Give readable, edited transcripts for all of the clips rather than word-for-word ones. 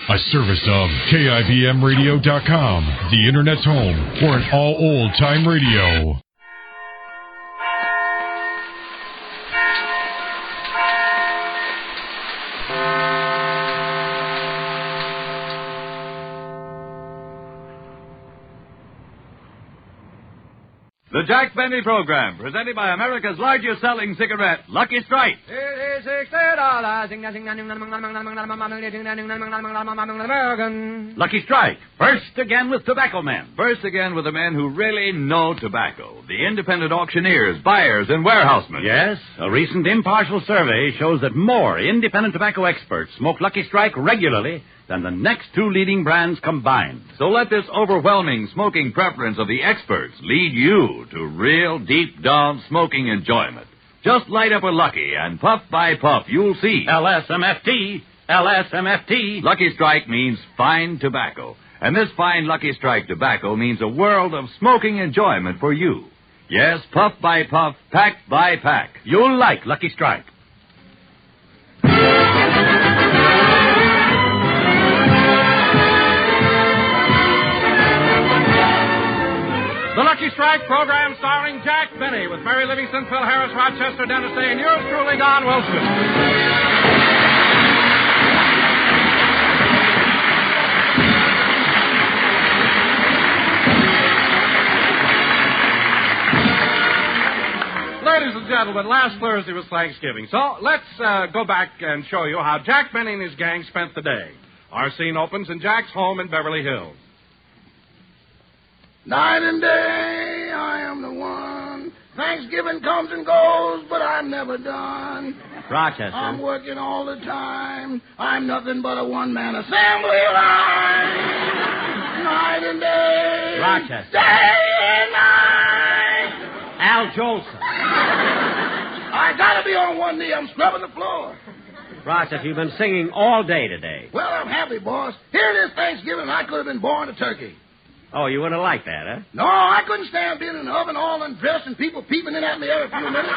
A service of KIBMradio.com, the Internet's home for an all old-time radio. The Jack Benny Program, presented by America's largest selling cigarette, Lucky Strike. It is $60. Lucky Strike. First again with tobacco men. First again with the men who really know tobacco. The independent auctioneers, buyers, and warehousemen. Yes, a recent impartial survey shows that more independent tobacco experts smoke Lucky Strike regularly than the next two leading brands combined. So let this overwhelming smoking preference of the experts lead you to real deep-down smoking enjoyment. Just light up a Lucky, and puff by puff, you'll see. LSMFT, LSMFT. Lucky Strike means fine tobacco. And this fine Lucky Strike tobacco means a world of smoking enjoyment for you. Yes, puff by puff, pack by pack. You'll like Lucky Strike. The Lucky Strike program starring Jack Benny with Mary Livingston, Phil Harris, Rochester, Dennis Day, and yours truly, Don Wilson. Ladies and gentlemen, last Thursday was Thanksgiving, so let's go back and show you how Jack Benny and his gang spent the day. Our scene opens in Jack's home in Beverly Hills. Night and day, I am the one. Thanksgiving comes and goes, but I'm never done. Rochester. I'm working all the time. I'm nothing but a one-man assembly line. Night and day. Rochester. Day and night. Al Jolson. I gotta be on one knee. I'm scrubbing the floor. Rochester, you've been singing all day today. Well, I'm happy, boss. Here it is Thanksgiving, and I could have been born a turkey. Oh, you wouldn't have liked that, huh? No, I couldn't stand being in the oven all undressed and people peeping in at me every few minutes.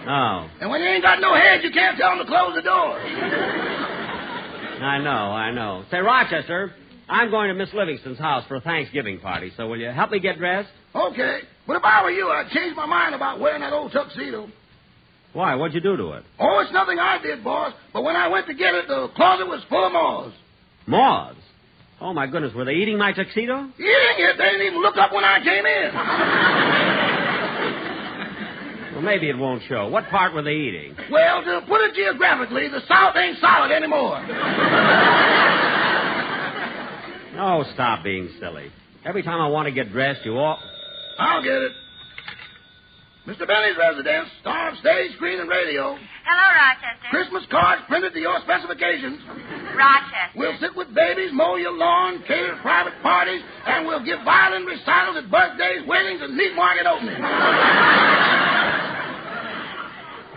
Oh. And when you ain't got no head, you can't tell them to close the door. I know. Say, Rochester, I'm going to Miss Livingston's house for a Thanksgiving party, so will you help me get dressed? Okay. But if I were you, I'd change my mind about wearing that old tuxedo. Why? What'd you do to it? Oh, it's nothing I did, boss. But when I went to get it, the closet was full of moths. Moths? Oh, my goodness, were they eating my tuxedo? Eating it? They didn't even look up when I came in. Well, maybe it won't show. What part were they eating? Well, to put it geographically, the South ain't solid anymore. Oh, stop being silly. Every time I want to get dressed, you all... I'll get it. Mr. Benny's residence, star of stage, screen, and radio. Hello, Rochester. Christmas cards printed to your specifications. Rochester. We'll sit with babies, mow your lawn, cater private parties, and we'll give violin recitals at birthdays, weddings, and meat market openings.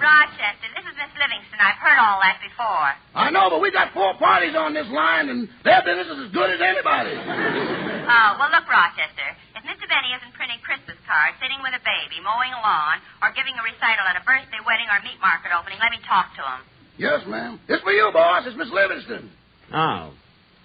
Rochester, this is Miss Livingston. I've heard all that before. I know, but we got 4 parties on this line, and their business is as good as anybody's. Oh, well, look, Rochester. If Mr. Benny isn't printing Christmas cards, sitting with a baby, mowing a lawn, or giving a recital at a birthday, wedding, or meat market opening, let me talk to him. Yes, ma'am. It's for you, boss. It's Miss Livingston. Oh.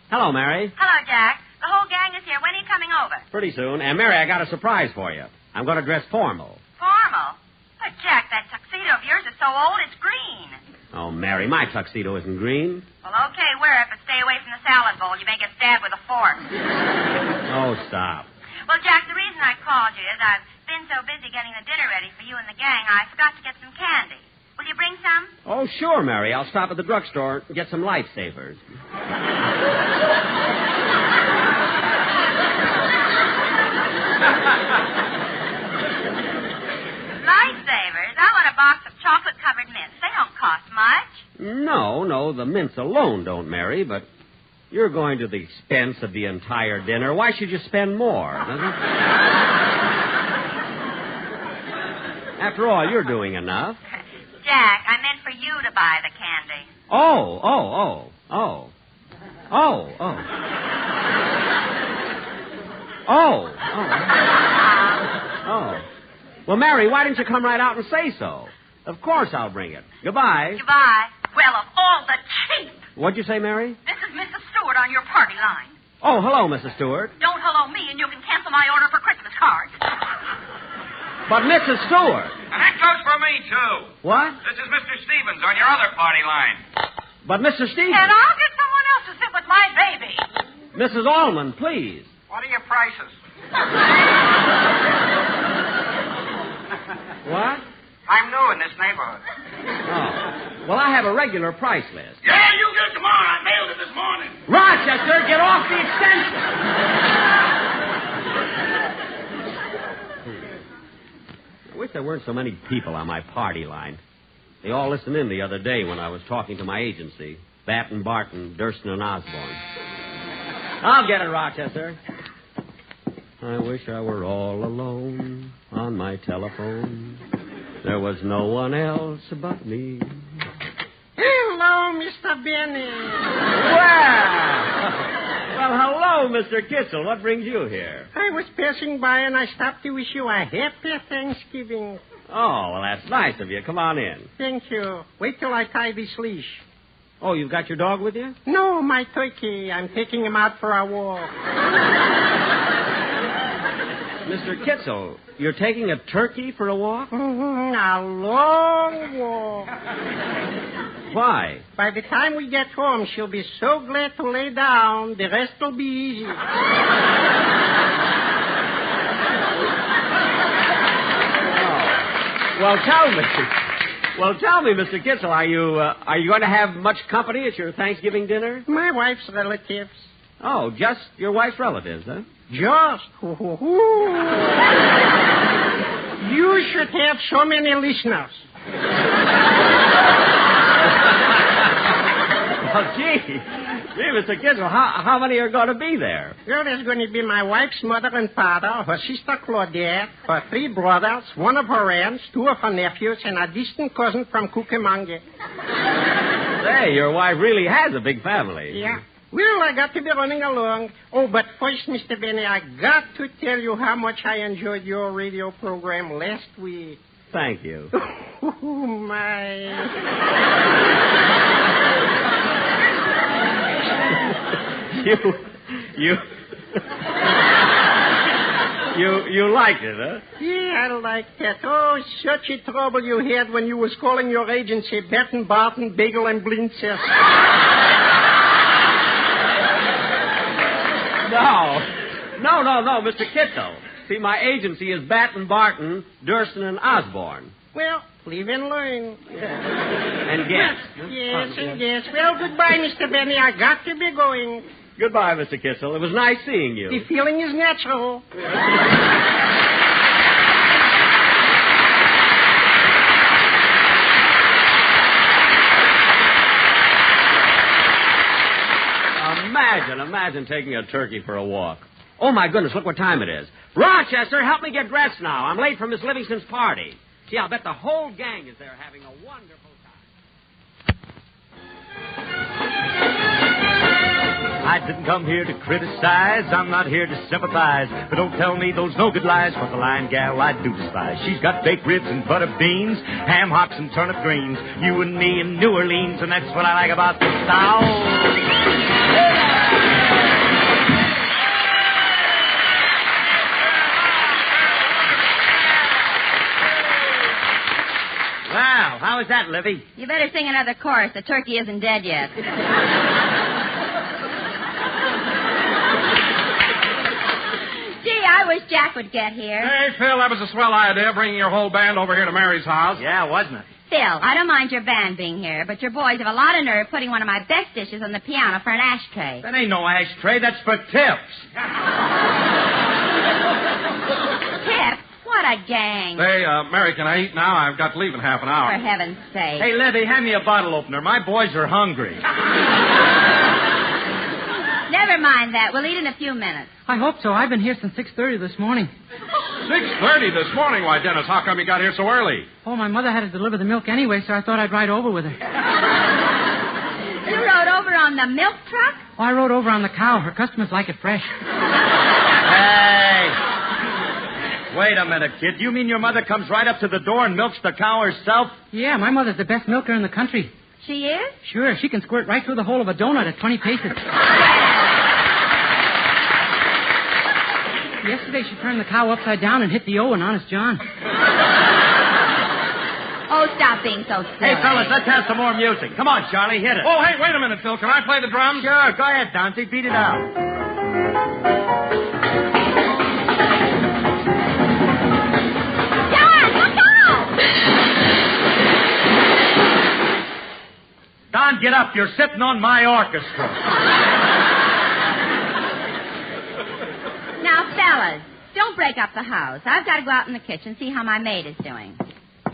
Hello, Mary. Hello, Jack. The whole gang is here. When are you coming over? Pretty soon. And, Mary, I got a surprise for you. I'm going to dress formal. Formal? But, Jack, that tuxedo of yours is so old it's green. Oh, Mary, my tuxedo isn't green. Well, okay, wear it, but stay away from the salad bowl. You may get stabbed with a fork. Oh, stop. Well, Jack, the reason I called you is I've been so busy getting the dinner ready for you and the gang, I forgot to get some candy. Will you bring some? Oh, sure, Mary. I'll stop at the drugstore and get some lifesavers. Lifesavers? I want a box of chocolate-covered mints. They don't cost much. No, the mints alone don't, Mary, but you're going to the expense of the entire dinner. Why should you spend more? After all, you're doing enough. Jack, I meant for you to buy the candy. Oh. Well, Mary, why didn't you come right out and say so? Of course I'll bring it. Goodbye. Goodbye. Well, of all the cheap... What'd you say, Mary? This is Mrs. Stewart on your party line. Oh, hello, Mrs. Stewart. Don't hello me, and you can cancel my order for Christmas cards. But Mrs. Stewart. And that goes for me, too. What? This is Mr. Stevens on your other party line. But Mr. Stevens. And I'll get someone else to sit with my baby. Mrs. Allman, please. What are your prices? What? I'm new in this neighborhood. Oh. Well, I have a regular price list. Yeah, you get it tomorrow. I mailed it this morning. Rochester, get off the extension. I wish there weren't so many people on my party line. They all listened in the other day when I was talking to my agency, Batten, Barton, Durston, and Osborne. I'll get it, Rochester. I wish I were all alone on my telephone. There was no one else but me. Hello, Mr. Benny. Well, hello, Mr. Kitzel. What brings you here? I was passing by and I stopped to wish you a happy Thanksgiving. Oh, well, that's nice of you. Come on in. Thank you. Wait till I tie this leash. Oh, you've got your dog with you? No, my turkey. I'm taking him out for a walk. Mr. Kitzel, you're taking a turkey for a walk? Mm-hmm, a long walk. Why? By the time we get home, she'll be so glad to lay down, the rest will be easy. Well, tell me, Mr. Kitzel, are you going to have much company at your Thanksgiving dinner? My wife's relatives. Oh, just your wife's relatives, huh? Just. You should have so many listeners. Well, gee, Mr. Kitzel, how many are going to be there? Well, there's going to be my wife's mother and father, her sister Claudette, her 3 brothers, one of her aunts, 2 of her nephews, and a distant cousin from Cucamonga. Say, your wife really has a big family. Yeah. Well, I got to be running along. Oh, but first, Mr. Benny, I got to tell you how much I enjoyed your radio program last week. Thank you. Oh, my. You liked it, huh? Yeah, I liked that. Oh, such a trouble you had when you was calling your agency Batten, Barton, Bagel, and Blintzes. No, Mr. Kitzel. See, my agency is Batten, Barton, Durston, and Osborne. Well, live and learn. And guess. Yes, and guess. Well, goodbye, Mr. Benny. I got to be going. Goodbye, Mr. Kitzel. It was nice seeing you. The feeling is natural. Imagine taking a turkey for a walk. Oh, my goodness, look what time it is. Rochester, help me get dressed now. I'm late for Miss Livingston's party. Gee, I'll bet the whole gang is there having a wonderful time. I didn't come here to criticize. I'm not here to sympathize. But don't tell me those no-good lies, for the lying gal I do despise. She's got baked ribs and butter beans, ham hocks and turnip greens. You and me in New Orleans, and that's what I like about the South. Well, how is that, Livy? You better sing another chorus. The turkey isn't dead yet. Gee, I wish Jack would get here. Hey, Phil, that was a swell idea, bringing your whole band over here to Mary's house. Yeah, wasn't it? Phil, I don't mind your band being here, but your boys have a lot of nerve putting one of my best dishes on the piano for an ashtray. That ain't no ashtray. That's for tips. Tip? What a gang. Hey, Mary, can I eat now? I've got to leave in half an hour. For heaven's sake. Hey, Livy, hand me a bottle opener. My boys are hungry. Never mind that. We'll eat in a few minutes. I hope so. I've been here since 6:30 this morning. 6:30 this morning? Why, Dennis, how come you got here so early? Oh, my mother had to deliver the milk anyway, so I thought I'd ride over with her. You rode over on the milk truck? Oh, I rode over on the cow. Her customers like it fresh. Hey! Wait a minute, kid. You mean your mother comes right up to the door and milks the cow herself? Yeah, my mother's the best milker in the country. She is? Sure, she can squirt right through the hole of a donut at 20 paces. Yesterday she turned the cow upside down and hit the O in Honest John. Oh, stop being so silly. Hey, fellas, let's have some more music. Come on, Charlie, hit it. Oh, hey, wait a minute, Phil. Can I play the drums? Sure, go ahead, Dante. Beat it out. John, look out! Don, get up. You're sitting on my orchestra. Now, fellas, don't break up the house. I've got to go out in the kitchen, see how my maid is doing.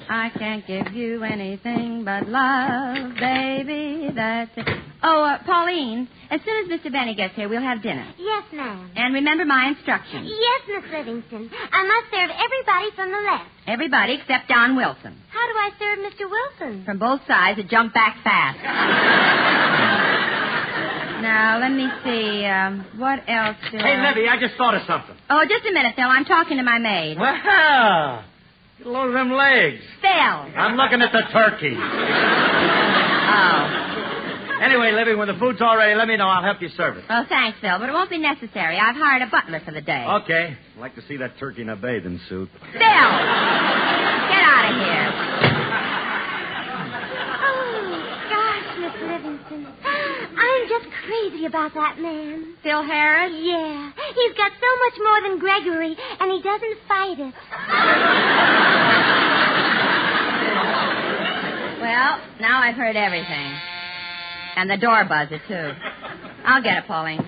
I can't give you anything but love, baby, that's it. Oh, Pauline, as soon as Mr. Benny gets here, we'll have dinner. Yes, ma'am. And remember my instructions. Yes, Miss Livingston. I must serve everybody from the left. Everybody except Don Wilson. How do I serve Mr. Wilson? From both sides, a jump back fast. Now, let me see. What else do Hey, Livy, I just thought of something. Oh, just a minute, Phil. I'm talking to my maid. Well, get a load of them legs. Phil. I'm looking at the turkey. Oh. Anyway, Livy, when the food's all ready, let me know. I'll help you serve it. Well, thanks, Phil, but it won't be necessary. I've hired a butler for the day. Okay. I'd like to see that turkey in a bathing suit. Phil! Get out of here. Oh, gosh, Miss Livingston. I'm just crazy about that man. Phil Harris? Yeah. He's got so much more than Gregory, and he doesn't fight it. Well, now I've heard everything. And the door buzzer, too. I'll get it, Pauline.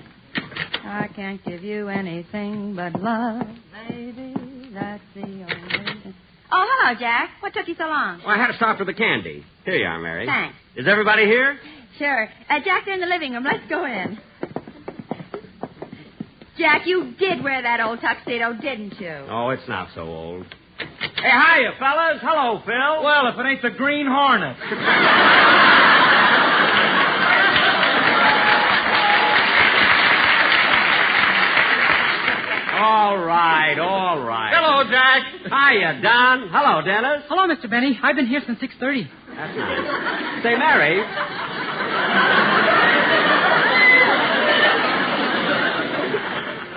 I can't give you anything but love, baby. That's the only thing. Oh, hello, Jack. What took you so long? Well, I had to stop for the candy. Here you are, Mary. Thanks. Is everybody here? Sure. Jack, they're in the living room. Let's go in. Jack, you did wear that old tuxedo, didn't you? Oh, it's not so old. Hey, hiya, fellas. Hello, Phil. Well, if it ain't the Green Hornet. All right, all right. Hello, Jack. Hiya, Don. Hello, Dennis. Hello, Mr. Benny. I've been here since 6:30. That's nice. Say, Mary.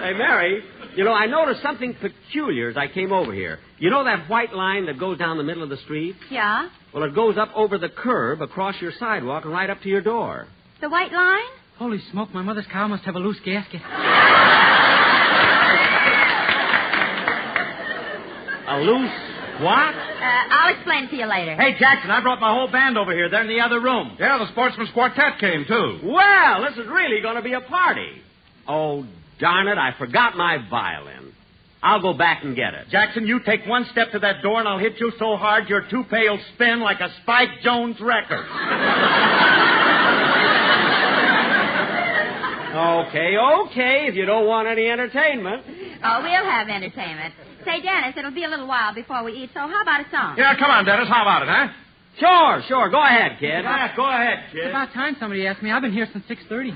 Hey, Mary, you know, I noticed something peculiar as I came over here. You know that white line that goes down the middle of the street? Yeah? Well, it goes up over the curb, across your sidewalk, and right up to your door. The white line? Holy smoke, my mother's cow must have a loose gasket. A loose what? I'll explain it to you later. Hey, Jackson, I brought my whole band over here. They're in the other room. Yeah, the Sportsman's Quartet came, too. Well, this is really going to be a party. Oh, darn it, I forgot my violin. I'll go back and get it. Jackson, you take one step to that door and I'll hit you so hard your toupee spin like a Spike Jones record. Okay, if you don't want any entertainment. Oh, we'll have entertainment. Say, Dennis, it'll be a little while before we eat, so how about a song? Yeah, come on, Dennis. How about it, huh? Sure. Go ahead, kid. Yeah, go ahead, kid. It's about time somebody asked me. I've been here since 6:30.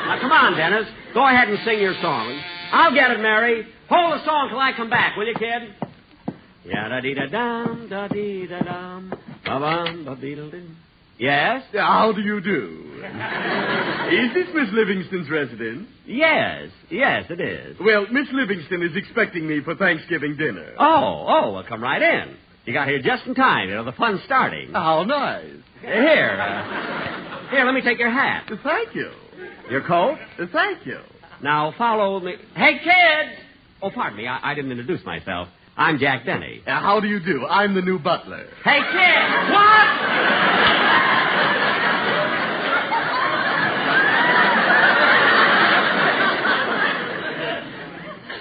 Now, come on, Dennis. Go ahead and sing your song. I'll get it, Mary. Hold the song till I come back, will you, kid? Ya-da-dee-da-dum, da-dee-da-dum, ba-bum, ba-dee-da-dum. Yes? How do you do? Is this Miss Livingston's residence? Yes, it is. Well, Miss Livingston is expecting me for Thanksgiving dinner. Oh, well, come right in. You got here just in time. You know, the fun's starting. How nice. Here, let me take your hat. Thank you. Your coat? Thank you. Now, follow me. Hey, kids! Oh, pardon me. I didn't introduce myself. I'm Jack Benny. How do you do? I'm the new butler. Hey, kids! What?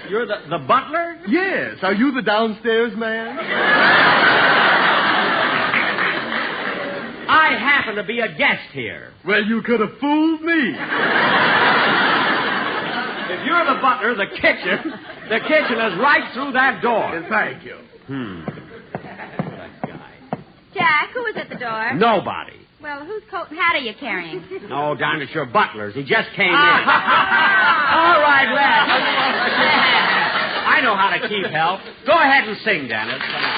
You're the butler? Yes. Are you the downstairs man? I happen to be a guest here. Well, you could have fooled me. If you're the butler, the kitchen is right through that door. Thank you. Jack, who was at the door? Nobody. Well, whose coat and hat are you carrying? No, darn it, your butler's. He just came in. All right, lad. I know how to keep help. Go ahead and sing, Dennis. Come on.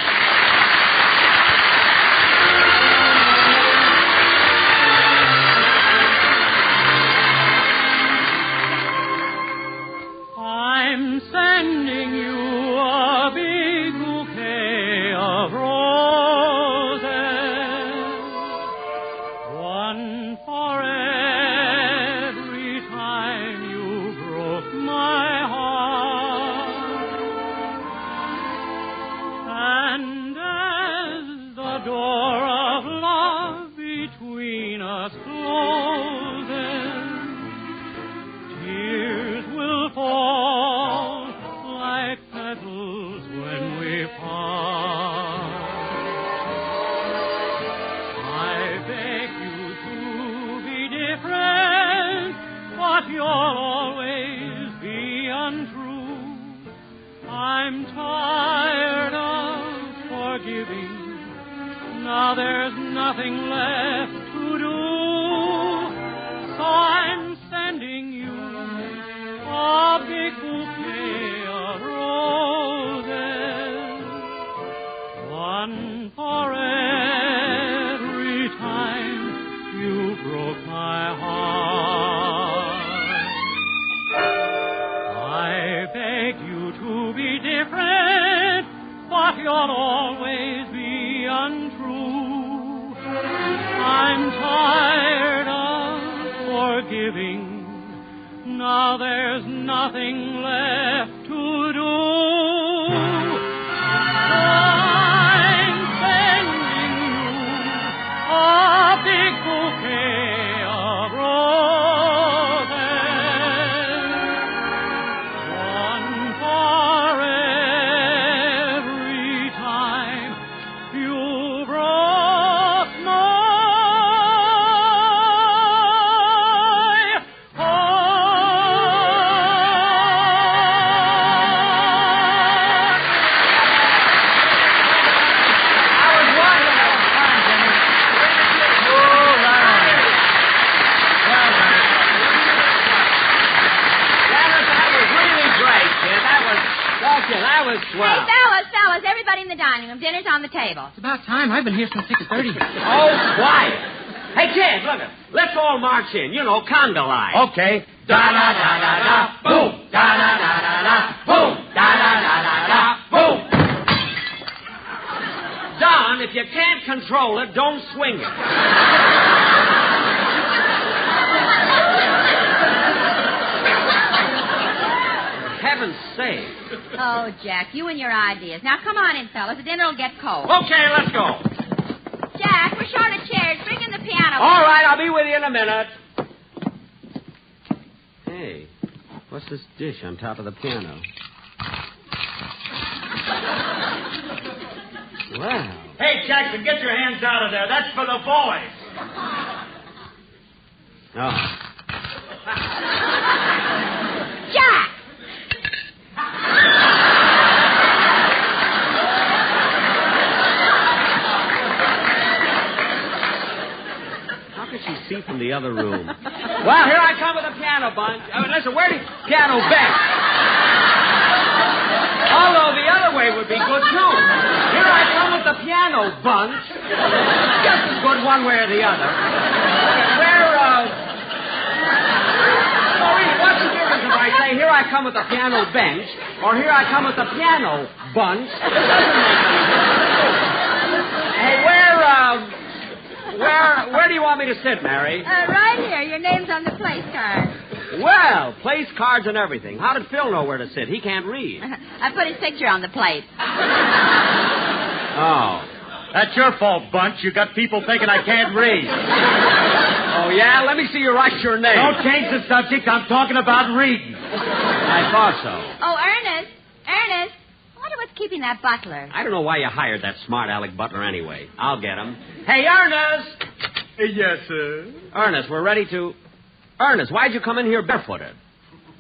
us closes, tears will fall like petals when we part. I beg you to be different, but you'll always be untrue. I'm tired of forgiving. Now there's nothing left to do, so I'm sending you a big bouquet of roses, one for every time you broke my heart. I beg you to be different, but you'll always be untrue. I'm tired of forgiving. Now there's nothing left to do. I'm sending you a big bouquet of roses, one for every time you broke my That was swell. Hey, fellas, everybody in the dining room. Dinner's on the table. It's about time. I've been here since 6:30. Oh, quiet. Hey, kids, look it. Let's all march in. You know, conga line. Okay. Da-da-da-da-da, boom. Da-da-da-da-da, boom. Da-da-da-da-da, boom. Don, if you can't control it, don't swing it. Heaven's sake. Oh, Jack, you and your ideas. Now, come on in, fellas. The dinner will get cold. Okay, let's go. Jack, we're short of chairs. Bring in the piano. All right, I'll be with you in a minute. Hey, what's this dish on top of the piano? Wow. Hey, Jackson, get your hands out of there. That's for the boys. Oh. Jack! How could she see from the other room? Well, here I come with the piano bunch. Listen, where the piano bench? Although the other way would be good, too. Here I come with the piano bunch. Just as good one way or the other. What's the difference if I say, here I come with the piano bench, or here I come with the piano bunch? It doesn't make any difference. Hey, where do you want me to sit, Mary? Right here. Your name's on the place card. Well, place cards and everything. How did Phil know where to sit? He can't read. I put his picture on the plate. Oh. That's your fault, Bunch. You got people thinking I can't read. Oh, yeah? Let me see you write your name. Don't change the subject. I'm talking about reading. I thought so. Oh, Ernest. I wonder what's keeping that butler. I don't know why you hired that smart Alec butler anyway. I'll get him. Hey, Ernest! Yes, sir. Ernest, we're ready to... Ernest, why'd you come in here barefooted?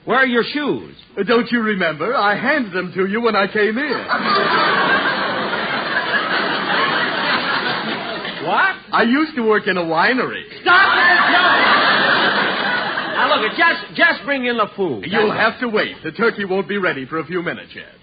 Where are your shoes? Don't you remember? I handed them to you when I came in. What? I used to work in a winery. Stop it! No! Now, look, just bring in the food. You'll have to wait. The turkey won't be ready for a few minutes yet.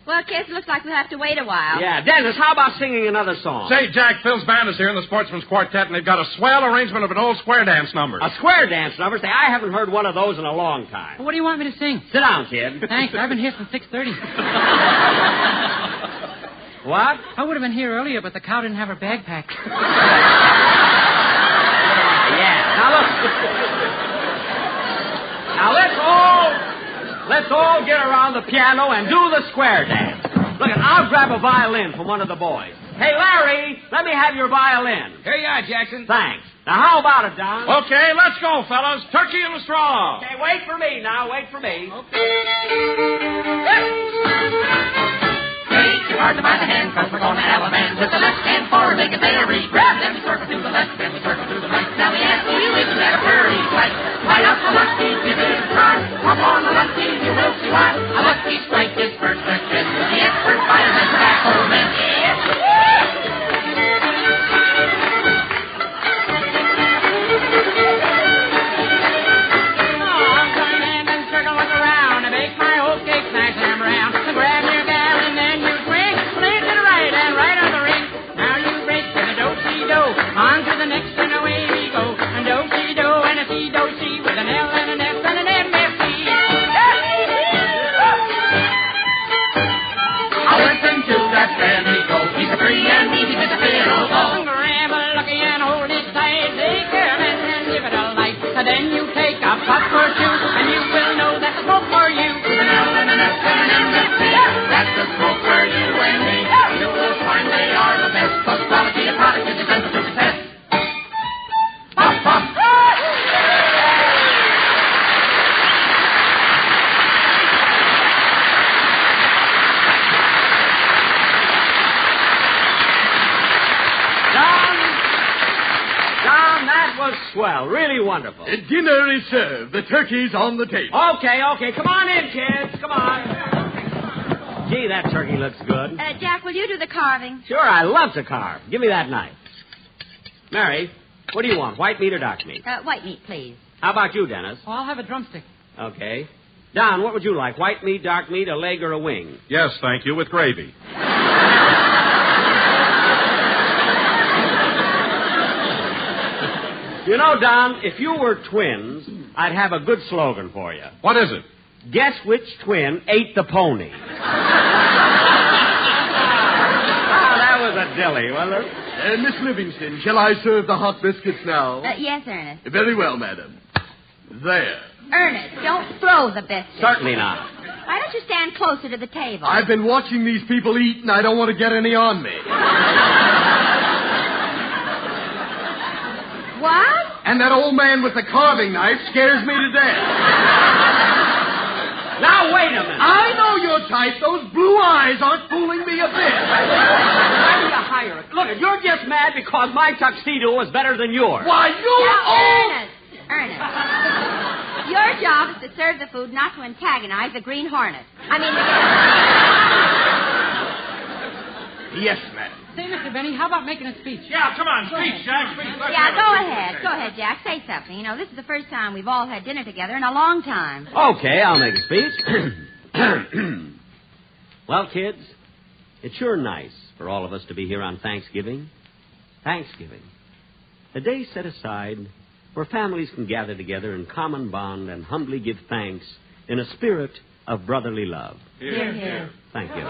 Well, kids, looks like we'll have to wait a while. Yeah, Dennis, how about singing another song? Say, Jack, Phil's band is here in the Sportsman's Quartet, and they've got a swell arrangement of an old square dance number. A square dance number? Say, I haven't heard one of those in a long time. Well, what do you want me to sing? Sit down, kid. Thanks. I've been here since 6:30. What? I would have been here earlier, but the cow didn't have her bag packed. Yeah. Now, look. Now, let's all get around the piano and do the square dance. Look, I'll grab a violin from one of the boys. Hey, Larry, let me have your violin. Here you are, Jackson. Thanks. Now, how about it, Don? Okay, let's go, fellas. Turkey in the straw. Okay, wait for me now. Wait for me. Take your partner by the hand, cause we're gonna have a band with the left hand four-legged berry. Grab them, we circle to the left, then we circle to the right. Now we ask you if you had a furry flight. Light up the lucky, give it a try. Hop on the lucky, you will see why. A lucky strike is first class trip. The expert fireman, tobacco man. On to the next and away we go. And do-si-do and a si-do-si with an L and an F and an M-F-C. I'll listen to that family go. He's a free and easy with a fiddle bow. Grab a lucky and hold it tight. Take care of it and give it a light. And then you take a puff or two, and you will know that's the smoke for you. With an L and an F and an M-F-C. That's the smoke for you and me. You will find they are the best. Cause quality of product is essential to success. Pop, pop. Don, that was swell. Really wonderful. Dinner is served. The turkey's on the table. Okay. Come on in, kids. Come on. Gee, that turkey looks good. Jack, will you do the carving? Sure, I love to carve. Give me that knife. Mary, what do you want, white meat or dark meat? White meat, please. How about you, Dennis? Oh, I'll have a drumstick. Okay. Don, what would you like, white meat, dark meat, a leg, or a wing? Yes, thank you, with gravy. You know, Don, if you were twins, I'd have a good slogan for you. What is it? Guess which twin ate the pony? That was a dilly, wasn't it? Miss Livingston, shall I serve the hot biscuits now? Yes, Ernest. Very well, madam. There. Ernest, don't throw the biscuits. Certainly not. Why don't you stand closer to the table? I've been watching these people eat, and I don't want to get any on me. What? And that old man with the carving knife scares me to death. Now, wait a minute. I know your type. Those blue eyes aren't fooling me a bit. Why do you hire it? Look, you're just mad because my tuxedo was better than yours. Why, Ernest. Your job is to serve the food, not to antagonize the Green Hornet. Yes, ma'am. Say, Mr. Benny, how about making a speech? Yeah, come on, speech, Jack. Speech. Yeah, go ahead. Go ahead, Jack. Say something. You know, this is the first time we've all had dinner together in a long time. Okay, I'll make a speech. Well, kids, it's sure nice for all of us to be here on Thanksgiving. Thanksgiving. A day set aside where families can gather together in common bond and humbly give thanks in a spirit of brotherly love. Hear, hear. Thank you.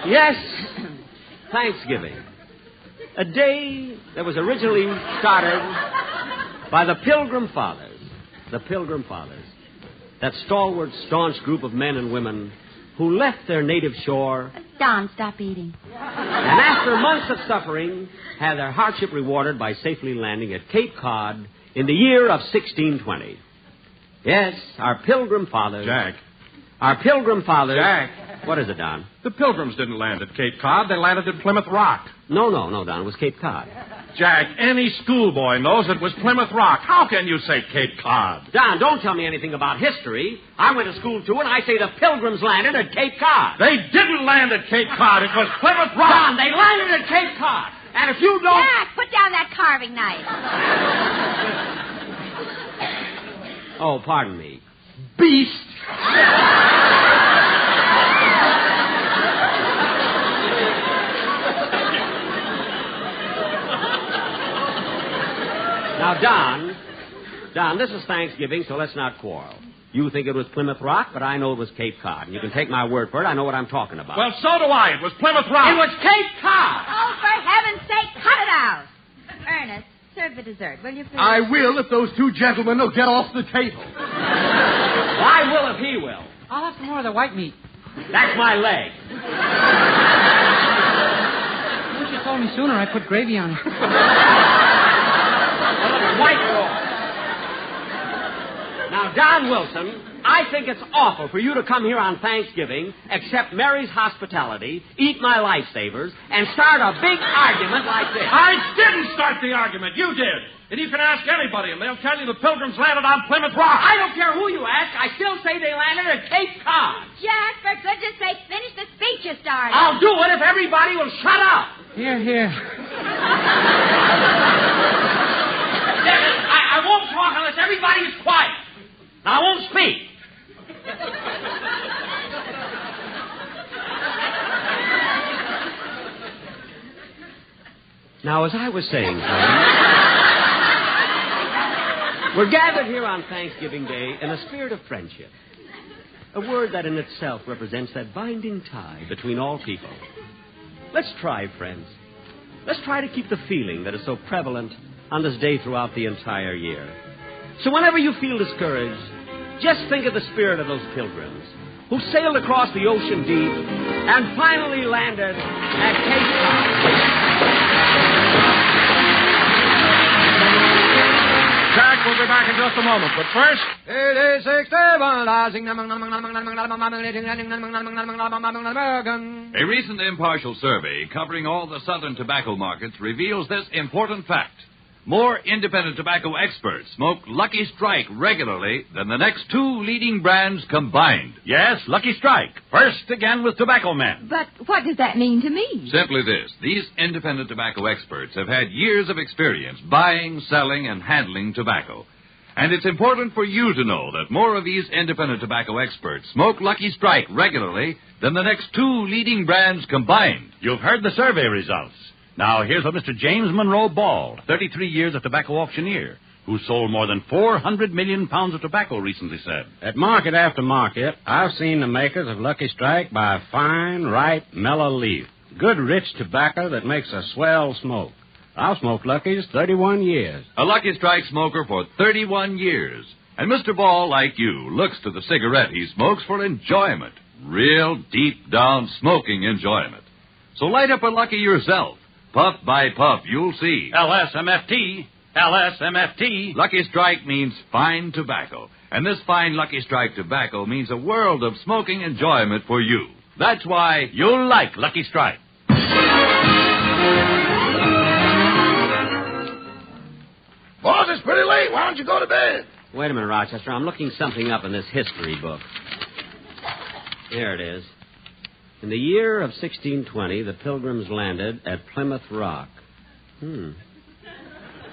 Yes, Thanksgiving. A day that was originally started by the Pilgrim Fathers. The Pilgrim Fathers. That stalwart, staunch group of men and women who left their native shore. Don, stop eating. And after months of suffering, had their hardship rewarded by safely landing at Cape Cod in the year of 1620. Yes, our Pilgrim Fathers. Jack. Our Pilgrim Fathers. Jack. What is it, Don? The Pilgrims didn't land at Cape Cod. They landed at Plymouth Rock. No, Don. It was Cape Cod. Jack, any schoolboy knows it was Plymouth Rock. How can you say Cape Cod? Don, don't tell me anything about history. I went to school, too, and I say the Pilgrims landed at Cape Cod. They didn't land at Cape Cod. It was Plymouth Rock. Don, they landed at Cape Cod. And if you don't... Jack, put down that carving knife. Oh, pardon me. Beast! Now, Don, this is Thanksgiving, so let's not quarrel. You think it was Plymouth Rock, but I know it was Cape Cod. And you can take my word for it. I know what I'm talking about. Well, so do I. It was Plymouth Rock. It was Cape Cod! Oh, for heaven's sake, cut it out. Ernest, serve the dessert, will you please? I will if those two gentlemen will get off the table. I will if he will. I'll have some more of the white meat. That's my leg. sooner, I put gravy on it. White Wall. Now, Don Wilson, I think it's awful for you to come here on Thanksgiving, accept Mary's hospitality, eat my lifesavers, and start a big argument like this. I didn't start the argument. You did. And you can ask anybody, and they'll tell you the Pilgrims landed on Plymouth Rock. I don't care who you ask. I still say they landed at Cape Cod. Jack, for goodness sake, finish the speech you started. I'll do it if everybody will shut up. Here, here. I won't talk unless everybody is quiet. Now, I won't speak. Now, as I was saying, we're gathered here on Thanksgiving Day in a spirit of friendship. A word that in itself represents that binding tie between all people. Let's try, friends. Let's try to keep the feeling that is so prevalent on this day throughout the entire year. So whenever you feel discouraged, just think of the spirit of those pilgrims who sailed across the ocean deep and finally landed at Cape Cod. Jack will be back in just a moment, but first... A recent impartial survey covering all the southern tobacco markets reveals this important fact. More independent tobacco experts smoke Lucky Strike regularly than the next two leading brands combined. Yes, Lucky Strike. First again with tobacco men. But what does that mean to me? Simply this. These independent tobacco experts have had years of experience buying, selling, and handling tobacco. And it's important for you to know that more of these independent tobacco experts smoke Lucky Strike regularly than the next two leading brands combined. You've heard the survey results. Now, here's what Mr. James Monroe Ball, 33 years of tobacco auctioneer, who sold more than 400 million pounds of tobacco, recently said. At market after market, I've seen the makers of Lucky Strike buy fine, ripe, mellow leaf. Good, rich tobacco that makes a swell smoke. I've smoked Lucky's 31 years. A Lucky Strike smoker for 31 years. And Mr. Ball, like you, looks to the cigarette he smokes for enjoyment. Real deep down smoking enjoyment. So light up a Lucky yourself. Puff by puff, you'll see. LSMFT. LSMFT. Lucky Strike means fine tobacco. And this fine Lucky Strike tobacco means a world of smoking enjoyment for you. That's why you'll like Lucky Strike. Boss, it's pretty late. Why don't you go to bed? Wait a minute, Rochester. I'm looking something up in this history book. There it is. In the year of 1620, the Pilgrims landed at Plymouth Rock. Gee,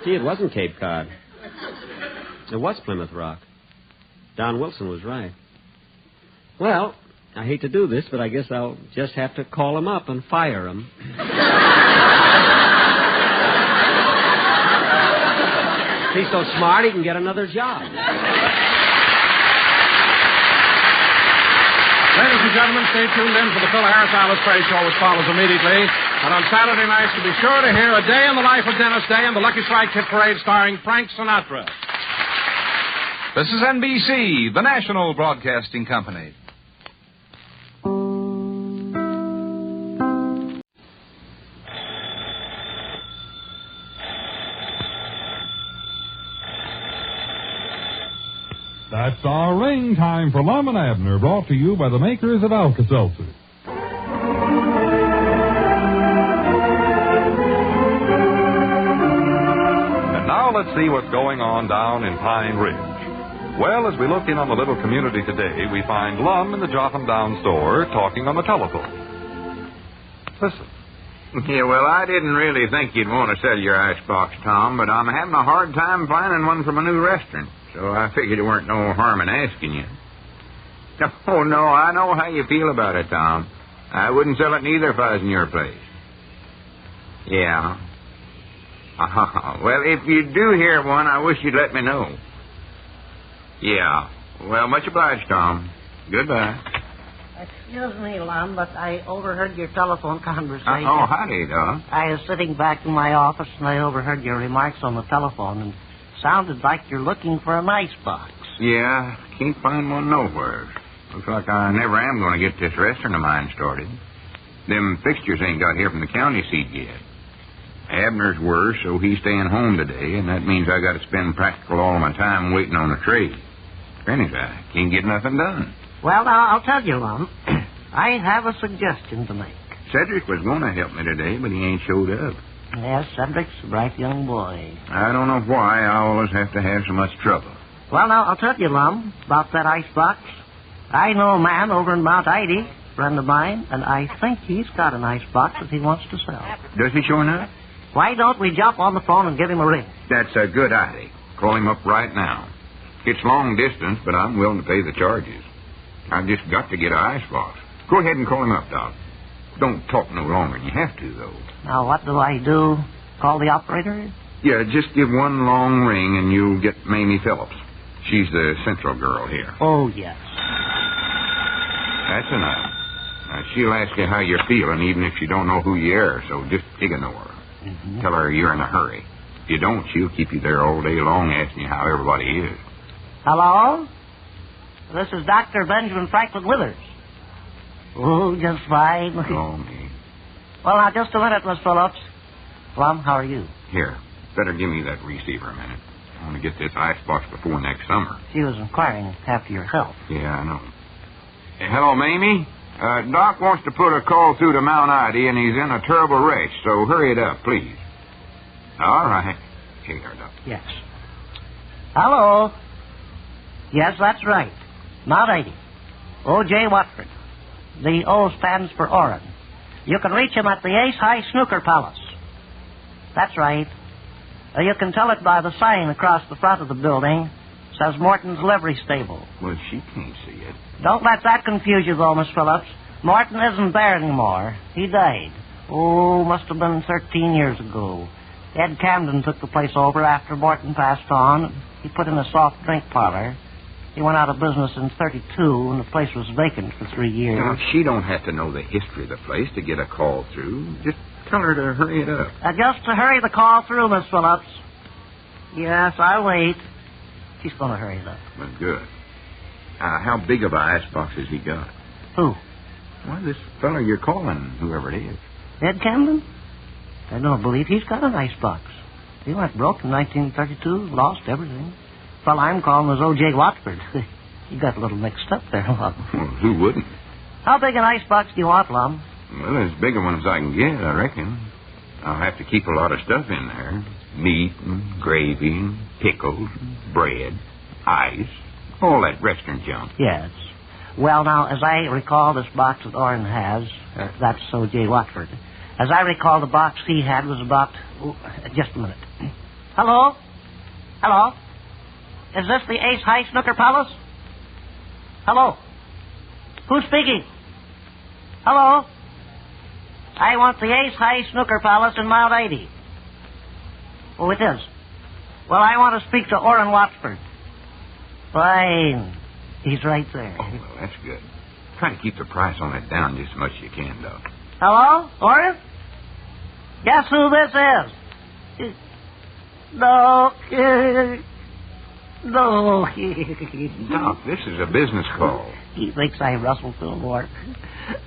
it wasn't Cape Cod. It was Plymouth Rock. Don Wilson was right. Well, I hate to do this, but I guess I'll just have to call him up and fire him. He's so smart he can get another job. Ladies and gentlemen, stay tuned in for the Phil Harris Alice Trade Show, which follows immediately. And on Saturday nights, to be sure to hear A Day in the Life of Dennis Day and the Lucky Strike Hit Parade starring Frank Sinatra. This is NBC, the national broadcasting company. That's our ring time for Lum and Abner, brought to you by the makers of Alka-Seltzer. And now let's see what's going on down in Pine Ridge. Well, as we look in on the little community today, we find Lum in the Jotham Down store talking on the telephone. Listen. Yeah, well, I didn't really think you'd want to sell your icebox, Tom, but I'm having a hard time finding one from a new restaurant. So I figured there weren't no harm in asking you. Oh, no, I know how you feel about it, Tom. I wouldn't sell it neither if I was in your place. Yeah. Well, if you do hear one, I wish you'd let me know. Yeah. Well, much obliged, Tom. Goodbye. Excuse me, Lum, but I overheard your telephone conversation. Oh, howdy, Doc. I was sitting back in my office, and I overheard your remarks on the telephone, and sounded like you're looking for an icebox. Yeah, can't find one nowhere. Looks like I never am going to get this restaurant of mine started. Them fixtures ain't got here from the county seat yet. Abner's worse, so he's staying home today, and that means I got to spend practical all my time waiting on a trade. Granny's, I can't get nothing done. Well, now, I'll tell you, Lum. I have a suggestion to make. Cedric was going to help me today, but he ain't showed up. Yes, Cedric's a bright young boy. I don't know why I always have to have so much trouble. Well, now, I'll tell you, Lum, about that icebox. I know a man over in Mount Ida, friend of mine, and I think he's got an icebox that he wants to sell. Does he sure enough? Why don't we jump on the phone and give him a ring? That's a good idea. Call him up right now. It's long distance, but I'm willing to pay the charges. I've just got to get an icebox. Go ahead and call him up, Doc. Don't talk no longer than you have to, though. Now, what do I do? Call the operator? Yeah, just give one long ring and you'll get Mamie Phillips. She's the central girl here. Oh, yes. That's enough. Now, she'll ask you how you're feeling, even if she don't know who you are, so just ignore her. Mm-hmm. Tell her you're in a hurry. If you don't, she'll keep you there all day long asking you how everybody is. Hello? This is Dr. Benjamin Franklin Withers. Oh, just fine. Oh, me. Well, now, just a minute, Miss Phillips. Plum, how are you? Here, better give me that receiver a minute. I want to get this icebox before next summer. She was inquiring after your health. Yeah, I know. Hey, hello, Mamie. Doc wants to put a call through to Mount Ida, and he's in a terrible wreck, so hurry it up, please. All right. Here you are, Doc. Yes. Hello? Yes, that's right. Mount Ida. O.J. Watford. The O stands for Oren. You can reach him at the Ace High Snooker Palace. That's right. You can tell it by the sign across the front of the building. It says Morton's Livery Stable. Well, she can't see it. Don't let that confuse you, though, Miss Phillips. Morton isn't there anymore. He died. Oh, must have been 13 years ago. Ed Camden took the place over after Morton passed on. He put in a soft drink parlor. He went out of business in 32, and the place was vacant for 3 years. Now, she don't have to know the history of the place to get a call through. Just tell her to hurry it up. Just to hurry the call through, Miss Phillips. Yes, I'll wait. She's going to hurry it up. Well, good. How big of an icebox has he got? Who? Well, this fellow you're calling, whoever it is. Ed Camden? I don't believe he's got an icebox. He went broke in 1932, lost everything. The fellow I'm calling was O.J. Watford. He got a little mixed up there, Lum. Well, who wouldn't? How big an icebox do you want, Lum? Well, as big a one as I can get, I reckon. I'll have to keep a lot of stuff in there. Meat and gravy and pickles and bread, ice, all that Western junk. Yes. Well, now, as I recall, this box that Orrin has, that's O.J. Watford. As I recall, the box he had was about... Oh, just a minute. Hello? Hello? Is this the Ace High Snooker Palace? Hello? Who's speaking? Hello? I want the Ace High Snooker Palace in Mount Ida. Oh, it is. Well, I want to speak to Orrin Watford. Fine. He's right there. Oh, well, that's good. Try to keep the price on it down just as much as you can, Doc. Hello? Orrin? Guess who this is? No. No. Doc, this is a business call. He thinks I rustled through work.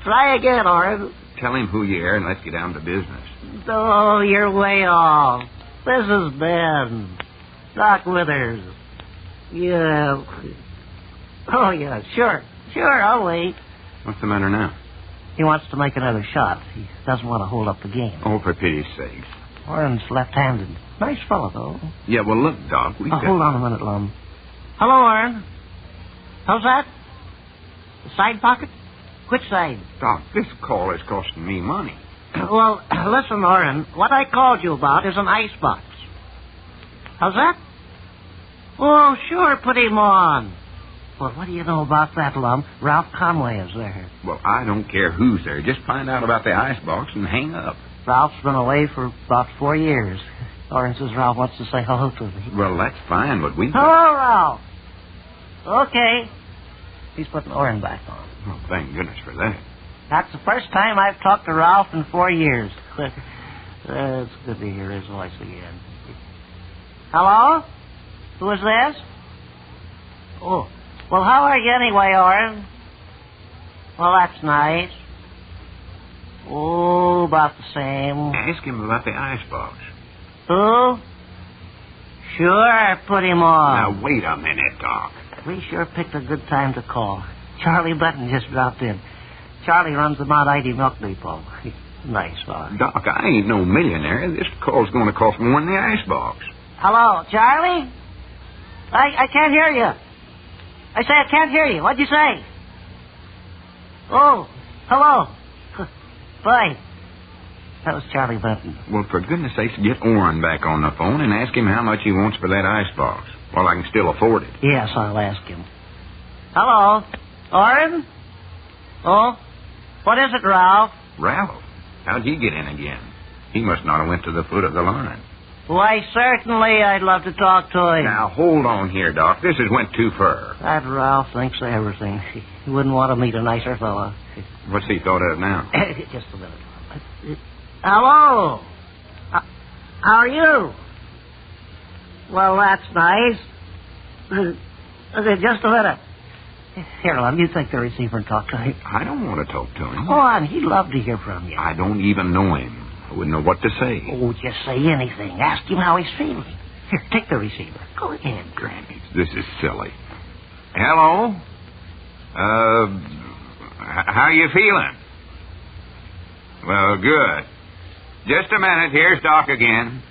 Try again, Orrin. Tell him who you are and let's get down to business. Oh, you're way off. This is Ben. Doc Withers. Yeah. Oh, yeah, sure. Sure, I'll wait. What's the matter now? He wants to make another shot. He doesn't want to hold up the game. Oh, for pity's sake. Orrin's left-handed. Nice fellow, though. Yeah, well, look, Doc, Hold on a minute, Lum. Hello, Orrin. How's that? The side pocket? Which side? Doc, this call is costing me money. Well, listen, Orrin. What I called you about is an icebox. How's that? Oh, sure, put him on. Well, what do you know about that, Lum? Ralph Conway is there. Well, I don't care who's there. Just find out about the icebox and hang up. Ralph's been away for about 4 years. Orrin says Ralph wants to say hello to me. Well, that's fine, but we... Hello, Ralph. Okay. He's putting Orrin back on. Oh, thank goodness for that. That's the first time I've talked to Ralph in 4 years. It's good to hear his voice again. Hello? Who is this? Oh. Well, how are you anyway, Orrin? Well, that's nice. Oh, about the same. Ask him about the icebox. Who? Sure, put him on. Now, wait a minute, Doc. We sure picked a good time to call. Charlie Button just dropped in. Charlie runs the Mount Ida Milk Depot. Nice fella. Doc, I ain't no millionaire. This call's going to cost more than the icebox. Hello, Charlie? I can't hear you. I say I can't hear you. What'd you say? Oh, hello. Bye. That was Charlie Button. Well, for goodness sakes, get Orrin back on the phone and ask him how much he wants for that icebox. Well, I can still afford it. Yes, I'll ask him. Hello, Orrin? Oh, what is it, Ralph? Ralph? How'd he get in again? He must not have went to the foot of the line. Why, certainly I'd love to talk to him. Now, hold on here, Doc. This has went too far. That Ralph thinks of everything. He wouldn't want to meet a nicer fella. What's he thought of now? Just a minute. Hello. How are you? Well, that's nice. Just a minute. Here, love, you take the receiver and talk to him. I don't want to talk to him. Go on, he'd love to hear from you. I don't even know him. I wouldn't know what to say. Oh, just say anything. Ask him how he's feeling. Here, take the receiver. Go ahead. Granny, this is silly. Hello? How you feeling? Well, good. Just a minute. Here's Doc again.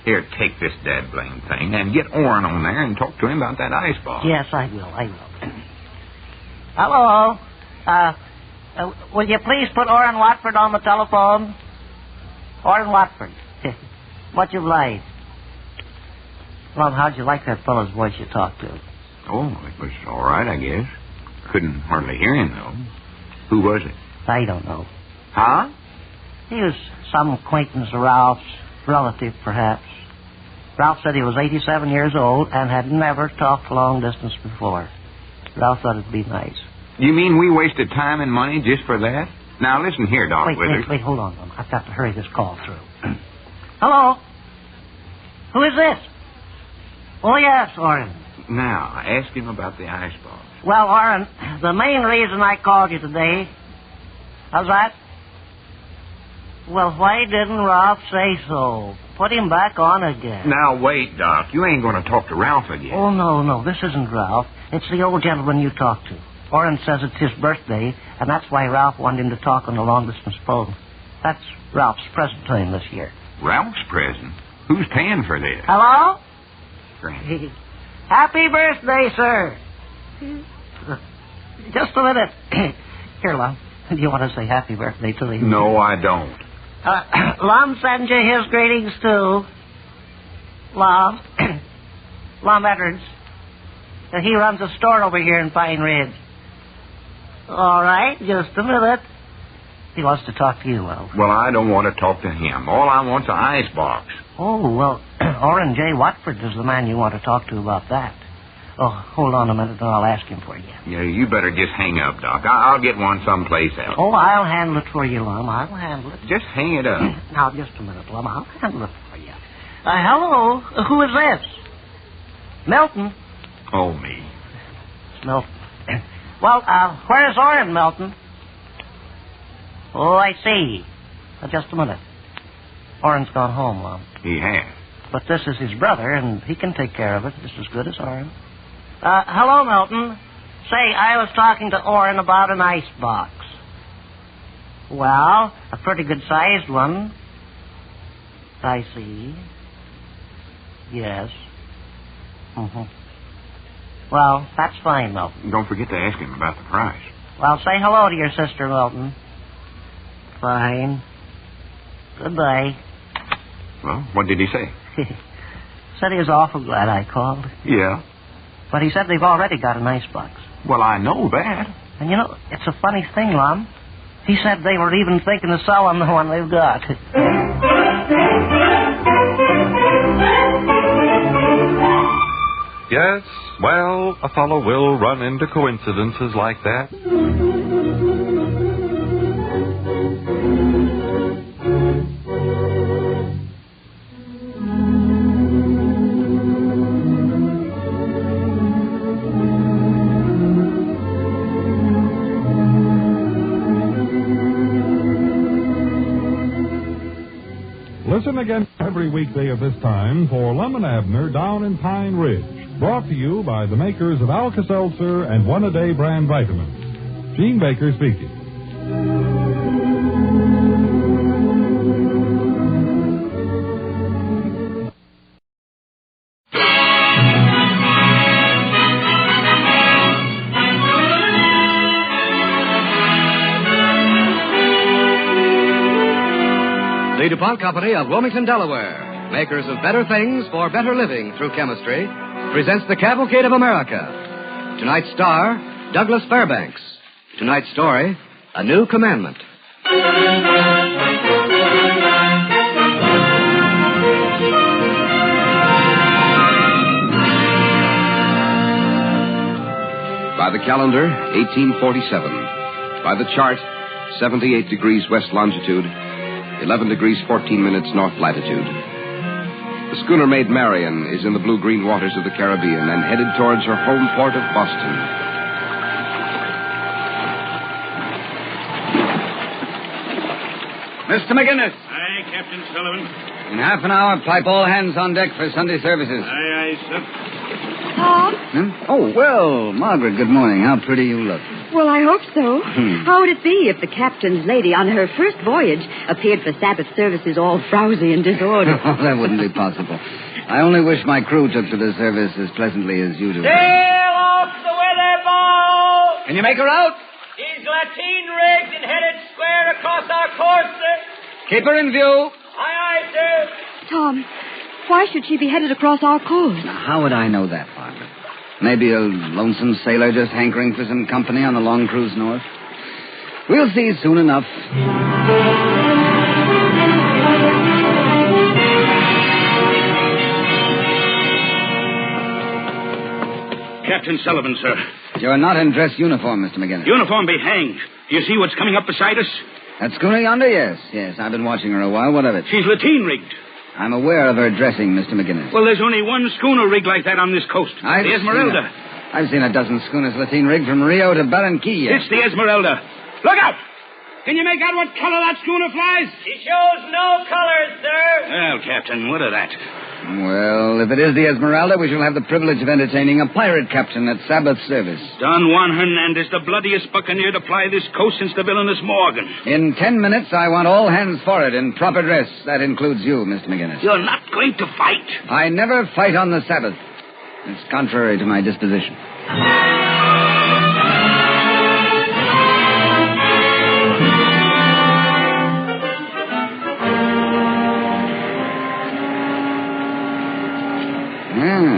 Here, take this dead blame thing and get Orrin on there and talk to him about that icebox. Yes, I will. Hello. Will you please put Orrin Watford on the telephone? Orrin Watford. Much obliged. Well, how'd you like that fellow's voice you talked to? Oh, it was all right, I guess. Couldn't hardly hear him, though. Who was it? I don't know. Huh? He was some acquaintance of Ralph's, relative, perhaps. Ralph said he was 87 years old and had never talked long distance before. Ralph thought it'd be nice. You mean we wasted time and money just for that? Now, listen here, Doc Withers. Wait, hold on. I've got to hurry this call through. Hello? Who is this? Oh, yes, Orrin. Now, ask him about the icebox. Well, Orrin, the main reason I called you today... How's that? Well, why didn't Ralph say so? Put him back on again. Now, wait, Doc. You ain't going to talk to Ralph again. Oh, no. This isn't Ralph. It's the old gentleman you talked to. Orrin says it's his birthday, and that's why Ralph wanted him to talk on the long-distance phone. That's Ralph's present to him this year. Ralph's present? Who's paying for this? Hello? Granny. Happy birthday, sir. Just a minute. Here, Lum. Do you want to say happy birthday to him? No, I don't. Lum sends you his greetings, too. Lum. Lum Edwards. He runs a store over here in Pine Ridge. All right, just a minute. He wants to talk to you, Lum. Well, I don't want to talk to him. All I want's an icebox. Oh, well, Orrin J. Watford is the man you want to talk to about that. Oh, hold on a minute and I'll ask him for you. Yeah, you better just hang up, Doc. I'll get one someplace else. Oh, I'll handle it for you, Lum. I'll handle it. Just hang it up. Now, just a minute, Lum. I'll handle it for you. Hello? Who is this? Milton. Oh, me. It's Milton. Well, where's Orrin, Milton? Oh, I see. Just a minute. Orrin's gone home, Lum. He has. But this is his brother, and he can take care of it just as good as Orrin. Hello, Milton. Say, I was talking to Orrin about an icebox. Well, a pretty good-sized one. I see. Yes. Mm-hmm. Well, that's fine, Milton. Don't forget to ask him about the price. Well, say hello to your sister, Milton. Fine. Goodbye. Well, what did he say? Said he was awful glad I called. Yeah. But he said they've already got an icebox. Well, I know that. And, you know, it's a funny thing, Lum. He said they were even thinking of selling the one they've got. Yes, well, a fellow will run into coincidences like that. Listen again every weekday at this time for Lum and Abner Down in Pine Ridge. Brought to you by the makers of Alka-Seltzer and One-A-Day brand vitamins. Gene Baker speaking. The DuPont Company of Wilmington, Delaware, makers of better things for better living through chemistry, presents the Cavalcade of America. Tonight's star, Douglas Fairbanks. Tonight's story, A New Commandment. By the calendar, 1847. By the chart, 78 degrees west longitude, 11 degrees 14 minutes north latitude. The schooner Maid Marian is in the blue-green waters of the Caribbean and headed towards her home port of Boston. Mr. McGinnis. Aye, Captain Sullivan. In half an hour, pipe all hands on deck for Sunday services. Aye, sir. Tom? Oh, well, Margaret, good morning. How pretty you look. Well, I hope so. How would it be if the captain's lady on her first voyage appeared for Sabbath services all frowsy and disordered? Oh, that wouldn't be possible. I only wish my crew took to the service as pleasantly as you do. Sail off the weather ball! Can you make her out? She's lateen rigged and headed square across our course, sir. Keep her in view. Aye, sir. Tom, why should she be headed across our course? Now, how would I know that, Margaret? Maybe a lonesome sailor just hankering for some company on a long cruise north. We'll see soon enough. Captain Sullivan, sir. You're not in dress uniform, Mr. McGinnis. Uniform be hanged. Do you see what's coming up beside us? That schooner yonder? Yes. I've been watching her a while. What of it? She's lateen rigged. I'm aware of her dressing, Mr. McGinnis. Well, there's only one schooner rigged like that on this coast. The Esmeralda. I've seen a dozen schooners lateen rigged from Rio to Barranquilla. It's the Esmeralda. Look out! Can you make out what color that schooner flies? She shows no colors, sir. Well, Captain, what of that? Well, if it is the Esmeralda, we shall have the privilege of entertaining a pirate captain at Sabbath service. Don Juan Hernandez, the bloodiest buccaneer to ply this coast since the villainous Morgan. In 10 minutes, I want all hands for it in proper dress. That includes you, Mr. McGinnis. You're not going to fight? I never fight on the Sabbath. It's contrary to my disposition.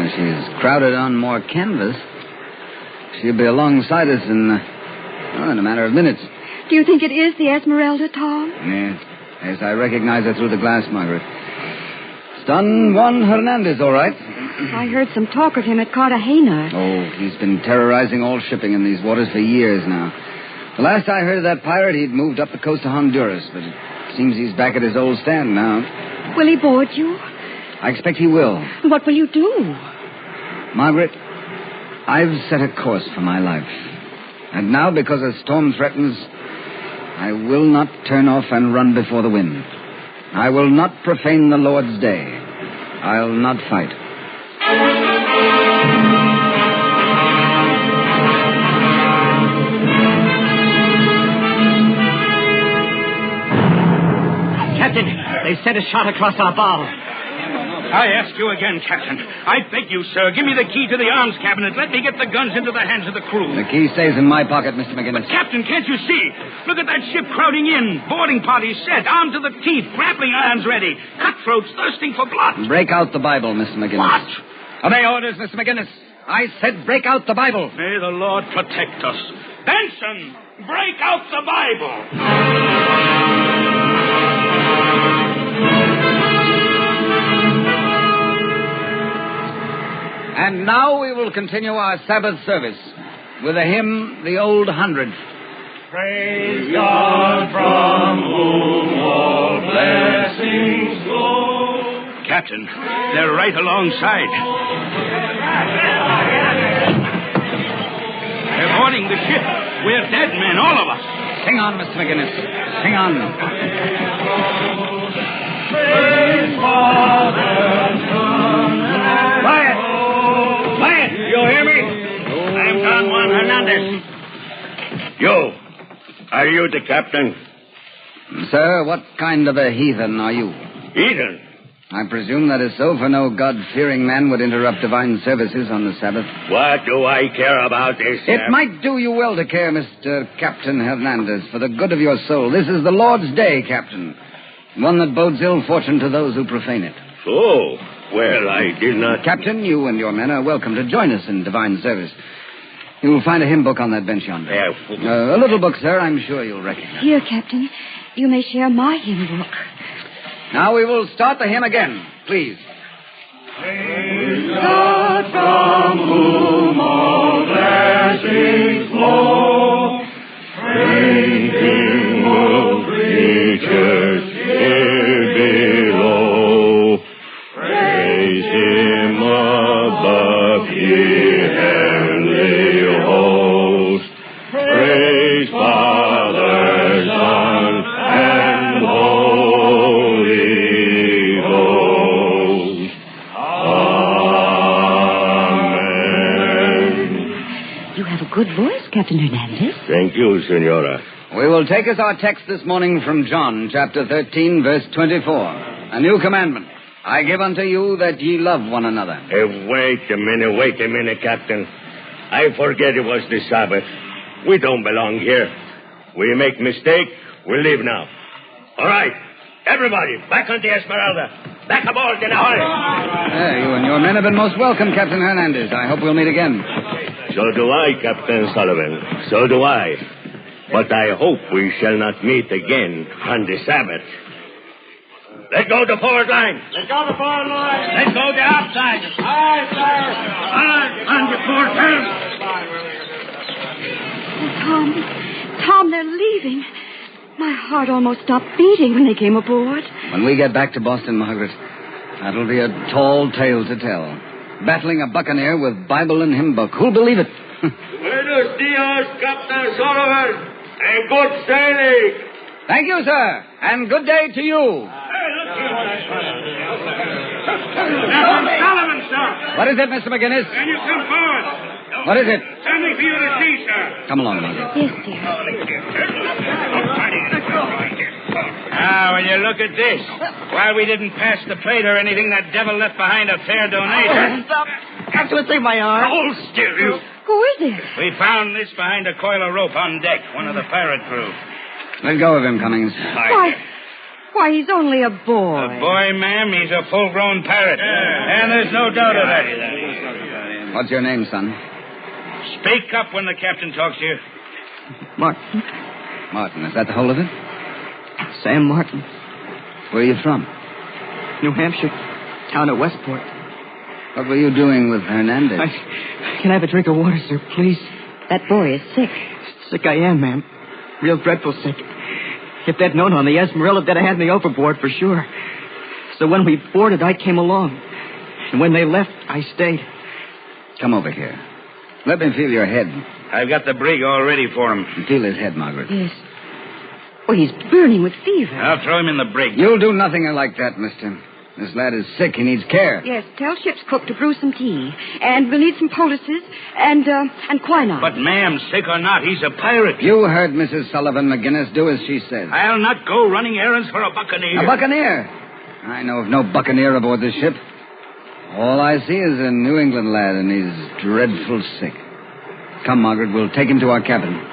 She's crowded on more canvas. She'll be alongside us in a matter of minutes. Do you think it is the Esmeralda, Tom? Yes, I recognize her through the glass, Margaret. It's Don Juan Hernandez, all right. I heard some talk of him at Cartagena. Oh, he's been terrorizing all shipping in these waters for years now. The last I heard of that pirate, he'd moved up the coast of Honduras, but it seems he's back at his old stand now. Will he board you? I expect he will. What will you do? Margaret, I've set a course for my life. And now, because a storm threatens, I will not turn off and run before the wind. I will not profane the Lord's day. I'll not fight. Captain, they sent a shot across our bow. I ask you again, Captain. I beg you, sir, give me the key to the arms cabinet. Let me get the guns into the hands of the crew. The key stays in my pocket, Mr. McGinnis. But, Captain, can't you see? Look at that ship crowding in. Boarding parties set, armed to the teeth, grappling irons ready. Cutthroats thirsting for blood. Break out the Bible, Mr. McGinnis. What? Obey orders, Mr. McGinnis. I said break out the Bible. May the Lord protect us. Benson, break out the Bible. And now we will continue our Sabbath service with the hymn, The Old Hundred. Praise God from whom all blessings flow. Captain, they're right alongside. They're boarding the ship. We're dead men, all of us. Sing on, Mr. McGinnis. Sing on. Are you the captain? Sir, what kind of a heathen are you? Heathen? I presume that is so, for no God-fearing man would interrupt divine services on the Sabbath. What do I care about this? It might do you well to care, Mr. Captain Hernandez, for the good of your soul. This is the Lord's day, Captain. One that bodes ill fortune to those who profane it. Oh, well, I did not... Captain, you and your men are welcome to join us in divine service. You will find a hymn book on that bench yonder. A little book, sir, I'm sure you'll recognize. Here, Captain. You may share my hymn book. Now we will start the hymn again, please. Praise God from whom all blessings flow. Praise Him, all creatures here below. Praise Him above, ye heavenly hosts. Praise Father, Son, and Holy Ghost. Amen. You have a good voice, Captain Hernandez. Thank you, Senora. We will take as our text this morning from John, chapter 13, verse 24. A new commandment. I give unto you that ye love one another. Wait a minute, Captain. I forget it was the Sabbath. We don't belong here. We make mistake, we leave now. All right, everybody, back on the Esmeralda. Back aboard in a hurry. You and your men have been most welcome, Captain Hernandez. I hope we'll meet again. So do I, Captain Sullivan. So do I. But I hope we shall not meet again on the Sabbath. Let go the forward line. Let go the forward line. Let go the outside. Aye, sir. On the port turn. Tom, they're leaving. My heart almost stopped beating when they came aboard. When we get back to Boston, Margaret, that'll be a tall tale to tell. Battling a buccaneer with Bible and hymn book. Who'll believe it? Buenos dias, Captain Sullivan. And good sailing. Thank you, sir. And good day to you. Sullivan, sir. What is it, Mr. McGinnis? Can you come forward? What is it? Something for you to see, sir. Come along, Margaret. Yes, dear. Now, will you look at this? While we didn't pass the plate or anything, that devil left behind a fair donation. Got to save my arm. Hold still, you. Who is it? We found this behind a coil of rope on deck, one of the pirate crew. Let go of him, Cummings. Why, he's only a boy. A boy, ma'am, he's a full-grown pirate. And there's no doubt of that. What's your name, son? Speak up when the captain talks to you. Martin. Martin, is that the whole of it? Sam Martin. Where are you from? New Hampshire. Town of Westport. What were you doing with Hernandez? Can I have a drink of water, sir, please? That boy is sick. Sick I am, ma'am. Real dreadful sick. If they'd known on the Esmeralda, they'd have had me overboard for sure. So when we boarded, I came along. And when they left, I stayed. Come over here. Let me feel your head. I've got the brig all ready for him. Feel his head, Margaret. Yes. Oh, he's burning with fever. I'll throw him in the brig. You'll do nothing like that, mister. This lad is sick. He needs care. Yes, tell ship's cook to brew some tea. And we'll need some poultices and quinine. But, ma'am, sick or not, he's a pirate. You heard Mrs. Sullivan McGinnis. Do as she says. I'll not go running errands for a buccaneer. A buccaneer? I know of no buccaneer aboard this ship. All I see is a New England lad, and he's dreadful sick. Come, Margaret, we'll take him to our cabin.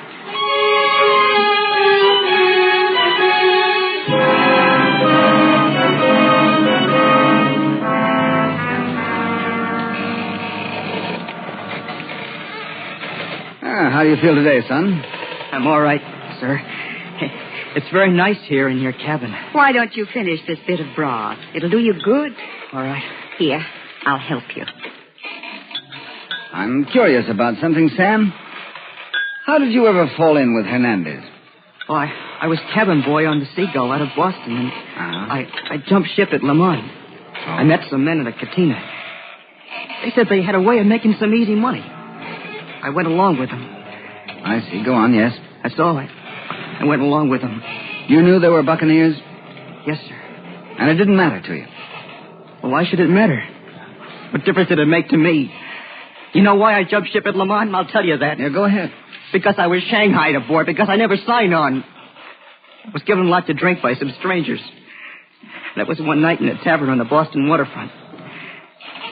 How do you feel today, son? I'm all right, sir. It's very nice here in your cabin. Why don't you finish this bit of broth? It'll do you good. All right. Here, I'll help you. I'm curious about something, Sam. How did you ever fall in with Hernandez? Oh, I was cabin boy on the Seagull out of Boston, and I jumped ship at Le Mans. Oh. I met some men at a cantina. They said they had a way of making some easy money. I went along with them. I see. Go on, yes. That's all. I went along with them. You knew they were buccaneers? Yes, sir. And it didn't matter to you? Well, why should it matter? What difference did it make to me? You know why I jumped ship at Le Mans? I'll tell you that. Yeah, go ahead. Because I was shanghaied aboard, because I never signed on. I was given a lot to drink by some strangers. That was one night in a tavern on the Boston waterfront.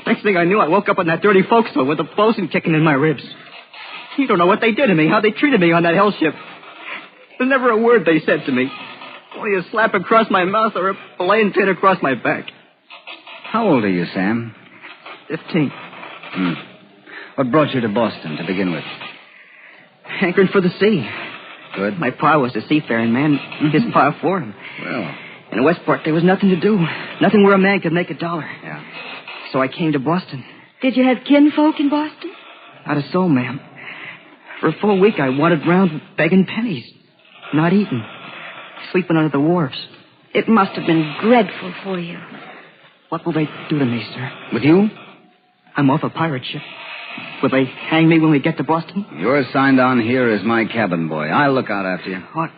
Next thing I knew, I woke up in that dirty forecastle with a bosun kicking in my ribs. You don't know what they did to me, how they treated me on that hell ship. There's never a word they said to me. Only a slap across my mouth or a belaying pin across my back. How old are you, Sam? 15. What brought you to Boston to begin with? Anchored for the sea. Good. My pa was a seafaring man. His pa for him. Well. In Westport, there was nothing to do. Nothing where a man could make $1. Yeah. So I came to Boston. Did you have kinfolk in Boston? Not a soul, ma'am. For a full week, I wandered round begging pennies. Not eating. Sleeping under the wharves. It must have been dreadful for you. What will they do to me, sir? With you? I'm off a pirate ship. Will they hang me when we get to Boston? You're signed on here as my cabin boy. I'll look out after you. What?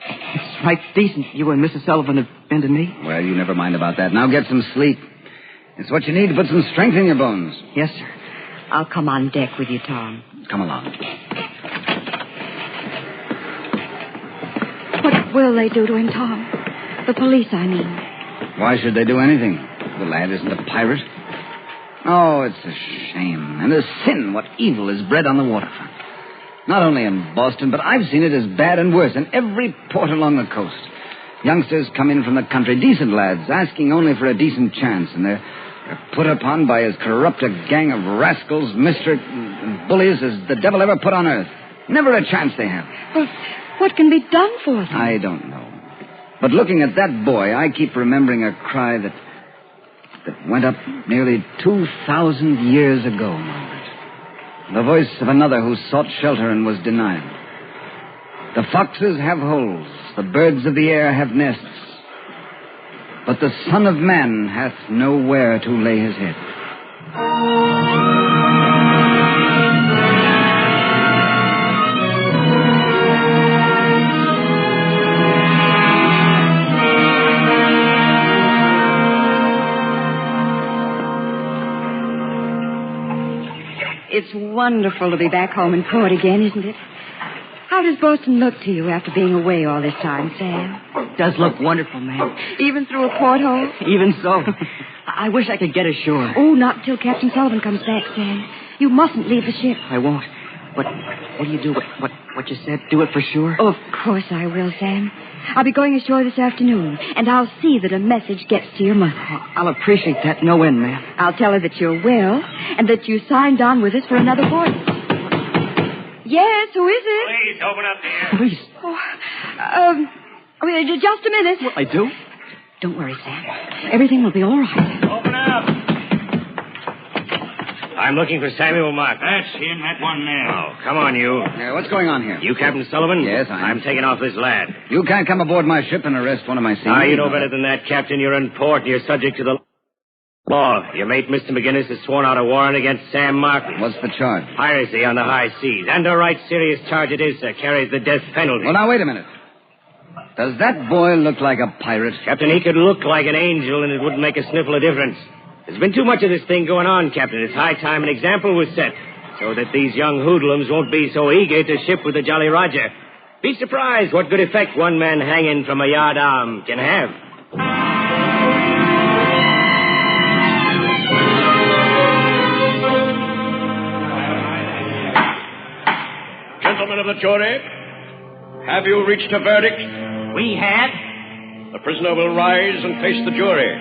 It's right decent you and Mrs. Sullivan have been to me. Well, you never mind about that. Now get some sleep. It's what you need to put some strength in your bones. Yes, sir. I'll come on deck with you, Tom. Come along. What will they do to him, Tom? The police, I mean. Why should they do anything? The lad isn't a pirate. Oh, it's a shame and a sin what evil is bred on the waterfront. Not only in Boston, but I've seen it as bad and worse in every port along the coast. Youngsters come in from the country, decent lads, asking only for a decent chance, and they're put upon by as corrupt a gang of rascals, and bullies as the devil ever put on earth. Never a chance they have. Well, what can be done for them? I don't know. But looking at that boy, I keep remembering a cry that went up nearly 2,000 years ago, Margaret. The voice of another who sought shelter and was denied. The foxes have holes, the birds of the air have nests, but the Son of Man hath nowhere to lay his head. It's wonderful to be back home in port again, isn't it? How does Boston look to you after being away all this time, Sam? It does look wonderful, ma'am. Even through a porthole? Even so. I wish I could get ashore. Oh, not until Captain Sullivan comes back, Sam. You mustn't leave the ship. I won't. But what do you do? What you said? Do it for sure? Oh, of course I will, Sam. I'll be going ashore this afternoon, and I'll see that a message gets to your mother. I'll appreciate that no end, ma'am. I'll tell her that you're well, and that you signed on with us for another voyage. Yes, who is it? Please, open up there. Please. Oh, just a minute. Well, I do? Don't worry, Sam. Everything will be all right. Open up. I'm looking for Samuel Martin. That's him, that one there. Oh, come on, you. What's going on here? You Captain Sullivan? Yes, I'm taking off this lad. You can't come aboard my ship and arrest one of my seamen. You know better than that, Captain. You're in port and you're subject to the law. Your mate, Mr. McGinnis, has sworn out a warrant against Sam Martin. What's the charge? Piracy on the high seas. And a right serious charge it is, sir. Carries the death penalty. Well, now, wait a minute. Does that boy look like a pirate? Captain, he could look like an angel and it wouldn't make a sniffle of difference. There's been too much of this thing going on, Captain. It's high time an example was set so that these young hoodlums won't be so eager to ship with the Jolly Roger. Be surprised what good effect one man hanging from a yard arm can have. Gentlemen of the jury, have you reached a verdict? We have. The prisoner will rise and face the jury.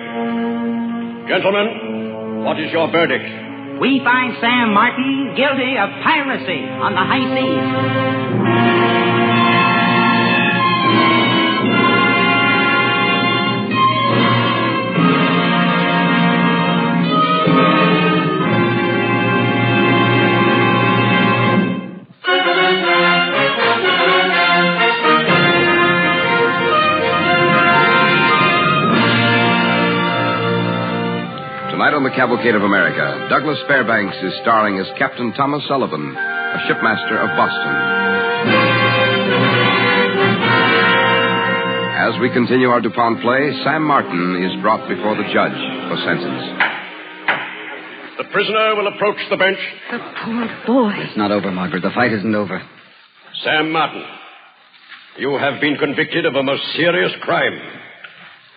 Gentlemen, what is your verdict? We find Sam Martin guilty of piracy on the high seas. Tonight on the Cavalcade of America, Douglas Fairbanks is starring as Captain Thomas Sullivan, a shipmaster of Boston. As we continue our DuPont play, Sam Martin is brought before the judge for sentence. The prisoner will approach the bench. The poor boy. It's not over, Margaret. The fight isn't over. Sam Martin, you have been convicted of a most serious crime.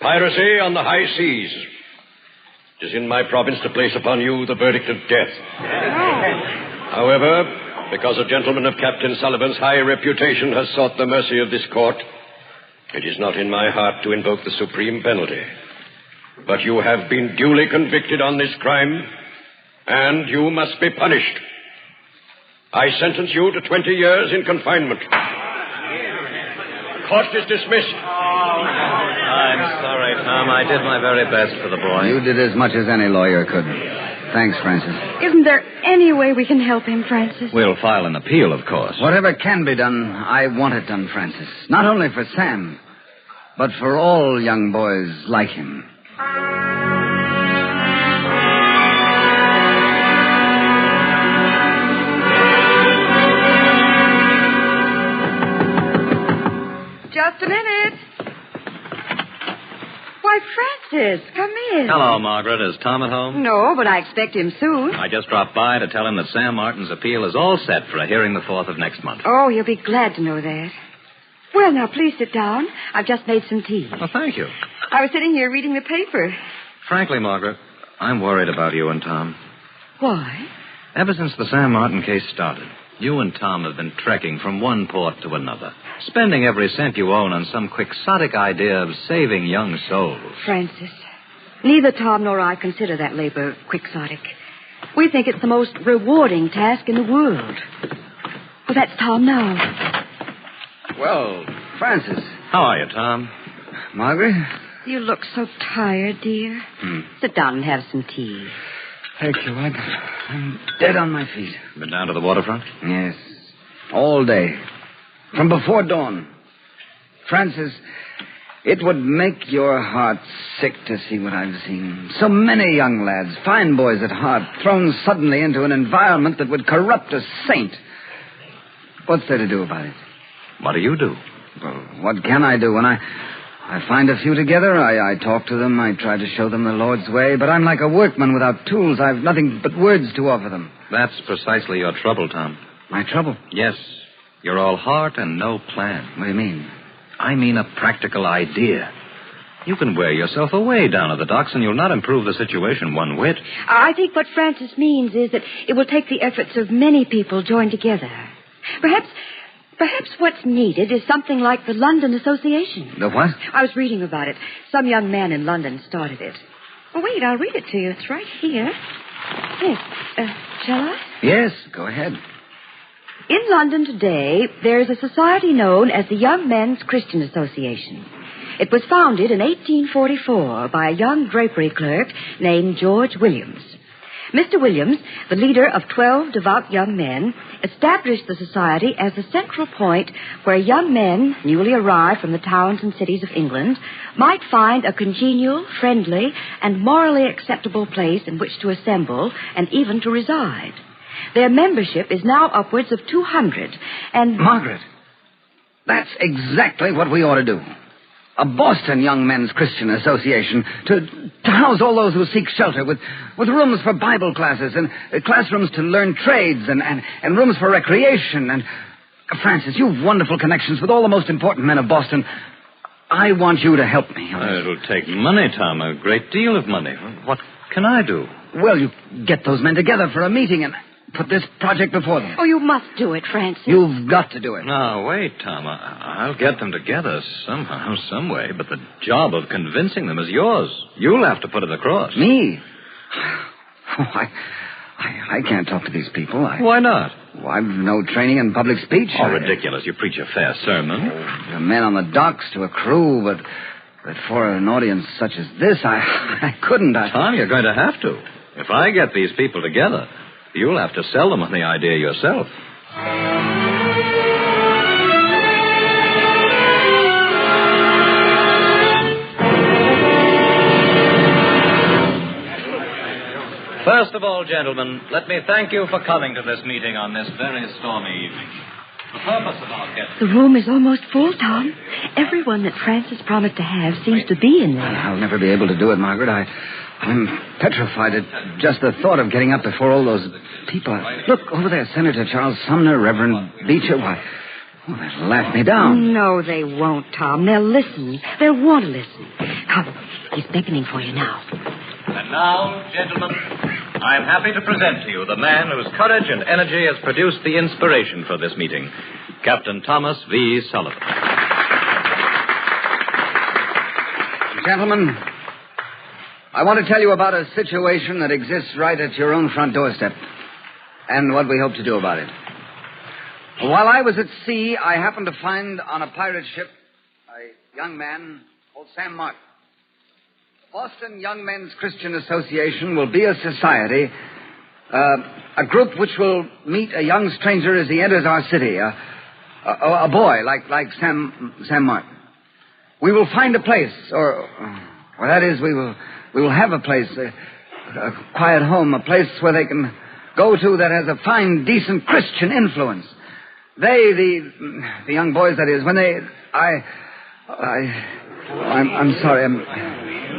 Piracy on the high seas. It is in my province to place upon you the verdict of death. However, because a gentleman of Captain Sullivan's high reputation has sought the mercy of this court, it is not in my heart to invoke the supreme penalty. But you have been duly convicted on this crime, and you must be punished. I sentence you to 20 years in confinement. Court is dismissed. I'm sorry, Tom. I did my very best for the boy. You did as much as any lawyer could. Thanks, Francis. Isn't there any way we can help him, Francis? We'll file an appeal, of course. Whatever can be done, I want it done, Francis. Not only for Sam, but for all young boys like him. Just a minute. Why, Francis, come in. Hello, Margaret. Is Tom at home? No, but I expect him soon. I just dropped by to tell him that Sam Martin's appeal is all set for a hearing the 4th of next month. Oh, he'll be glad to know that. Well, now, please sit down. I've just made some tea. Well, thank you. I was sitting here reading the paper. Frankly, Margaret, I'm worried about you and Tom. Why? Ever since the Sam Martin case started, you and Tom have been trekking from one port to another, spending every cent you own on some quixotic idea of saving young souls. Francis, neither Tom nor I consider that labor quixotic. We think it's the most rewarding task in the world. Well, that's Tom now. Well, Francis. How are you, Tom? Margaret? You look so tired, dear. Sit down and have some tea. Thank you. I'm dead on my feet. Been down to the waterfront? Yes. All day. From before dawn. Francis, it would make your heart sick to see what I've seen. So many young lads, fine boys at heart, thrown suddenly into an environment that would corrupt a saint. What's there to do about it? What do you do? Well, what can I do? When I find a few together, I talk to them, I try to show them the Lord's way, but I'm like a workman without tools. I've nothing but words to offer them. That's precisely your trouble, Tom. My trouble? Yes. You're all heart and no plan. What do you mean? I mean a practical idea. You can wear yourself away down at the docks and you'll not improve the situation one whit. I think what Francis means is that it will take the efforts of many people joined together. Perhaps what's needed is something like the London Association. The what? I was reading about it. Some young man in London started it. Oh, wait, I'll read it to you. It's right here. Yes. Shall I? Yes, go ahead. In London today, there is a society known as the Young Men's Christian Association. It was founded in 1844 by a young drapery clerk named George Williams. Mr. Williams, the leader of 12 devout young men, established the society as the central point where young men, newly arrived from the towns and cities of England, might find a congenial, friendly, and morally acceptable place in which to assemble and even to reside. Their membership is now upwards of 200, and... Margaret, that's exactly what we ought to do. A Boston Young Men's Christian Association to house all those who seek shelter with rooms for Bible classes and classrooms to learn trades and rooms for recreation. And, Francis, you've wonderful connections with all the most important men of Boston. I want you to help me. It'll take money, Tom, a great deal of money. What can I do? Well, you get those men together for a meeting and put this project before them. Oh, you must do it, Francis. You've got to do it. Now, wait, Tom. I'll get them together somehow, some way, but the job of convincing them is yours. You'll have to put it across. Me? Oh, I can't talk to these people. Why not? Well, I've no training in public speech. Oh, ridiculous. You preach a fair sermon. The men on the docks to a crew, but for an audience such as this, I couldn't. Tom, you're going to have to. If I get these people together, you'll have to sell them on the idea yourself. First of all, gentlemen, let me thank you for coming to this meeting on this very stormy evening. The purpose of our guest... The room is almost full, Tom. Everyone that Francis promised to have seems to be in there. I'll never be able to do it, Margaret. I'm petrified at just the thought of getting up before all those people. Look, over there, Senator Charles Sumner, Reverend Beecher. Why, Well, they'll laugh me down. No, they won't, Tom. They'll listen. They'll want to listen. Come, he's beckoning for you now. And now, gentlemen, I am happy to present to you the man whose courage and energy has produced the inspiration for this meeting, Captain Thomas V. Sullivan. Gentlemen, I want to tell you about a situation that exists right at your own front doorstep and what we hope to do about it. While I was at sea, I happened to find on a pirate ship a young man called Sam Martin. The Boston Young Men's Christian Association will be a society, a group which will meet a young stranger as he enters our city, a boy like Sam Martin. We will find a place, or that is, we will have a place, a quiet home, a place where they can go to that has a fine, decent Christian influence. They, the young boys, that is, when they, I'm sorry, I'm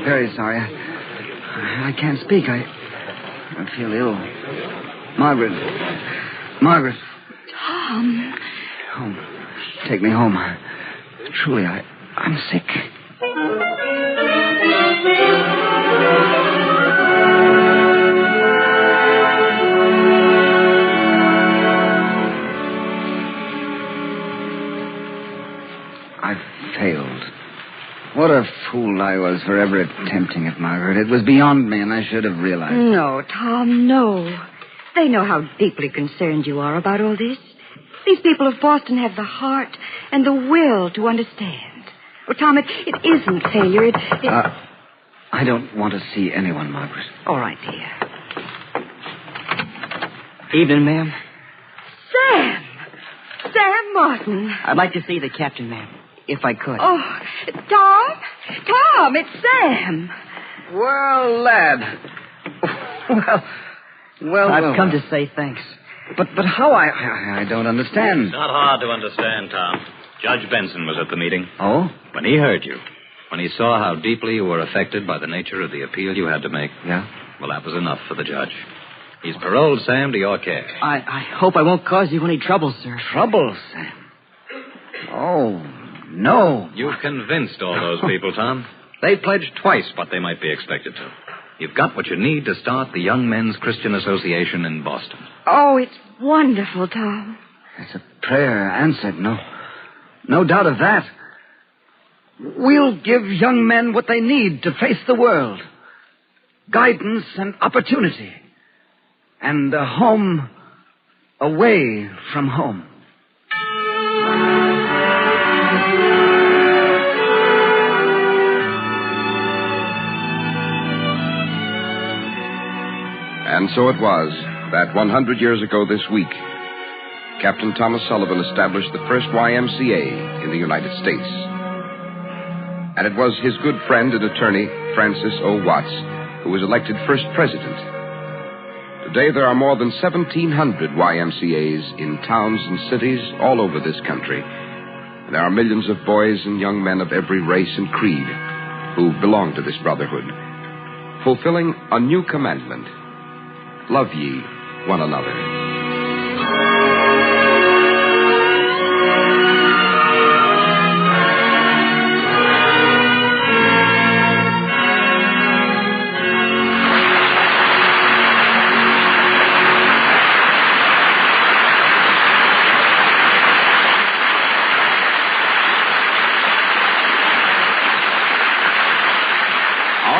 very sorry. I can't speak. I feel ill. Margaret. Tom. Home. Take me home. Truly, I'm sick. Failed. What a fool I was for ever attempting it, Margaret. It was beyond me, and I should have realized. No, Tom, no. They know how deeply concerned you are about all this. These people of Boston have the heart and the will to understand. Oh, Tom, it isn't failure. I don't want to see anyone, Margaret. All right, dear. Evening, ma'am. Sam Martin. I'd like to see the captain, ma'am, if I could. Oh, Tom, it's Sam. Well, lad. Well, I've come to say thanks. But how? I don't understand. It's not hard to understand, Tom. Judge Benson was at the meeting. Oh? When he heard you, when he saw how deeply you were affected by the nature of the appeal you had to make. Yeah? Well, that was enough for the judge. He's paroled Sam to your care. I hope I won't cause you any trouble, sir. Trouble, Sam? Oh, no. You've convinced all those people, Tom. They pledged twice what they might be expected to. You've got what you need to start the Young Men's Christian Association in Boston. Oh, it's wonderful, Tom. It's a prayer answered, no doubt of that. We'll give young men what they need to face the world. Guidance and opportunity. And a home away from home. And so it was that 100 years ago this week, Captain Thomas Sullivan established the first YMCA in the United States. And it was his good friend and attorney, Francis O. Watts, who was elected first president. Today, there are more than 1,700 YMCAs in towns and cities all over this country. And there are millions of boys and young men of every race and creed who belong to this brotherhood, fulfilling a new commandment: love ye one another.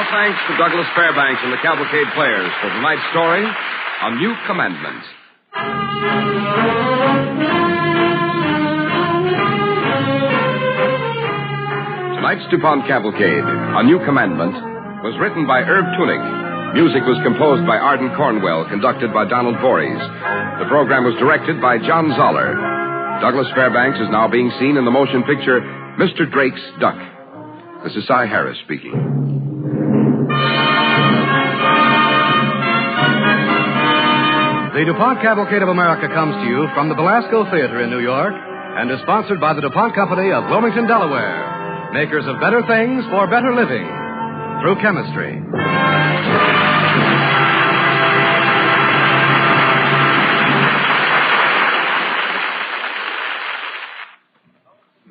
Thanks to Douglas Fairbanks and the Cavalcade Players for tonight's story, A New Commandment. Tonight's DuPont Cavalcade, A New Commandment, was written by Herb Tunick. Music was composed by Arden Cornwell, conducted by Donald Voorhees. The program was directed by John Zoller. Douglas Fairbanks is now being seen in the motion picture Mr. Drake's Duck. This is Cy Harris speaking. The DuPont Cavalcade of America comes to you from the Belasco Theater in New York and is sponsored by the DuPont Company of Wilmington, Delaware, makers of better things for better living through chemistry.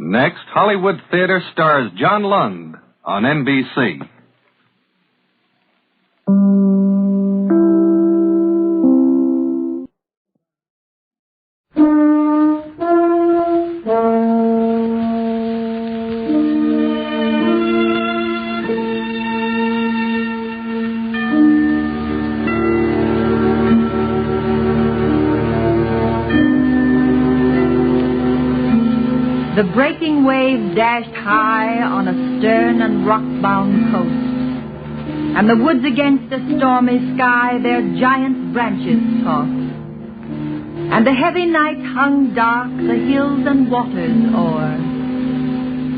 Next, Hollywood Theater stars John Lund on NBC. The breaking wave dashed high on a stern and rock-bound coast, and the woods against a stormy sky their giant branches tossed. And the heavy night hung dark the hills and waters o'er,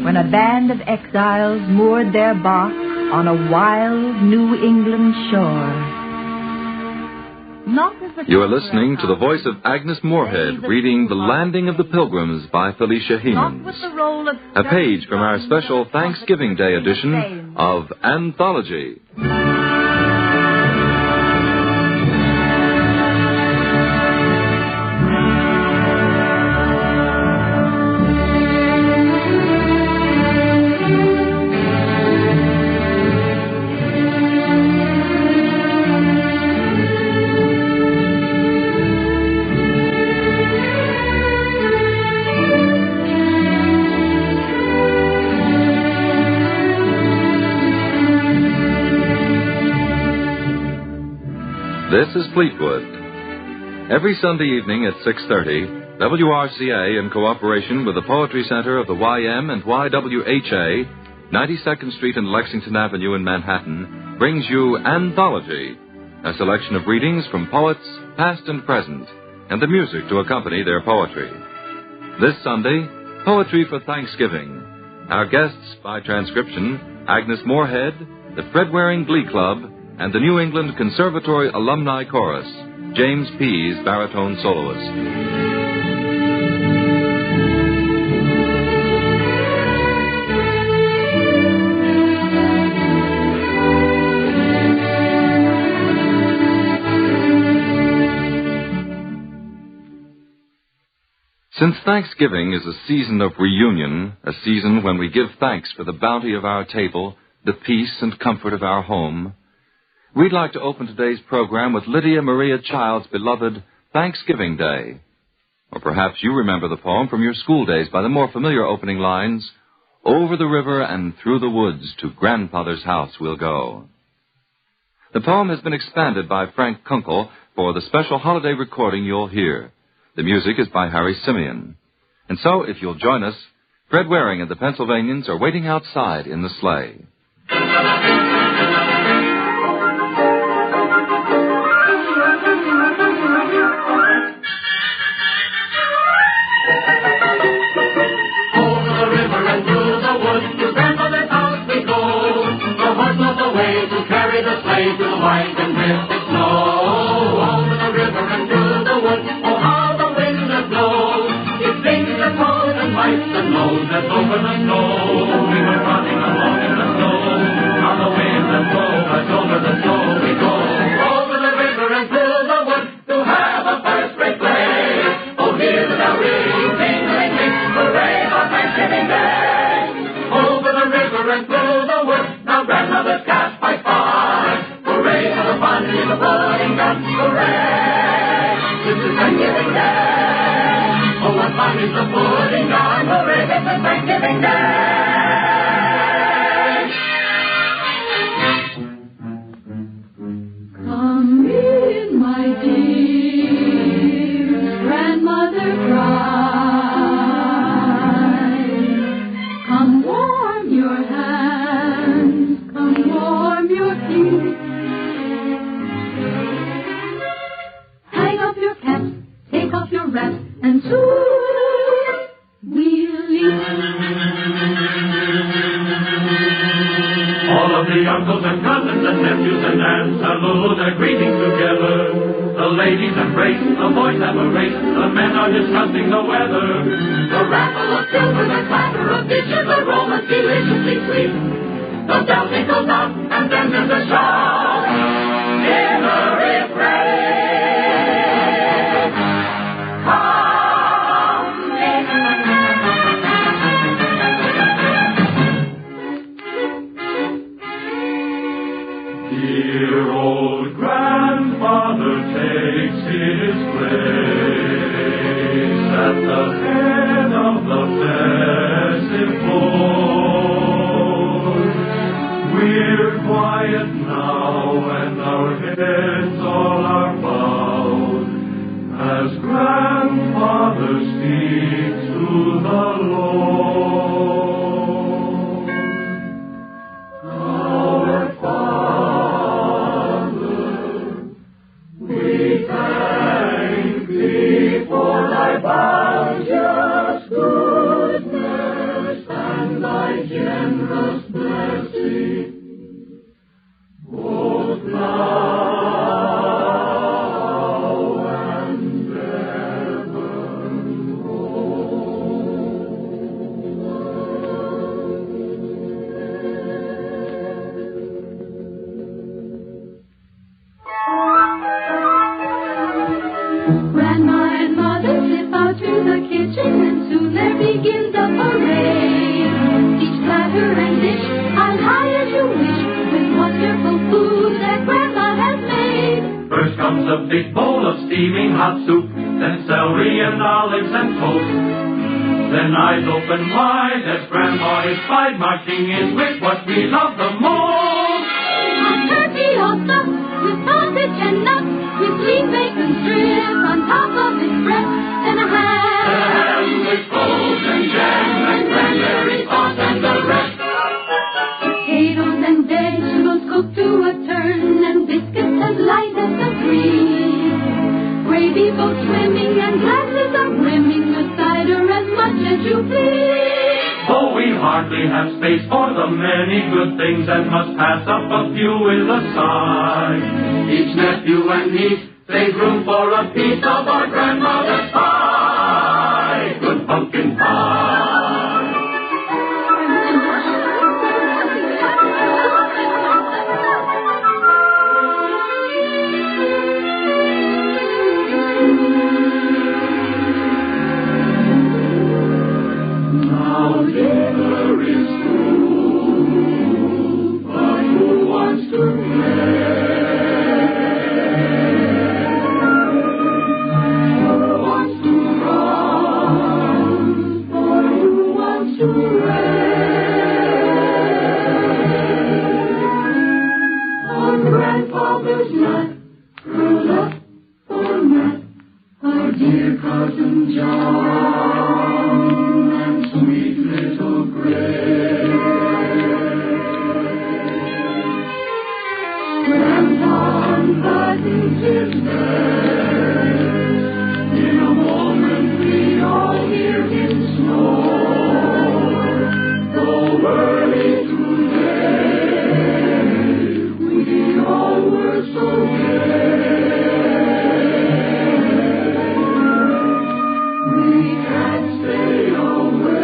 when a band of exiles moored their bark on a wild New England shore. You are listening to the voice of Agnes Moorehead reading The Landing of the Pilgrims by Felicia Hemans, a page from our special Thanksgiving Day edition of Anthology. This is Fleetwood. Every Sunday evening at 6:30, WRCA, in cooperation with the Poetry Center of the YM and YWHA, 92nd Street and Lexington Avenue in Manhattan, brings you Anthology, a selection of readings from poets, past and present, and the music to accompany their poetry. This Sunday, Poetry for Thanksgiving. Our guests, by transcription, Agnes Moorehead, the Fred-Waring Glee Club, and the New England Conservatory Alumni Chorus, James Pease, baritone soloist. Since Thanksgiving is a season of reunion, a season when we give thanks for the bounty of our table, the peace and comfort of our home, we'd like to open today's program with Lydia Maria Child's beloved Thanksgiving Day. Or perhaps you remember the poem from your school days by the more familiar opening lines, "Over the river and through the woods to grandfather's house we'll go." The poem has been expanded by Frank Kunkel for the special holiday recording you'll hear. The music is by Harry Simeon. And so, if you'll join us, Fred Waring and the Pennsylvanians are waiting outside in the sleigh. To the white and drifted snow, over the river and through the woods. Oh, how the wind does blow! It stings and blows and bites and blows us over the snow. We were running along in the snow, on the wind and blows us over the snow we go. Over the river and through the woods to have a first-rate play. Oh, hear the bell ring, ring, ring, hooray for Thanksgiving Day. Over the river and through the woods, now grandmother's cast by far. Hooray for the fun in the pudding gun, hooray! This is Thanksgiving Day. Oh, what fun is the pudding gun, hooray! This is Thanksgiving Day. Come in, my dear, grandmother cries. Come warm your hands, come warm your feet. Take off your wrap and soon we'll eat. All of the uncles and cousins and nephews and aunts salute their greetings together. The ladies embrace, the boys have a race, the men are discussing the weather. The rattle of silver, the clatter of dishes, the romance deliciously sweet. The bell tinkles out and then there's a shout. Dinner is ready. Dear old grandfather takes his place at the head of the festive board. We're quiet now and our heads all are bowed as grandfather speaks to the Lord. Our Father, we thank thee for thy bounteous goodness and thy generous blessing, both now and Grandma and Mother slip out to the kitchen, and soon there begins a parade. Each platter and dish on high as you wish, with wonderful food that Grandma has made. First comes a big bowl of steaming hot soup, then celery and olives and toast. Then eyes open wide as Grandma is spied, marching in with what we love the most. A turkey all stuffed with sausage and nuts, with sweet bacon strip on top of its breast, and a ham with golden jam and cranberry sauce and the rest. Potatoes and vegetables cooked to a turn, and biscuits as light as the breeze. Gravy both swimming and glasses are brimming with cider as much as you please. Though we hardly have space for the many good things and must pass up a few with a sigh, each nephew and niece save room for a piece of our grandmother's pie, good pumpkin pie. Now dinner is through, but who wants to play? Grandfather's lap, curled up for a nap, our dear cousin John and sweet little Grace. Grandpa unbuttons his vest. In a moment we all hear him snore. Though early today, we all were so gay. We can't stay awake.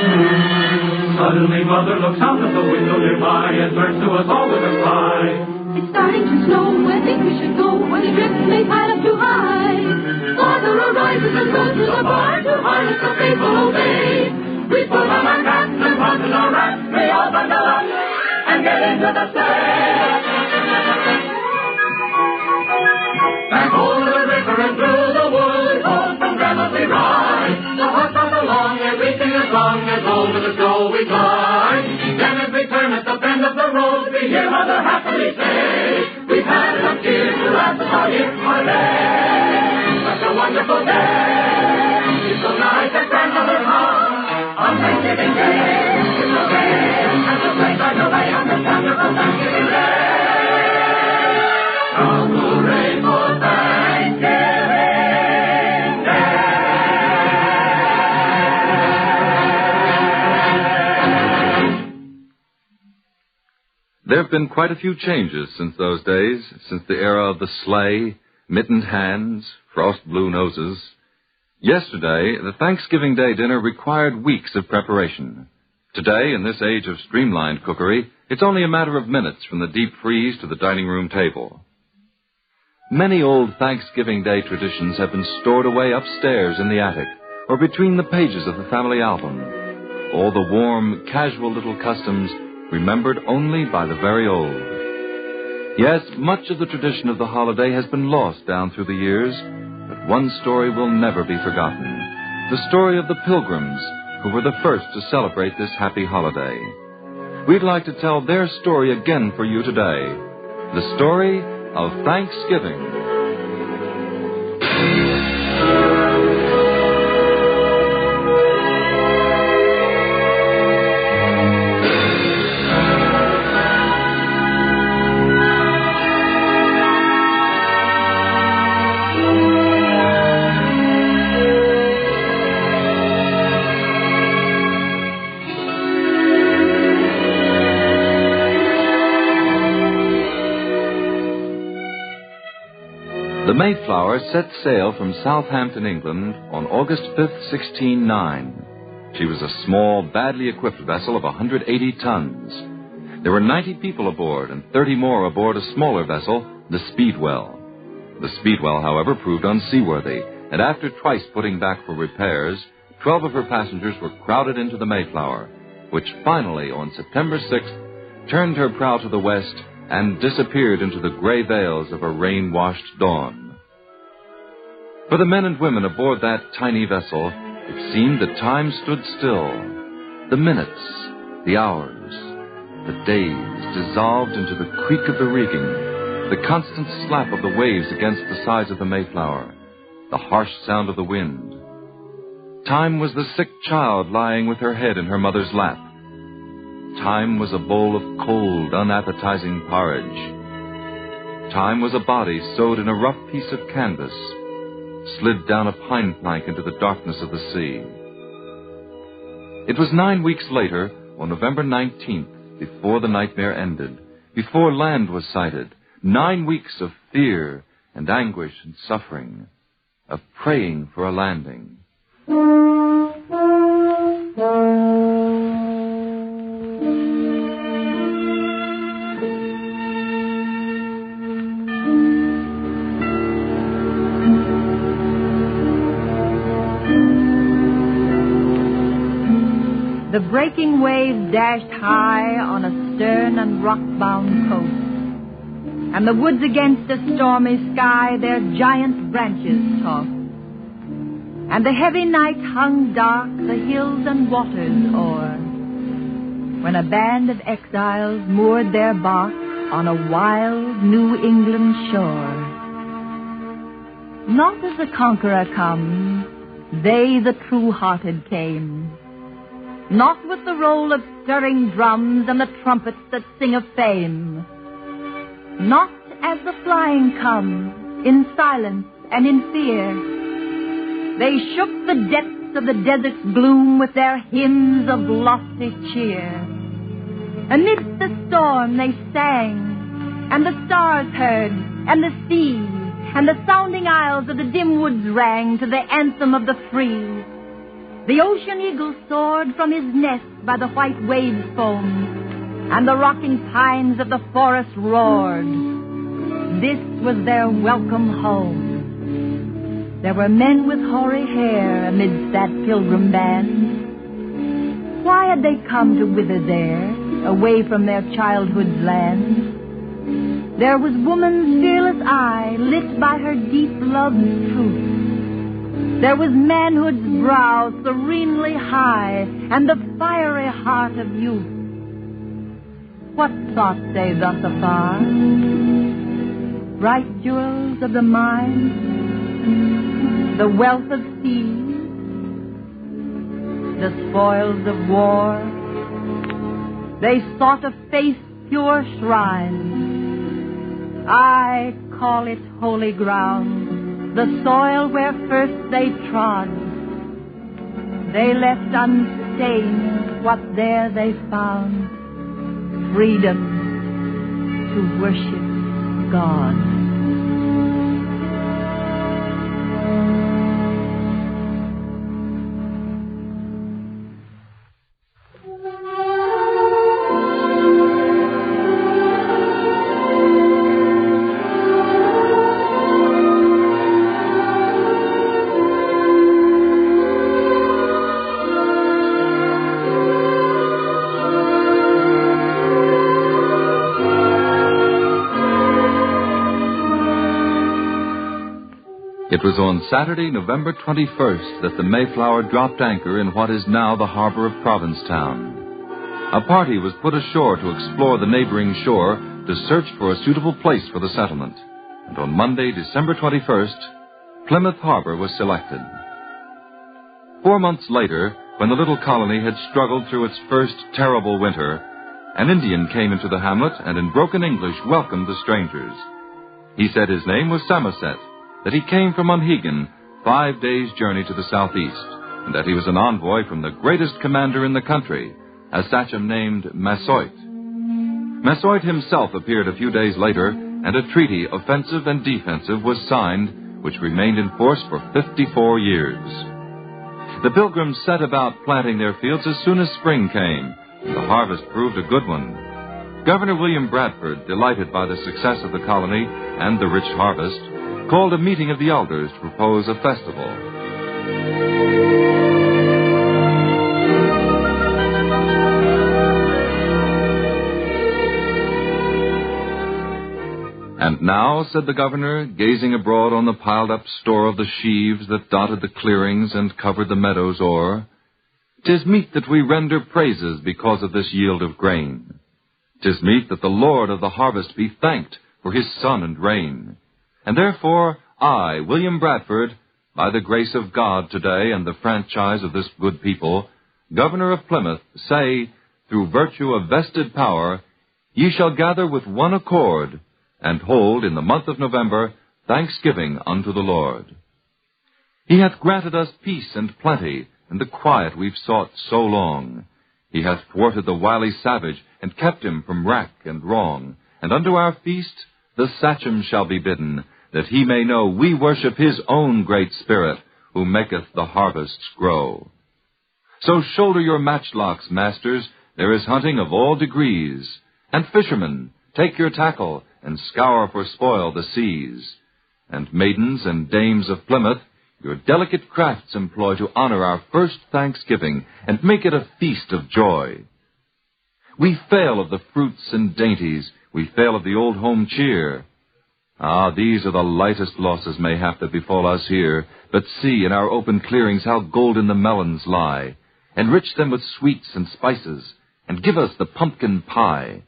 Then suddenly Mother looks out of the window nearby and turns to us all with a cry. It's starting to snow, I think we should go where the drifts may pile up too high. Father arises and goes to the barn to harness the faithful old bay. We put on our caps and button our wraps, we all bundle up and get into the sleigh. Back over the river and through the woods, home from Grandma's we ride. The horse comes along, everything as long as over the snow we glide. Then as we turn at the bend of the road, we hear Mother happily say, we've had enough tears to last us all year our day. Such a wonderful day. It's so nice at Grandmother's house on Thanksgiving Day. It's so gay and the place I know I am this wonderful Thanksgiving Day. Come hooray for Thanksgiving Day. There have been quite a few changes since those days, since the era of the sleigh, mittened hands, frost blue noses. Yesterday, the Thanksgiving Day dinner required weeks of preparation. Today, in this age of streamlined cookery, it's only a matter of minutes from the deep freeze to the dining room table. Many old Thanksgiving Day traditions have been stored away upstairs in the attic or between the pages of the family album. All the warm, casual little customs remembered only by the very old. Yes, much of the tradition of the holiday has been lost down through the years, but one story will never be forgotten. The story of the Pilgrims, who were the first to celebrate this happy holiday. We'd like to tell their story again for you today. The story of Thanksgiving. The Mayflower set sail from Southampton, England, on August 5th, 1609. She was a small, badly equipped vessel of 180 tons. There were 90 people aboard and 30 more aboard a smaller vessel, the Speedwell. The Speedwell, however, proved unseaworthy, and after twice putting back for repairs, 12 of her passengers were crowded into the Mayflower, which finally, on September 6th, turned her prow to the west and disappeared into the gray veils of a rain-washed dawn. For the men and women aboard that tiny vessel, it seemed that time stood still. The minutes, the hours, the days dissolved into the creak of the rigging, the constant slap of the waves against the sides of the Mayflower, the harsh sound of the wind. Time was the sick child lying with her head in her mother's lap. Time was a bowl of cold, unappetizing porridge. Time was a body sewed in a rough piece of canvas, slid down a pine plank into the darkness of the sea. It was 9 weeks later, on November 19th, before the nightmare ended, before land was sighted, 9 weeks of fear and anguish and suffering, of praying for a landing. The breaking wave dashed high on a stern and rock-bound coast, and the woods against a stormy sky their giant branches tossed, and the heavy night hung dark the hills and waters o'er, when a band of exiles moored their bark on a wild New England shore. Not as the conqueror comes, they the true-hearted came, not with the roll of stirring drums and the trumpets that sing of fame. Not as the flying come, in silence and in fear. They shook the depths of the desert's gloom with their hymns of lofty cheer. Amidst the storm they sang, and the stars heard, and the sea, and the sounding aisles of the dim woods rang to the anthem of the free. The ocean eagle soared from his nest by the white waves foam, and the rocking pines of the forest roared. This was their welcome home. There were men with hoary hair amidst that pilgrim band. Why had they come to wither there, away from their childhood's land? There was woman's fearless eye lit by her deep love's truth. There was manhood's brow serenely high, and the fiery heart of youth. What thought they thus afar? Bright jewels of the mine, the wealth of seas, the spoils of war. They sought a faith's pure shrine. I call it holy ground, the soil where first they trod. They left unstained what there they found, freedom to worship God. It was on Saturday, November 21st, that the Mayflower dropped anchor in what is now the harbor of Provincetown. A party was put ashore to explore the neighboring shore to search for a suitable place for the settlement. And on Monday, December 21st, Plymouth Harbor was selected. 4 months later, when the little colony had struggled through its first terrible winter, an Indian came into the hamlet and in broken English welcomed the strangers. He said his name was Samoset, that he came from Monhegan, 5 days' journey to the southeast, and that he was an envoy from the greatest commander in the country, a sachem named Massoit. Massoit himself appeared a few days later, and a treaty, offensive and defensive, was signed, which remained in force for 54 years. The Pilgrims set about planting their fields as soon as spring came, and the harvest proved a good one. Governor William Bradford, delighted by the success of the colony and the rich harvest, called a meeting of the elders to propose a festival. And now, said the governor, gazing abroad on the piled-up store of the sheaves that dotted the clearings and covered the meadows o'er, 'tis meet that we render praises because of this yield of grain. 'Tis meet that the Lord of the harvest be thanked for his sun and rain. And therefore, I, William Bradford, by the grace of God today and the franchise of this good people, Governor of Plymouth, say, through virtue of vested power, ye shall gather with one accord, and hold in the month of November thanksgiving unto the Lord. He hath granted us peace and plenty, and the quiet we've sought so long. He hath thwarted the wily savage, and kept him from wrack and wrong. And unto our feast the sachem shall be bidden, that he may know we worship his own great spirit, who maketh the harvests grow. So shoulder your matchlocks, masters, there is hunting of all degrees. And fishermen, take your tackle, and scour for spoil the seas. And maidens and dames of Plymouth, your delicate crafts employ to honor our first Thanksgiving, and make it a feast of joy. We fail of the fruits and dainties, we fail of the old home cheer. Ah, these are the lightest losses mayhap that befall us here. But see, in our open clearings, how golden the melons lie. Enrich them with sweets and spices, and give us the pumpkin pie.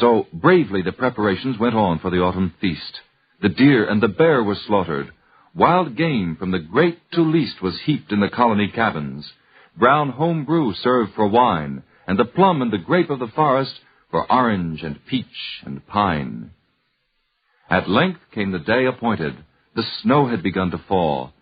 So bravely the preparations went on for the autumn feast. The deer and the bear were slaughtered. Wild game from the great to least was heaped in the colony cabins. Brown home brew served for wine, and the plum and the grape of the forest for orange and peach and pine. At length came the day appointed. The snow had begun to fall.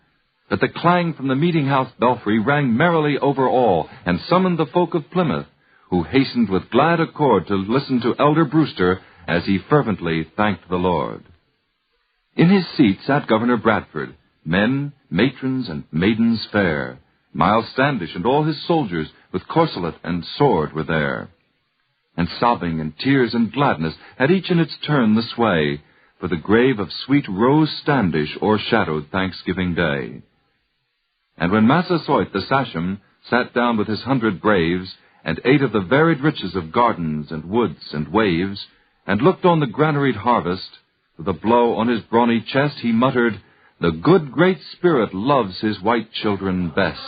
But the clang from the meeting-house belfry rang merrily over all, and summoned the folk of Plymouth, who hastened with glad accord to listen to Elder Brewster as he fervently thanked the Lord. In his seat sat Governor Bradford, men, matrons, and maidens fair. Miles Standish and all his soldiers with corselet and sword were there. And sobbing and tears and gladness had each in its turn the sway, for the grave of sweet Rose Standish o'ershadowed Thanksgiving Day. And when Massasoit the sachem sat down with his 100 braves, and ate of the varied riches of gardens and woods and waves, and looked on the granaried harvest, with a blow on his brawny chest he muttered, "The good Great Spirit loves his white children best."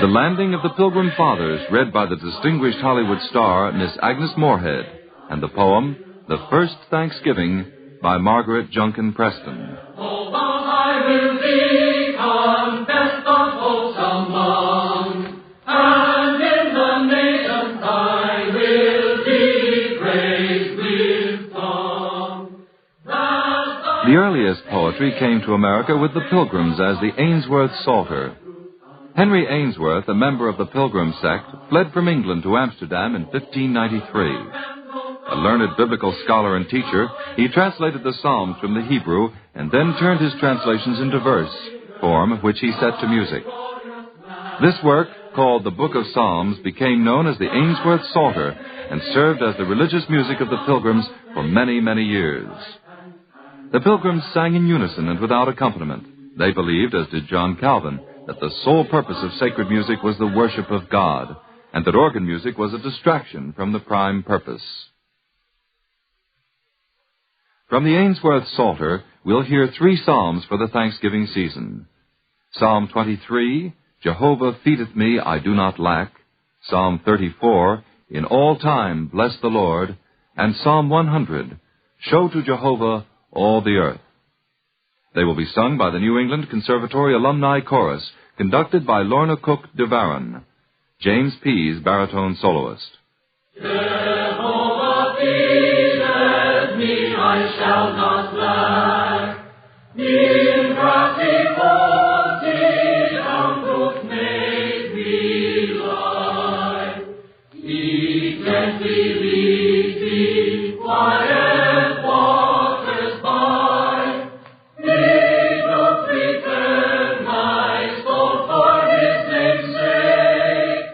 The Landing of the Pilgrim Fathers, read by the distinguished Hollywood star, Miss Agnes Moorehead, and the poem, The First Thanksgiving, by Margaret Junkin Preston. I will be confessed the wholesome one, and in the nations I will be praised with song. The earliest poetry came to America with the Pilgrims as the Ainsworth Psalter. Henry Ainsworth, a member of the Pilgrim sect, fled from England to Amsterdam in 1593. A learned biblical scholar and teacher, he translated the Psalms from the Hebrew and then turned his translations into verse, form which he set to music. This work, called the Book of Psalms, became known as the Ainsworth Psalter and served as the religious music of the Pilgrims for many, many years. The Pilgrims sang in unison and without accompaniment. They believed, as did John Calvin, that the sole purpose of sacred music was the worship of God, and that organ music was a distraction from the prime purpose. From the Ainsworth Psalter, we'll hear 3 psalms for the Thanksgiving season. Psalm 23, Jehovah feedeth me, I do not lack. Psalm 34, In all time bless the Lord. And Psalm 100, Show to Jehovah all the earth. They will be sung by the New England Conservatory Alumni Chorus, conducted by Lorna Cook de Varon. James Pease, baritone soloist. Jehovah feedeth me, I shall not lack. In grassy folds he down doth make me lie. He gently leads me quiet waters by. He doth prepare my soul for his name's sake.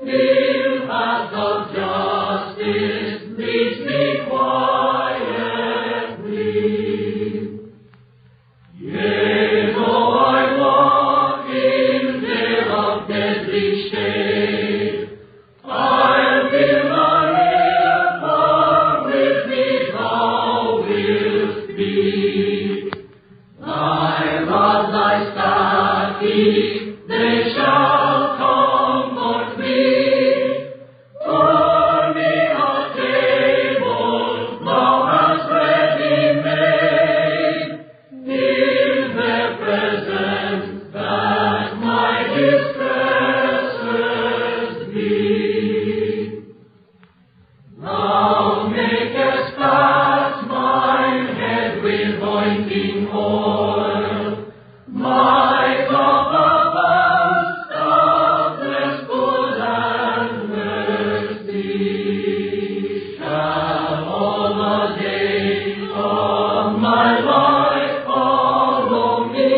In paths of justice leads me quietly. Yea, though I walk in vale of deadly shade, I'll feel my help, for with me thou wilt be. Thy rod, thy staff, they shall comfort me. For me a table thou hast ready made, in their presence that my distressors be. Thou makest fat mine head with ointing oil, my cup abounds of blessed good and mercy. Shall all the days of my life follow me,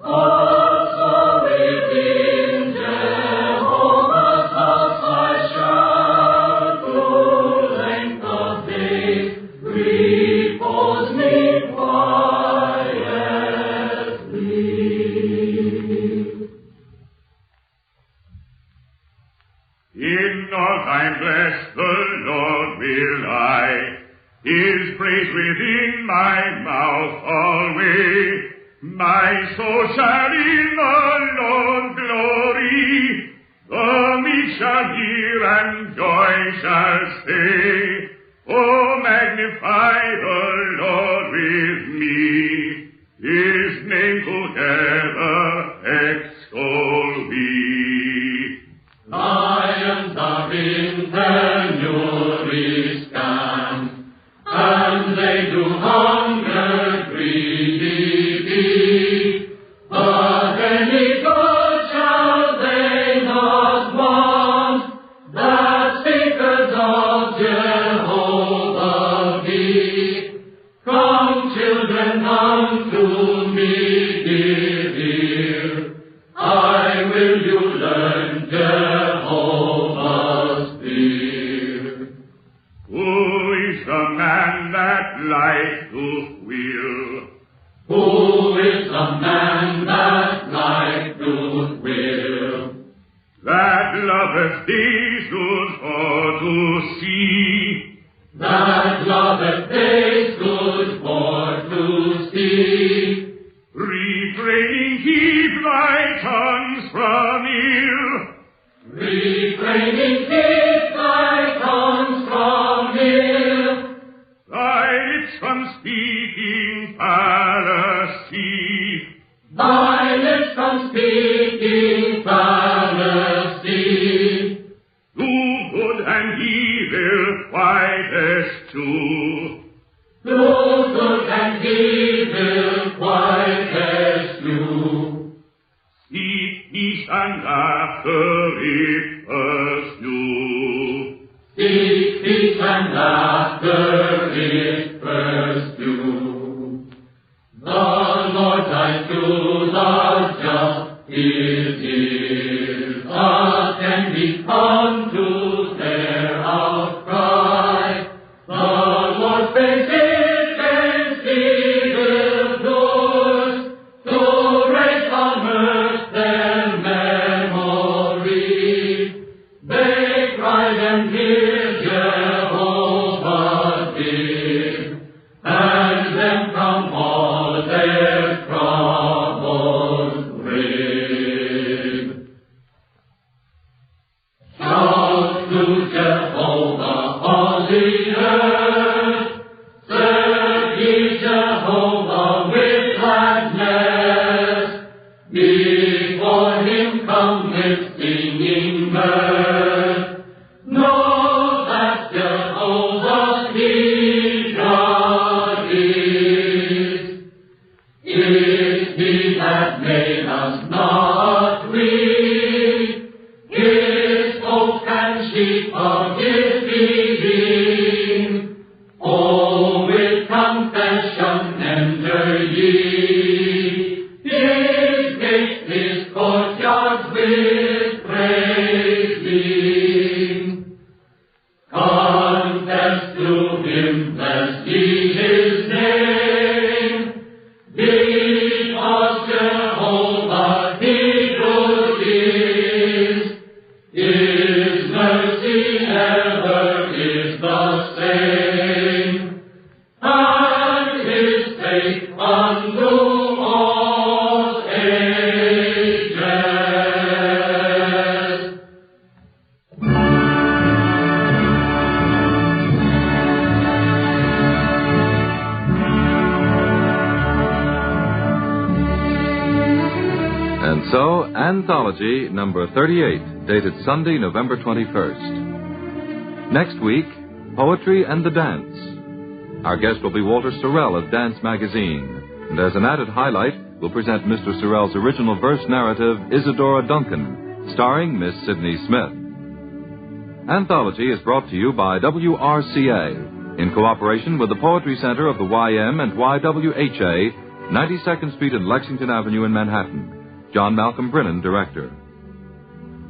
also within Jehovah's house I shall through length of days repose me quietly. In all time bless the Lord will I, his praise within my mouth always. My soul shall in the Lord glory, the meek shall hear and joy shall say, Oh, magnify the Lord with me, his name together extol we. Lions are in penury stand, and they do hunger greedy be. But any good shall they not want, that seekers of Jehovah be. Come, children, unto me, give ear. I will you learn Jehovah's fear. Who is the man that life doth will? Who is the man that life doth will? That loveth days good for to see. That loveth days good for to see. Refraining keep thy tongues from ill. Refraining keep thy tongues from ill. Thy lips from speaking fallacy. Thy lips from speaking fallacy. Do good and evil quietest too. Do good and evil quietest you. Seek peace and after it pursue. Seek peace and after it pursue. The Lord thy truths are just, his ears attending unto their outcry. The Lord's face is against evildoers, to raise on earth singing bird. Know that Jehovah He God is. If He had made us not we, His oak and sheep of His feeding. Oh, with confession enter ye, His gates, His courtyards with praising. Confess to Him, blessed be His name, because Jehovah He good is. His mercy ever is the same, and His faith unto all ages. And so, Anthology number 38, dated Sunday, November 21st. Next week, Poetry and the Dance. Our guest will be Walter Sorrell of Dance Magazine. And as an added highlight, we'll present Mr. Sorrell's original verse narrative, Isadora Duncan, starring Miss Sidney Smith. Anthology is brought to you by WRCA, in cooperation with the Poetry Center of the YM and YWHA, 92nd Street and Lexington Avenue in Manhattan. John Malcolm Brennan, director.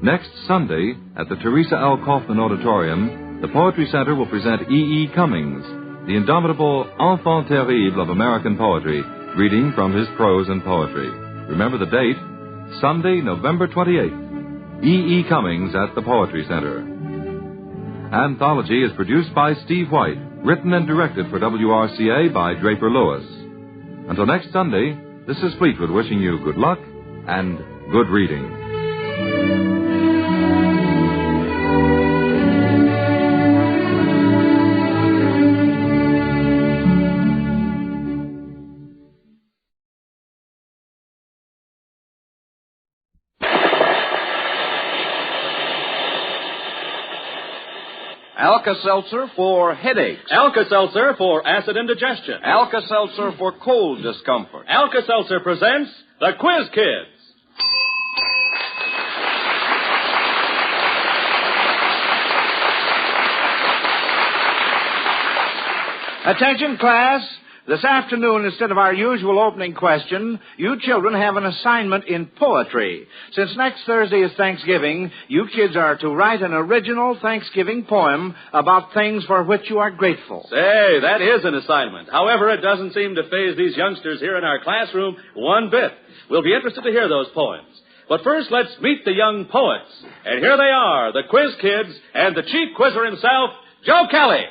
Next Sunday, at the Teresa L. Kaufman Auditorium, the Poetry Center will present E. E. Cummings, the indomitable enfant terrible of American poetry, reading from his prose and poetry. Remember the date, Sunday, November 28th. E. E. Cummings at the Poetry Center. Anthology is produced by Steve White, written and directed for WRCA by Draper Lewis. Until next Sunday, this is Fleetwood wishing you good luck and good reading. Alka-Seltzer for headaches. Alka-Seltzer for acid indigestion. Alka-Seltzer for cold discomfort. Alka-Seltzer presents the Quiz Kids. Attention, class. This afternoon, instead of our usual opening question, you children have an assignment in poetry. Since next Thursday is Thanksgiving, you kids are to write an original Thanksgiving poem about things for which you are grateful. Say, that is an assignment. However, it doesn't seem to faze these youngsters here in our classroom one bit. We'll be interested to hear those poems. But first, let's meet the young poets. And here they are, the Quiz Kids and the chief quizzer himself, Joe Kelly.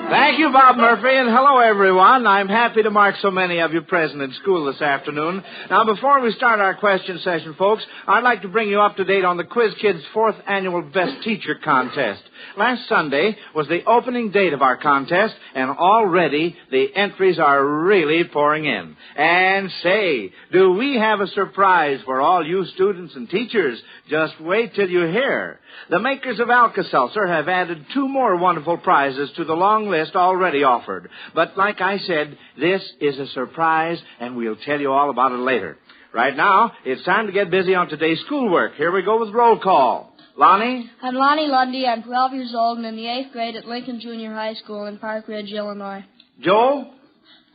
Thank you, Bob Murphy, and hello, everyone. I'm happy to mark so many of you present in school this afternoon. Now, before we start our question session, folks, I'd like to bring you up to date on the Quiz Kids' 4th annual Best Teacher Contest. Last Sunday was the opening date of our contest, and already the entries are really pouring in. And say, do we have a surprise for all you students and teachers? Just wait till you hear. The makers of Alka-Seltzer have added 2 more wonderful prizes to the long list already offered. But like I said, this is a surprise, and we'll tell you all about it later. Right now, it's time to get busy on today's schoolwork. Here we go with roll call. Lonnie? I'm Lonnie Lundy. I'm 12 years old and in the 8th grade at Lincoln Junior High School in Park Ridge, Illinois. Joel?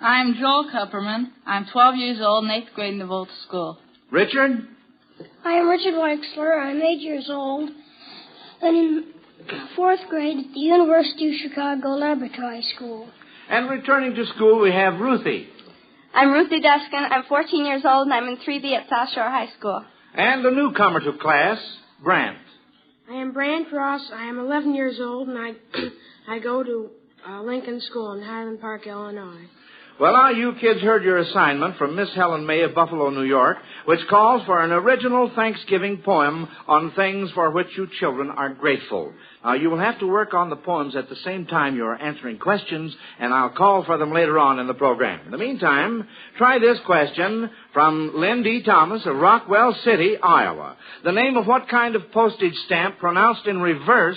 I'm Joel Kupperman. I'm 12 years old and 8th grade in the Volta School. Richard? I am Richard Weixler. I'm 8 years old and in 4th grade at the University of Chicago Laboratory School. And returning to school, we have Ruthie. I'm Ruthie Deskin. I'm 14 years old, and I'm in 3B at South Shore High School. And the newcomer to class, Brant. I am Brant Ross. I am 11 years old, and I go to Lincoln School in Highland Park, Illinois. Well, now you kids heard your assignment from Miss Helen May of Buffalo, New York, which calls for an original Thanksgiving poem on things for which you children are grateful. Now, you will have to work on the poems at the same time you are answering questions, and I'll call for them later on in the program. In the meantime, try this question from Lynn D. Thomas of Rockwell City, Iowa. The name of what kind of postage stamp pronounced in reverse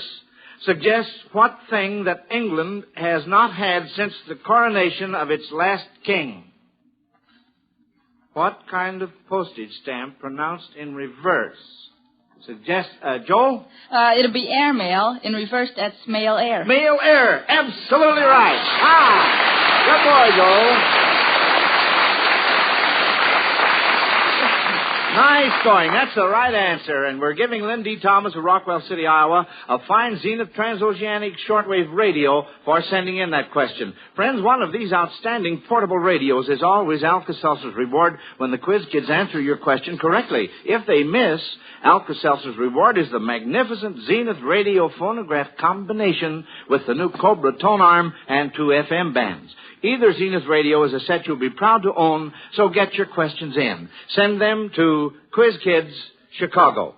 suggests what thing that England has not had since the coronation of its last king? What kind of postage stamp pronounced in reverse? Suggest, Joel? It'll be airmail. In reverse, that's mail air. Mail air. Absolutely right. Good boy, Joel. Nice going. That's the right answer. And we're giving Lynn D. Thomas of Rockwell City, Iowa, a fine Zenith transoceanic shortwave radio for sending in that question. Friends, one of these outstanding portable radios is always Alka-Seltzer's reward when the quiz kids answer your question correctly. If they miss, Alka-Seltzer's reward is the magnificent Zenith radio phonograph combination with the new Cobra tone arm and 2 FM bands. Either Zenith radio is a set you'll be proud to own, so get your questions in. Send them to Quiz Kids, Chicago.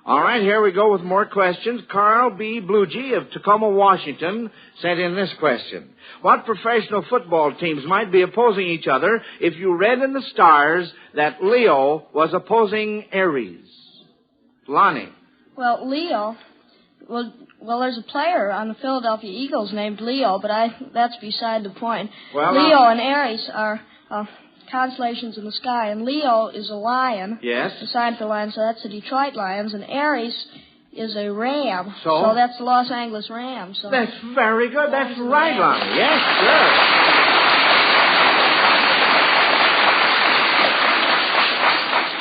All right, here we go with more questions. Carl B. Bluegee of Tacoma, Washington, sent in this question. What professional football teams might be opposing each other if you read in the stars that Leo was opposing Aries? Lonnie. Well, Leo... Well, there's a player on the Philadelphia Eagles named Leo, but that's beside the point. Well, Leo and Aries are constellations in the sky, and Leo is a lion. Yes. A sign for lion, so that's the Detroit Lions, and Aries is a ram. So that's the Los Angeles Rams. So that's very good. That's right, Lonnie. Yes, sure.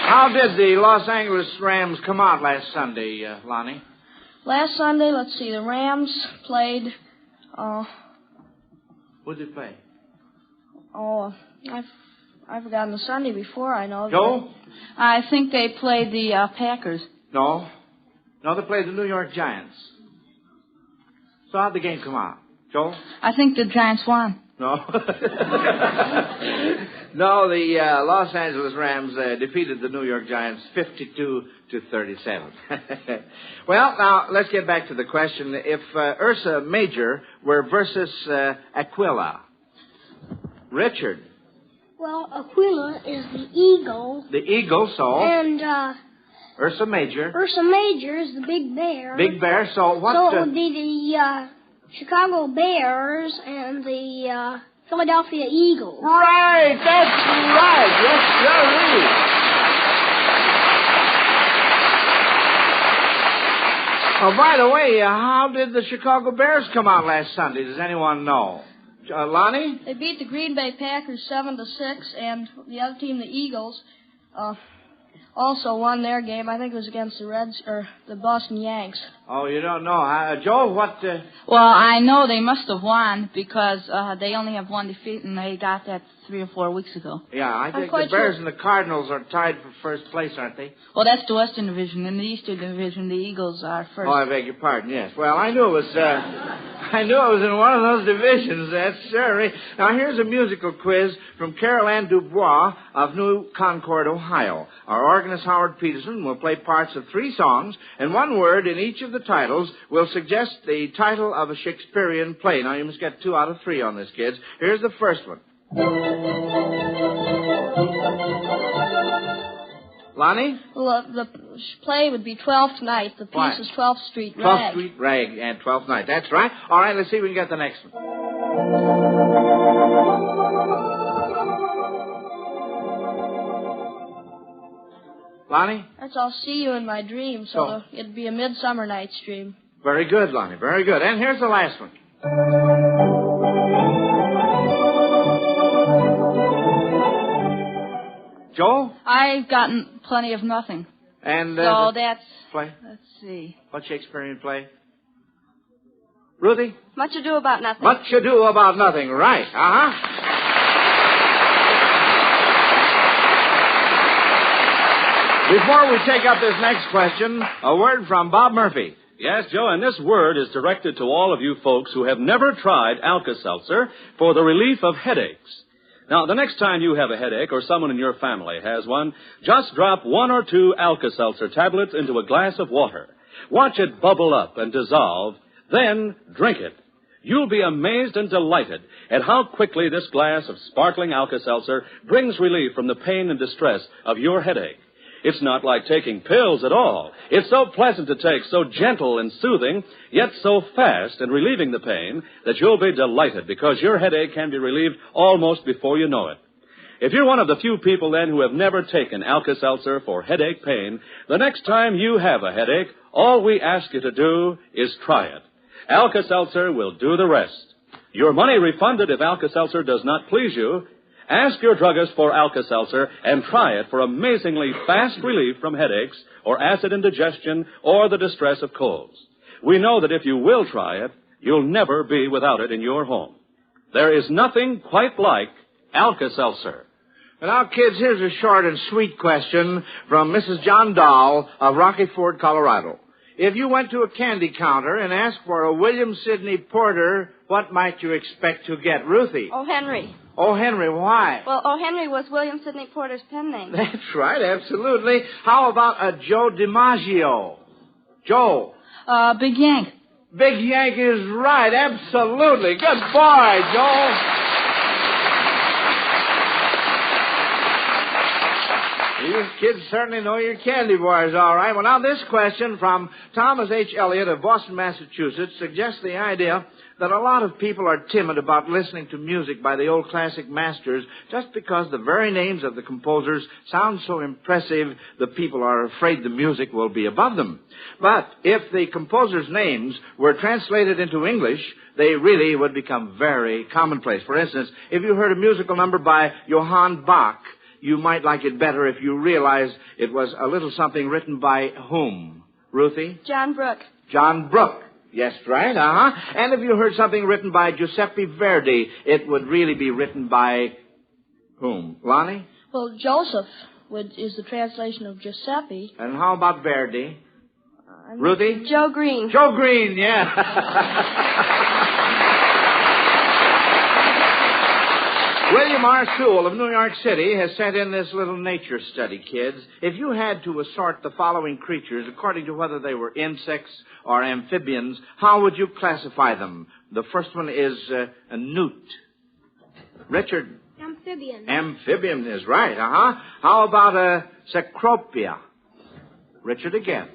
How did the Los Angeles Rams come out last Sunday, Lonnie? Last Sunday, let's see, the Rams played, What did they play? I've forgotten the Sunday before, I know. Joe? I think they played the Packers. No, they played the New York Giants. So how'd the game come out? Joe? I think the Giants won. No. No, the Los Angeles Rams defeated the New York Giants 52-37. Well, now, let's get back to the question. If Ursa Major were versus Aquila, Richard. Well, Aquila is the eagle. The eagle, so? And, Ursa Major. Ursa Major is the big bear. Big bear, so what? So it would be the Chicago Bears and the Philadelphia Eagles. Right, that's right. Yes, sir. Oh, by the way, how did the Chicago Bears come out last Sunday? Does anyone know? Lonnie? They beat the Green Bay Packers 7-6, and the other team, the Eagles, also won their game. I think it was against the Reds or the Boston Yanks. Oh, you don't know. Joe, what? Well, I know they must have won because they only have one defeat, and they got that 3 or 4 weeks ago. Yeah, I think the Bears and the Cardinals are tied for first place, aren't they? Well, that's the Western Division. In the Eastern Division, the Eagles are first. Oh, I beg your pardon. Yes. Well, I knew it was. I knew it was in one of those divisions. That's sure. Now, here's a musical quiz from Carol Ann Dubois of New Concord, Ohio. Our organist Howard Peterson will play parts of 3 songs, and one word in each of the titles will suggest the title of a Shakespearean play. Now, you must get 2 out of 3 on this, kids. Here's the first one. Lonnie? Well, the play would be 12th Night. The piece is 12th Street Rag. 12th Street Rag and 12th Night. That's right. All right, let's see if we can get the next one. Lonnie? That's I'll See You in My Dream, so it'd be A Midsummer Night's Dream. Very good, Lonnie. Very good. And here's the last one. Joel? I've gotten plenty of nothing. And so that's play. Let's see. What Shakespearean play? Ruthie? Much Ado About Nothing. Much Ado About Nothing. Right. Before we take up this next question, a word from Bob Murphy. Yes, Joe, and this word is directed to all of you folks who have never tried Alka-Seltzer for the relief of headaches. Now, the next time you have a headache or someone in your family has one, just drop 1 or 2 Alka-Seltzer tablets into a glass of water. Watch it bubble up and dissolve, then drink it. You'll be amazed and delighted at how quickly this glass of sparkling Alka-Seltzer brings relief from the pain and distress of your headache. It's not like taking pills at all. It's so pleasant to take, so gentle and soothing, yet so fast in relieving the pain that you'll be delighted because your headache can be relieved almost before you know it. If you're one of the few people then who have never taken Alka-Seltzer for headache pain, the next time you have a headache, all we ask you to do is try it. Alka-Seltzer will do the rest. Your money refunded if Alka-Seltzer does not please you. Ask your druggist for Alka-Seltzer and try it for amazingly fast relief from headaches or acid indigestion or the distress of colds. We know that if you will try it, you'll never be without it in your home. There is nothing quite like Alka-Seltzer. And now, kids, here's a short and sweet question from Mrs. John Dahl of Rocky Ford, Colorado. If you went to a candy counter and asked for a William Sidney Porter, what might you expect to get, Ruthie? O. Henry. O. Henry, why? Well, O. Henry was William Sidney Porter's pen name. That's right, absolutely. How about a Joe DiMaggio? Joe. Big Yank. Big Yank is right, absolutely. Good boy, Joe. You kids certainly know your candy bars, all right. Well, now this question from Thomas H. Elliott of Boston, Massachusetts, suggests the idea that a lot of people are timid about listening to music by the old classic masters just because the very names of the composers sound so impressive the people are afraid the music will be above them. But if the composers' names were translated into English, they really would become very commonplace. For instance, if you heard a musical number by Johann Bach, you might like it better if you realized it was a little something written by whom? Ruthie? John Brooke. John Brooke. Yes, right, And if you heard something written by Giuseppe Verdi, it would really be written by whom? Lonnie? Well, Joseph is the translation of Giuseppe. And how about Verdi? Ruthie? Joe Green. Joe Green, yeah. William R. Sewell of New York City has sent in this little nature study, kids. If you had to assort the following creatures according to whether they were insects or amphibians, how would you classify them? The first one is a newt. Richard? Amphibian. Amphibian is right, How about a cecropia? Richard again.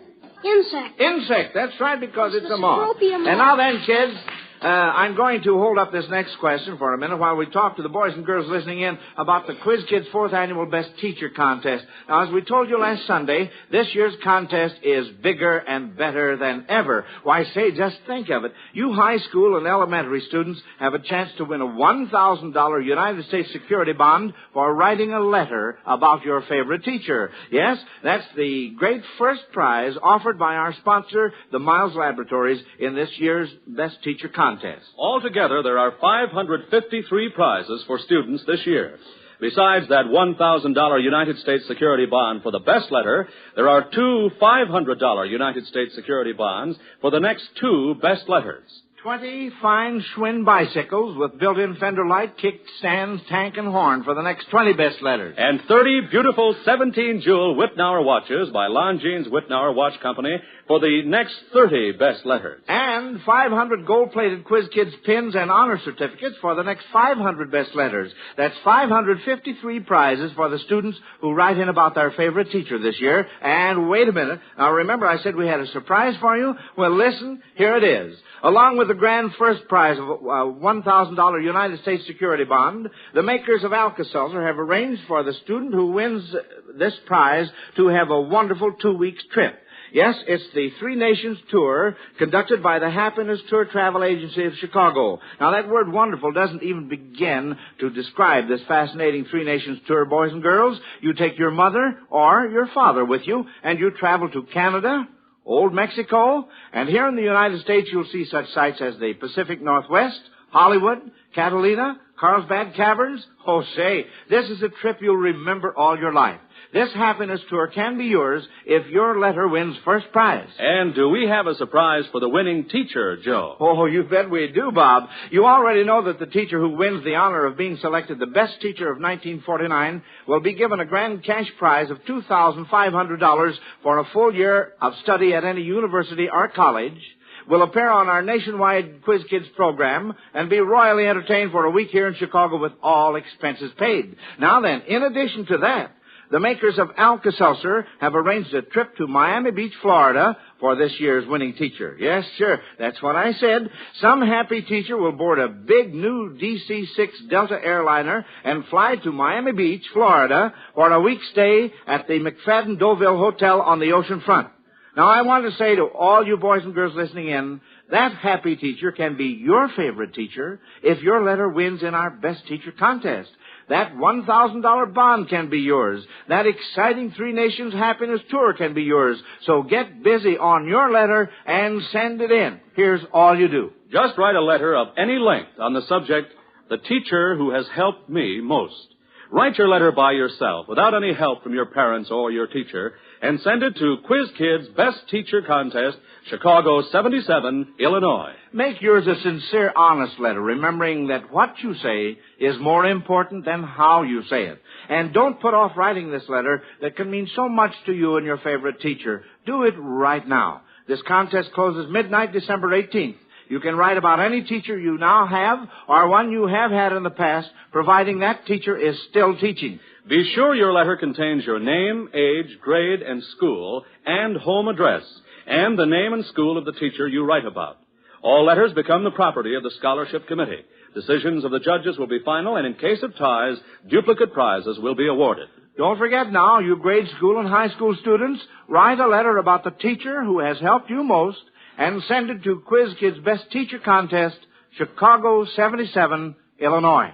Insect. Insect, that's right, because it's a moth. And now then, kids, I'm going to hold up this next question for a minute while we talk to the boys and girls listening in about the Quiz Kids' 4th Annual Best Teacher Contest. Now, as we told you last Sunday, this year's contest is bigger and better than ever. Why, say, just think of it. You high school and elementary students have a chance to win a $1,000 United States security bond for writing a letter about your favorite teacher. Yes, that's the great first prize offered by our sponsor, the Miles Laboratories, in this year's Best Teacher Contest. Altogether, there are 553 prizes for students this year. Besides that $1,000 United States security bond for the best letter, there are 2 $500 United States security bonds for the next 2 best letters. 20 fine Schwinn bicycles with built-in fender light, kick stands, tank, and horn for the next 20 best letters. And 30 beautiful 17-jewel Wittnauer watches by Longines Wittnauer Watch Company for the next 30 best letters. And 500 gold-plated Quiz Kids pins and honor certificates for the next 500 best letters. That's 553 prizes for the students who write in about their favorite teacher this year. And wait a minute. Now, remember I said we had a surprise for you? Well, listen, here it is. Along with the grand first prize of a $1,000 United States security bond, the makers of Alka-Seltzer have arranged for the student who wins this prize to have a wonderful 2-week trip. Yes, it's the Three Nations Tour conducted by the Happiness Tour Travel Agency of Chicago. Now, that word wonderful doesn't even begin to describe this fascinating Three Nations Tour, boys and girls. You take your mother or your father with you, and you travel to Canada, Old Mexico, and here in the United States you'll see such sites as the Pacific Northwest, Hollywood, Catalina, Carlsbad Caverns. Oh, say, this is a trip you'll remember all your life. This happiness tour can be yours if your letter wins first prize. And do we have a surprise for the winning teacher, Joe? Oh, you bet we do, Bob. You already know that the teacher who wins the honor of being selected the best teacher of 1949 will be given a grand cash prize of $2,500 for a full year of study at any university or college, will appear on our nationwide Quiz Kids program, and be royally entertained for a week here in Chicago with all expenses paid. Now then, in addition to that, the makers of Alka-Seltzer have arranged a trip to Miami Beach, Florida for this year's winning teacher. Yes, sure, that's what I said. Some happy teacher will board a big new DC-6 Delta airliner and fly to Miami Beach, Florida for a week's stay at the McFadden Deauville Hotel on the ocean front. Now, I want to say to all you boys and girls listening in, that happy teacher can be your favorite teacher if your letter wins in our Best Teacher contest. That $1,000 bond can be yours. That exciting Three Nations Happiness Tour can be yours. So get busy on your letter and send it in. Here's all you do. Just write a letter of any length on the subject, "The Teacher Who Has Helped Me Most." Write your letter by yourself, without any help from your parents or your teacher, and send it to Quiz Kids Best Teacher Contest, Chicago 77, Illinois. Make yours a sincere, honest letter, remembering that what you say is more important than how you say it. And don't put off writing this letter that can mean so much to you and your favorite teacher. Do it right now. This contest closes midnight, December 18th. You can write about any teacher you now have or one you have had in the past, providing that teacher is still teaching. Be sure your letter contains your name, age, grade, and school, and home address, and the name and school of the teacher you write about. All letters become the property of the Scholarship Committee. Decisions of the judges will be final, and in case of ties, duplicate prizes will be awarded. Don't forget now, you grade school and high school students, write a letter about the teacher who has helped you most, and send it to Quiz Kids Best Teacher Contest, Chicago 77, Illinois.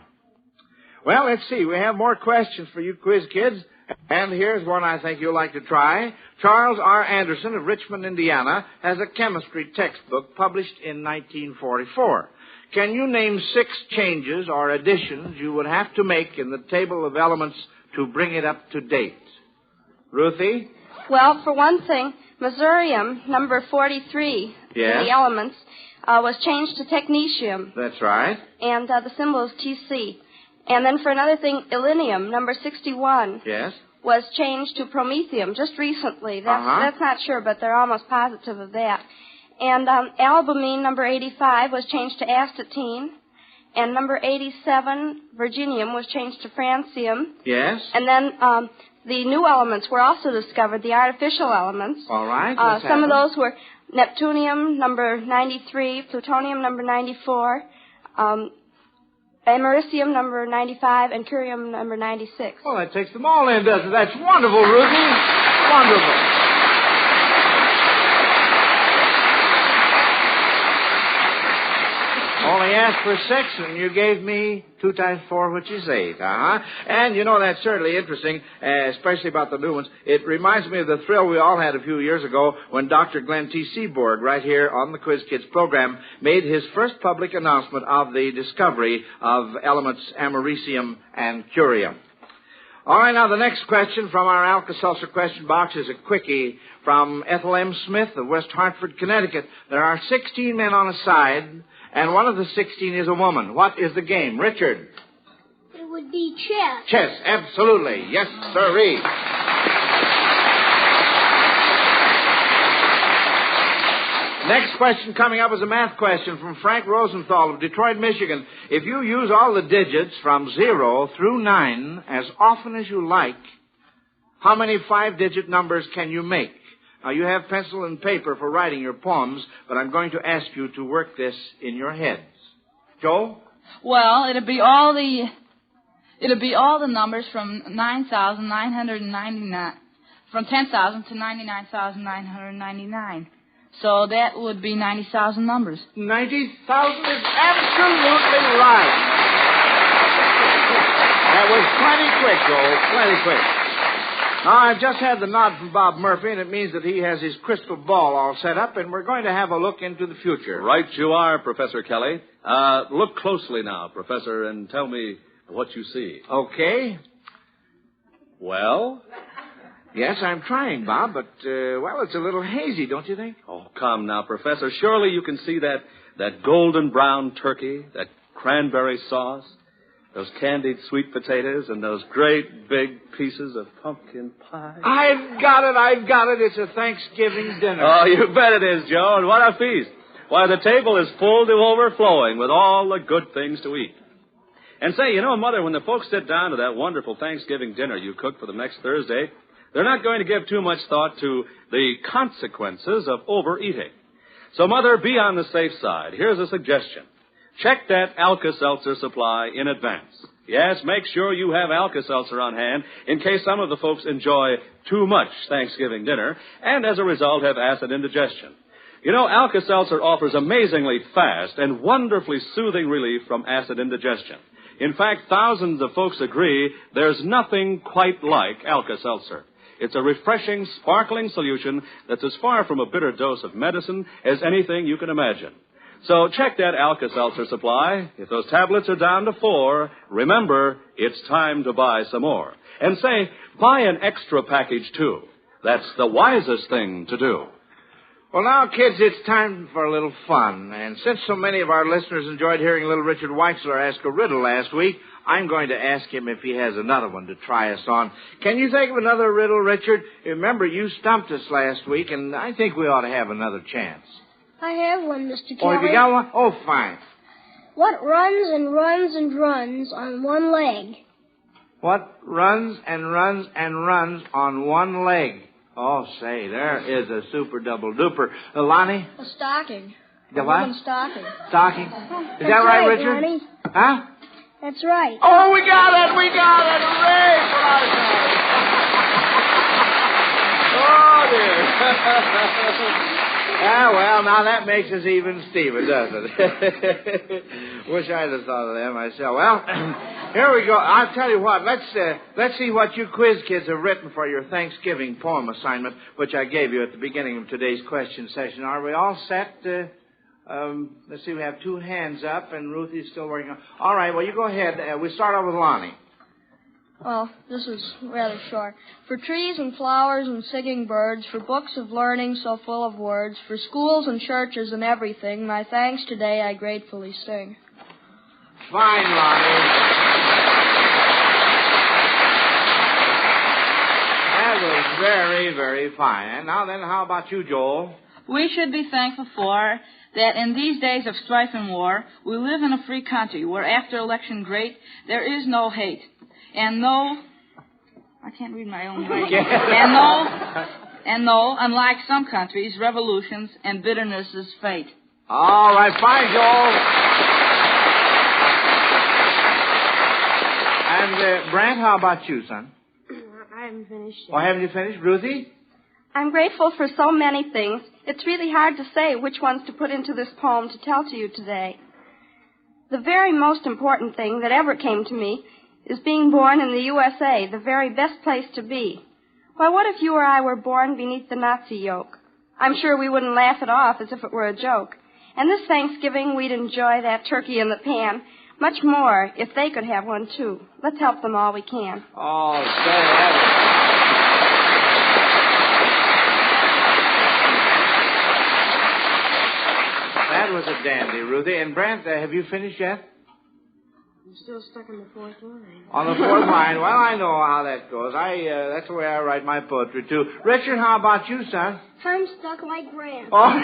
Well, let's see. We have more questions for you Quiz Kids, and here's one I think you'll like to try. Charles R. Anderson of Richmond, Indiana, has a chemistry textbook published in 1944. Can you name 6 changes or additions you would have to make in the table of elements to bring it up to date? Ruthie? Well, for one thing, Missourium, number 43 in the elements, was changed to technetium. That's right. And the symbol is TC. And then for another thing, Illinium, number 61, was changed to promethium just recently. That's not sure, but they're almost positive of that. And albumine, number 85, was changed to astatine. And number 87, virginium, was changed to francium. Yes. And then the new elements were also discovered, the artificial elements. All right. Some of those were neptunium, number 93, plutonium, number 94, americium, number 95, and curium, number 96. Well, that takes them all in, doesn't it? That's wonderful, Ruthie. Wonderful. Only asked for 6, and you gave me 2 times 4, which is 8. And, you know, that's certainly interesting, especially about the new ones. It reminds me of the thrill we all had a few years ago when Dr. Glenn T. Seaborg, right here on the Quiz Kids program, made his first public announcement of the discovery of elements americium and curium. All right, now the next question from our Alka-Seltzer question box is a quickie from Ethel M. Smith of West Hartford, Connecticut. There are 16 men on a side, and one of the 16 is a woman. What is the game? Richard? It would be chess. Chess, absolutely. Yes, sirree. Next question coming up is a math question from Frank Rosenthal of Detroit, Michigan. If you use all the digits from 0 through 9 as often as you like, how many 5-digit numbers can you make? Now, you have pencil and paper for writing your poems, but I'm going to ask you to work this in your heads. Joe? Well, it'll be all the numbers from 9,999, from 10,000 to 99,999. So that would be 90,000 numbers. 90,000 is absolutely right. That was plenty quick, Joe. Plenty quick. Now, I've just had the nod from Bob Murphy, and it means that he has his crystal ball all set up, and we're going to have a look into the future. Right you are, Professor Kelly. Look closely now, Professor, and tell me what you see. Okay. Well? Yes, I'm trying, Bob, but, well, it's a little hazy, don't you think? Oh, come now, Professor. Surely you can see that golden brown turkey, that cranberry sauce, those candied sweet potatoes, and those great big pieces of pumpkin pie. I've got it. It's a Thanksgiving dinner. Oh, you bet it is, Joe, and what a feast. Why, the table is full to overflowing with all the good things to eat. And say, you know, Mother, when the folks sit down to that wonderful Thanksgiving dinner you cooked for them next Thursday, they're not going to give too much thought to the consequences of overeating. So, Mother, be on the safe side. Here's a suggestion. Check that Alka-Seltzer supply in advance. Yes, make sure you have Alka-Seltzer on hand in case some of the folks enjoy too much Thanksgiving dinner and, as a result, have acid indigestion. You know, Alka-Seltzer offers amazingly fast and wonderfully soothing relief from acid indigestion. In fact, thousands of folks agree there's nothing quite like Alka-Seltzer. It's a refreshing, sparkling solution that's as far from a bitter dose of medicine as anything you can imagine. So check that Alka-Seltzer supply. If those tablets are down to 4, remember, it's time to buy some more. And say, buy an extra package, too. That's the wisest thing to do. Well, now, kids, it's time for a little fun. And since so many of our listeners enjoyed hearing little Richard Weixler ask a riddle last week, I'm going to ask him if he has another one to try us on. Can you think of another riddle, Richard? Remember, you stumped us last week, and I think we ought to have another chance. I have one, Mr. Kelly. Oh, have you got one? Oh, fine. What runs and runs and runs on one leg? What runs and runs and runs on one leg? Oh, say, there is a super double duper. Lonnie? A stocking. The what? A stocking. Stocking. Is That's that right, Richard? Lonnie. Huh? That's right. Oh, we got it! Hooray for ourselves! Oh, dear. Ah, well, now that makes us even Steven, doesn't it? Wish I'd have thought of that myself. Well, here we go. I'll tell you what. Let's see what you quiz kids have written for your Thanksgiving poem assignment, which I gave you at the beginning of today's question session. Are we all set? Let's see. We have 2 hands up, and Ruthie's still working on. All right. Well, you go ahead. We start off with Lonnie. Well, this is rather short. For trees and flowers and singing birds, for books of learning so full of words, for schools and churches and everything, my thanks today I gratefully sing. Fine, Lonnie. That was very, very fine. And now then, how about you, Joel? We should be thankful for that in these days of strife and war, we live in a free country where after election great, there is no hate. And no, I can't read my own writing. And no, unlike some countries, revolutions and bitterness is fate. All right, fine, Joel. And, Brant, how about you, son? I haven't finished yet. Oh, haven't you finished? Ruthie? I'm grateful for so many things. It's really hard to say which ones to put into this poem to tell to you today. The very most important thing that ever came to me is being born in the USA, the very best place to be. Why, what if you or I were born beneath the Nazi yoke? I'm sure we wouldn't laugh it off as if it were a joke. And this Thanksgiving, we'd enjoy that turkey in the pan much more if they could have one, too. Let's help them all we can. Oh, say that. That was a dandy, Ruthie. And, Brant, have you finished yet? I'm still stuck on the 4th line. On the 4th line. Well, I know how that goes. That's the way I write my poetry, too. Richard, how about you, son? I'm stuck like Brant. Oh,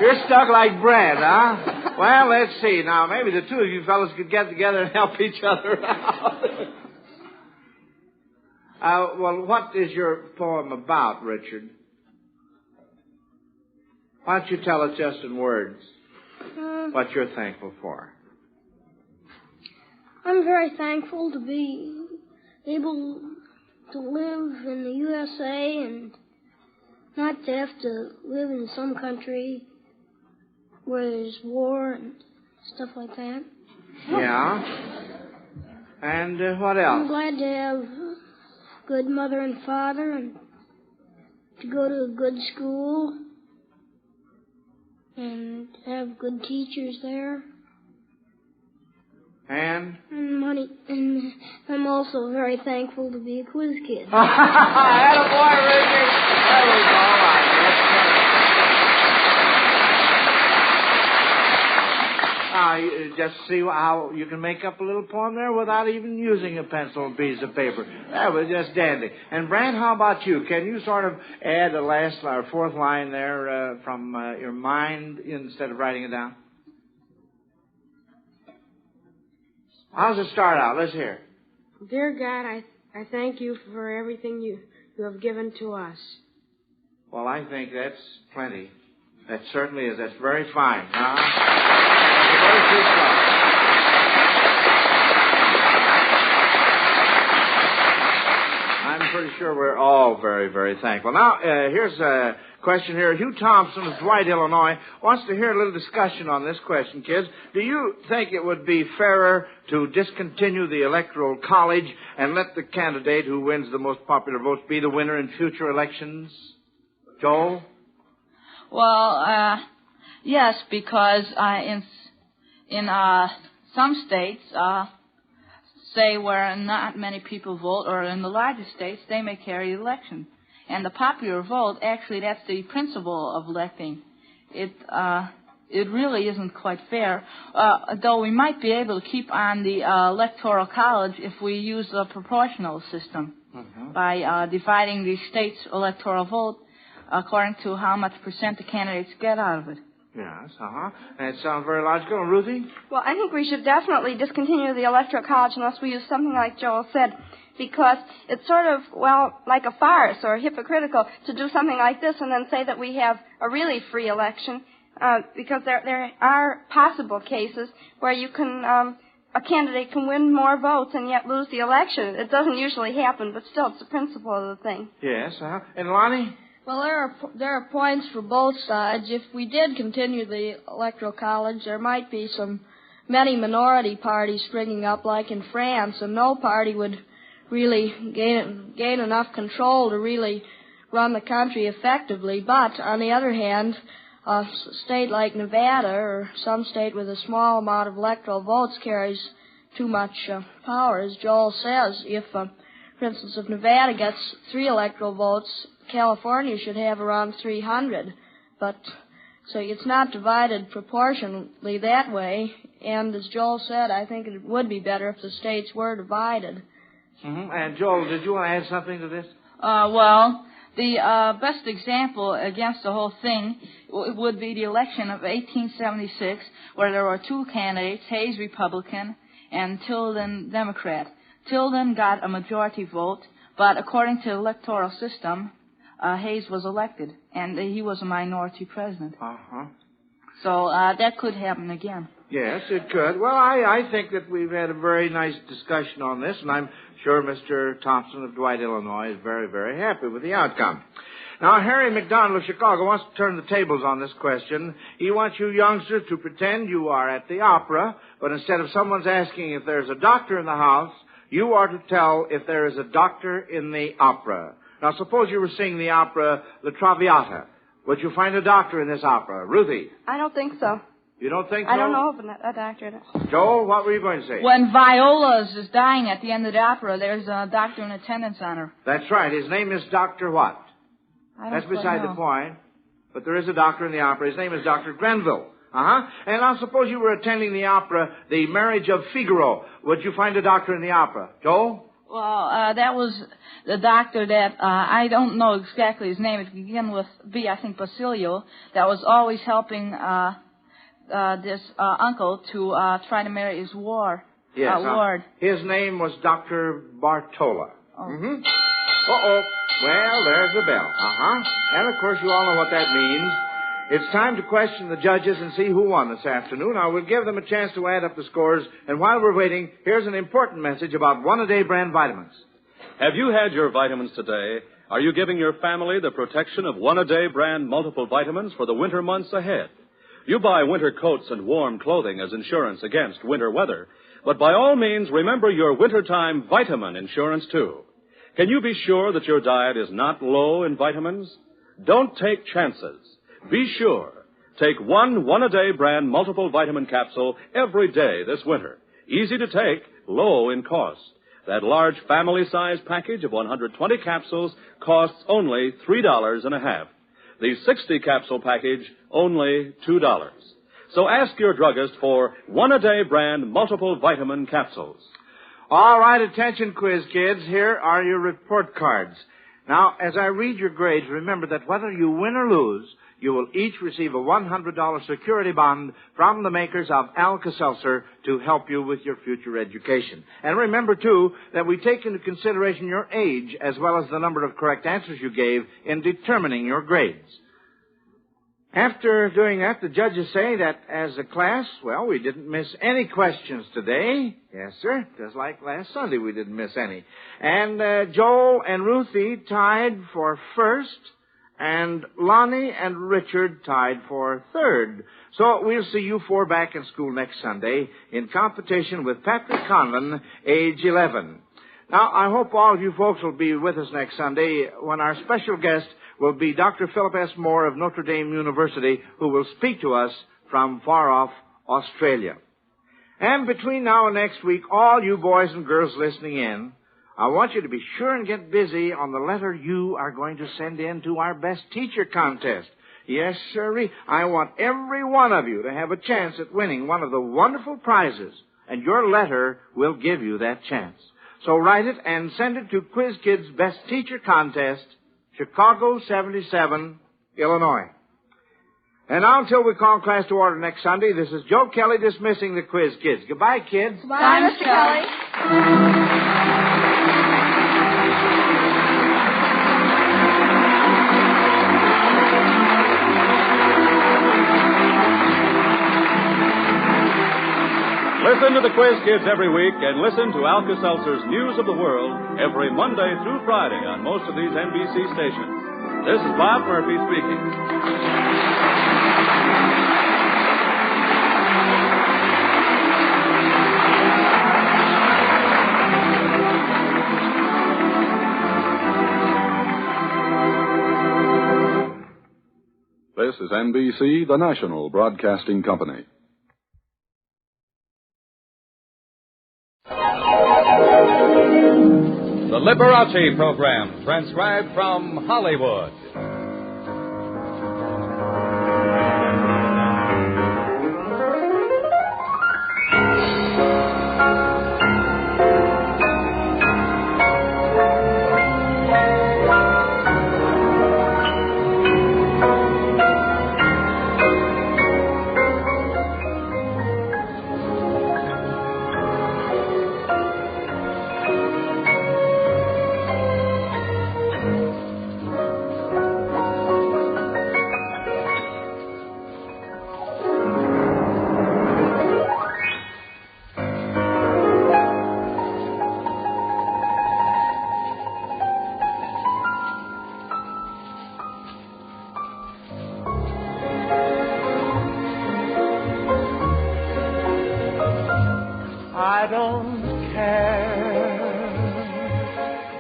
you're stuck like Brant, huh? Well, let's see. Now, maybe the two of you fellas could get together and help each other out. Well, what is your poem about, Richard? Why don't you tell it just in words what you're thankful for? I'm very thankful to be able to live in the USA and not to have to live in some country where there's war and stuff like that. Yeah. And what else? I'm glad to have a good mother and father and to go to a good school and have good teachers there. And money. And I'm also very thankful to be a quiz kid. Attaboy, Ricky. There we go. All right. You just see how you can make up a little poem there without even using a pencil and piece of paper. That was just dandy. And, Brant, how about you? Can you sort of add the last or fourth line there from your mind instead of writing it down? How does it start out? Let's hear. Dear God, I thank you for everything you have given to us. Well, I think that's plenty. That certainly is. That's very fine. That's very good stuff. I'm pretty sure we're all very, very thankful. Now, here's a question here. Hugh Thompson of Dwight, Illinois, wants to hear a little discussion on this question, kids. Do you think it would be fairer to discontinue the Electoral College and let the candidate who wins the most popular votes be the winner in future elections? Joel? Well, yes, because in some states, say where not many people vote, or in the largest states, they may carry the election. And the popular vote, actually, that's the principle of electing. It really isn't quite fair, though we might be able to keep on the Electoral College if we use a proportional system by dividing the state's electoral vote according to how much percent the candidates get out of it. Yes, That sounds very logical. And Ruthie? Well, I think we should definitely discontinue the Electoral College unless we use something like Joel said, because it's sort of, well, like a farce or hypocritical to do something like this and then say that we have a really free election, because there are possible cases where you can, a candidate can win more votes and yet lose the election. It doesn't usually happen, but still, it's the principle of the thing. Yes, And Lonnie? Well, there are points for both sides. If we did continue the Electoral College, there might be many minority parties springing up, like in France, and no party would really gain enough control to really run the country effectively. But, on the other hand, a state like Nevada or some state with a small amount of electoral votes carries too much power. As Joel says, if, for instance, if Nevada gets 3 electoral votes, California should have around 300, but so it's not divided proportionally that way. And as Joel said, I think it would be better if the states were divided. And Joel, did you want to add something to this? Well, the best example against the whole thing would be the election of 1876, where there were 2 candidates, Hayes Republican and Tilden Democrat. Tilden got a majority vote, but according to the electoral system, Hayes was elected, and he was a minority president. So that could happen again. Yes, it could. Well, I think that we've had a very nice discussion on this, and I'm sure Mr. Thompson of Dwight, Illinois, is very, very happy with the outcome. Now, Harry McDonald of Chicago wants to turn the tables on this question. He wants you youngsters to pretend you are at the opera, but instead of someone's asking if there's a doctor in the house, you are to tell if there is a doctor in the opera. Now, suppose you were singing the opera La Traviata. Would you find a doctor in this opera? Ruthie? I don't think so. You don't think so? I don't know of a doctor in it. Joel, what were you going to say? When Viola is dying at the end of the opera, there's a doctor in attendance on her. That's right. His name is Dr. what? That's beside the point. But there is a doctor in the opera. His name is Dr. Grenville. And now suppose you were attending the opera, The Marriage of Figaro. Would you find a doctor in the opera? Joel? Well, that was the doctor that, I don't know exactly his name. It began with B, I think Basilio, that was always helping this uncle to try to marry his ward. Yes, ward. His name was Dr. Bartola. Oh. Well, there's the bell. And, of course, you all know what that means. It's time to question the judges and see who won this afternoon. I will give them a chance to add up the scores. And while we're waiting, here's an important message about one-a-day brand vitamins. Have you had your vitamins today? Are you giving your family the protection of one-a-day brand multiple vitamins for the winter months ahead? You buy winter coats and warm clothing as insurance against winter weather. But by all means, remember your wintertime vitamin insurance, too. Can you be sure that your diet is not low in vitamins? Don't take chances. Be sure. Take one a-day brand multiple vitamin capsule every day this winter. easy to take, low in cost. That large family-size package of 120 capsules costs only $3.50. The 60-capsule package, only $2. So ask your druggist for one-a-day brand multiple vitamin capsules. All right, attention, quiz kids. Here are your report cards. Now, as I read your grades, remember that whether you win or lose, you will each receive a $100 security bond from the makers of Alka-Seltzer to help you with your future education. And remember, too, that we take into consideration your age as well as the number of correct answers you gave in determining your grades. After doing that, the judges say that as a class, well, we didn't miss any questions today. Yes, sir. Just like last Sunday, we didn't miss any. And Joel and Ruthie tied for first, and Lonnie and Richard tied for third. So we'll see you four back in school next Sunday in competition with Patrick Conlon, age 11. Now, I hope all of you folks will be with us next Sunday when our special guest will be Dr. Philip S. Moore of Notre Dame University, who will speak to us from far-off Australia. And between now and next week, all you boys and girls listening in, I want you to be sure and get busy on the letter you are going to send in to our Best Teacher contest. Yes, sirree, I want every one of you to have a chance at winning one of the wonderful prizes, and your letter will give you that chance. So write it and send it to Quiz Kids Best Teacher Contest, Chicago 77, Illinois. And now, until we call class to order next Sunday, this is Joe Kelly dismissing the Quiz Kids. Goodbye, kids. Bye, Mr. Kelly. Listen to the Quiz Kids every week and listen to Alka-Seltzer's News of the World every Monday through Friday on most of these NBC stations. This is Bob Murphy speaking. This is NBC, the national broadcasting company. The Liberace Program, transcribed from Hollywood. I don't care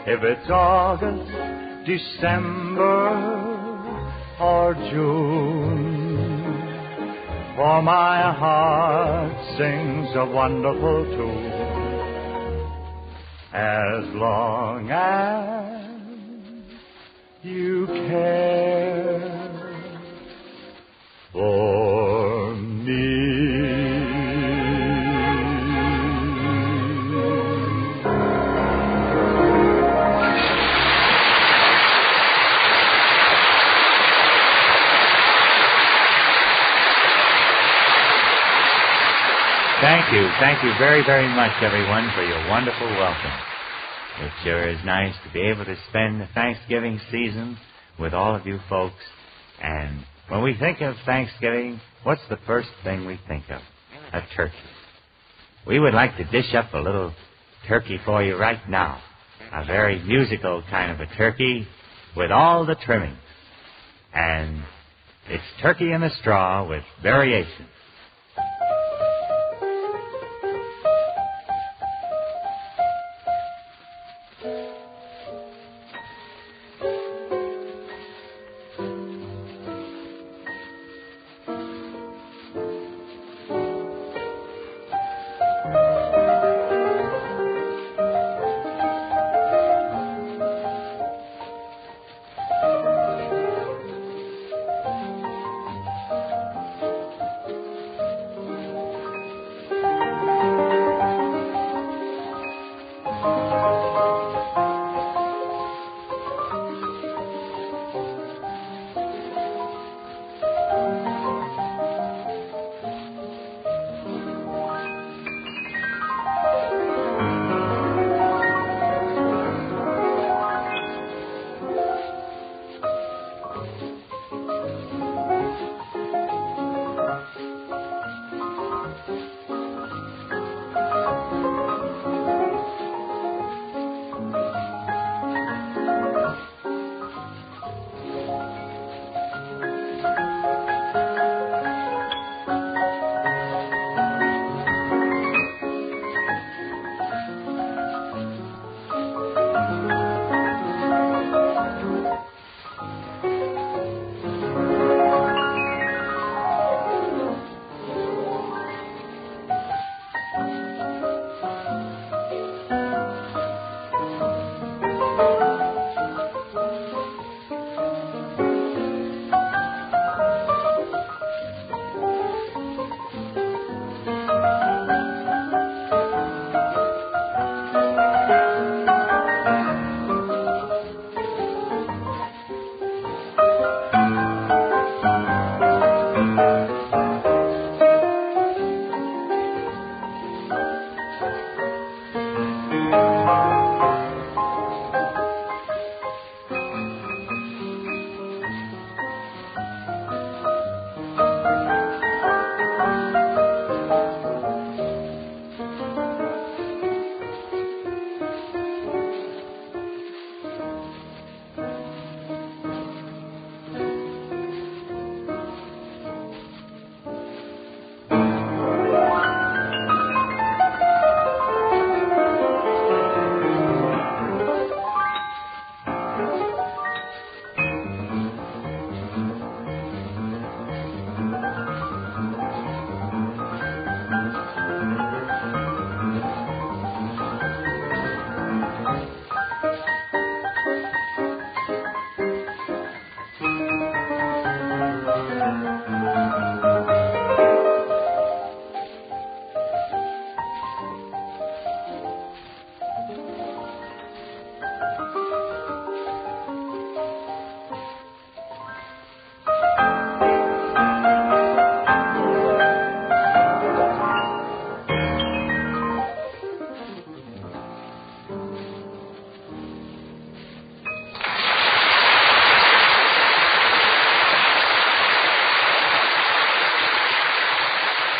if it's August, December, or June, for my heart sings a wonderful tune as long as you care for me. Thank you very, very much, everyone, for your wonderful welcome. It sure is nice to be able to spend the Thanksgiving season with all of you folks. And when we think of Thanksgiving, what's the first thing we think of? A turkey. We would like to dish up a little turkey for you right now. A very musical kind of a turkey with all the trimmings. And it's turkey in the straw with variations.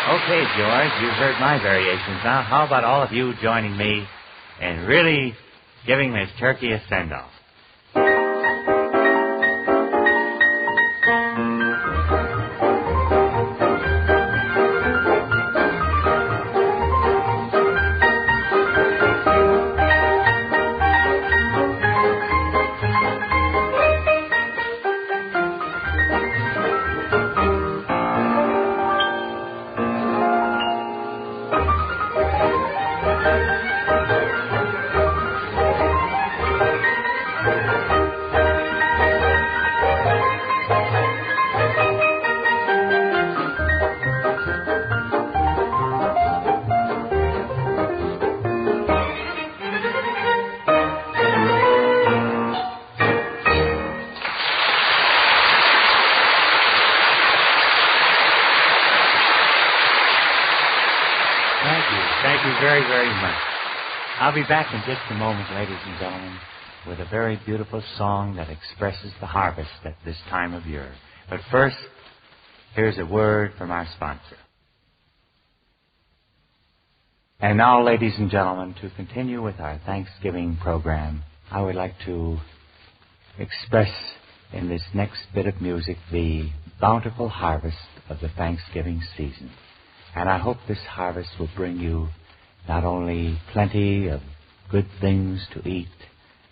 Okay, George, you've heard my variations. Now, how about all of you joining me in really giving this turkey a send-off? Thank you very, very much. I'll be back in just a moment, ladies and gentlemen, with a very beautiful song that expresses the harvest at this time of year. But first, here's a word from our sponsor. And now, ladies and gentlemen, to continue with our Thanksgiving program, I would like to express in this next bit of music the bountiful harvest of the Thanksgiving season. And I hope this harvest will bring you not only plenty of good things to eat,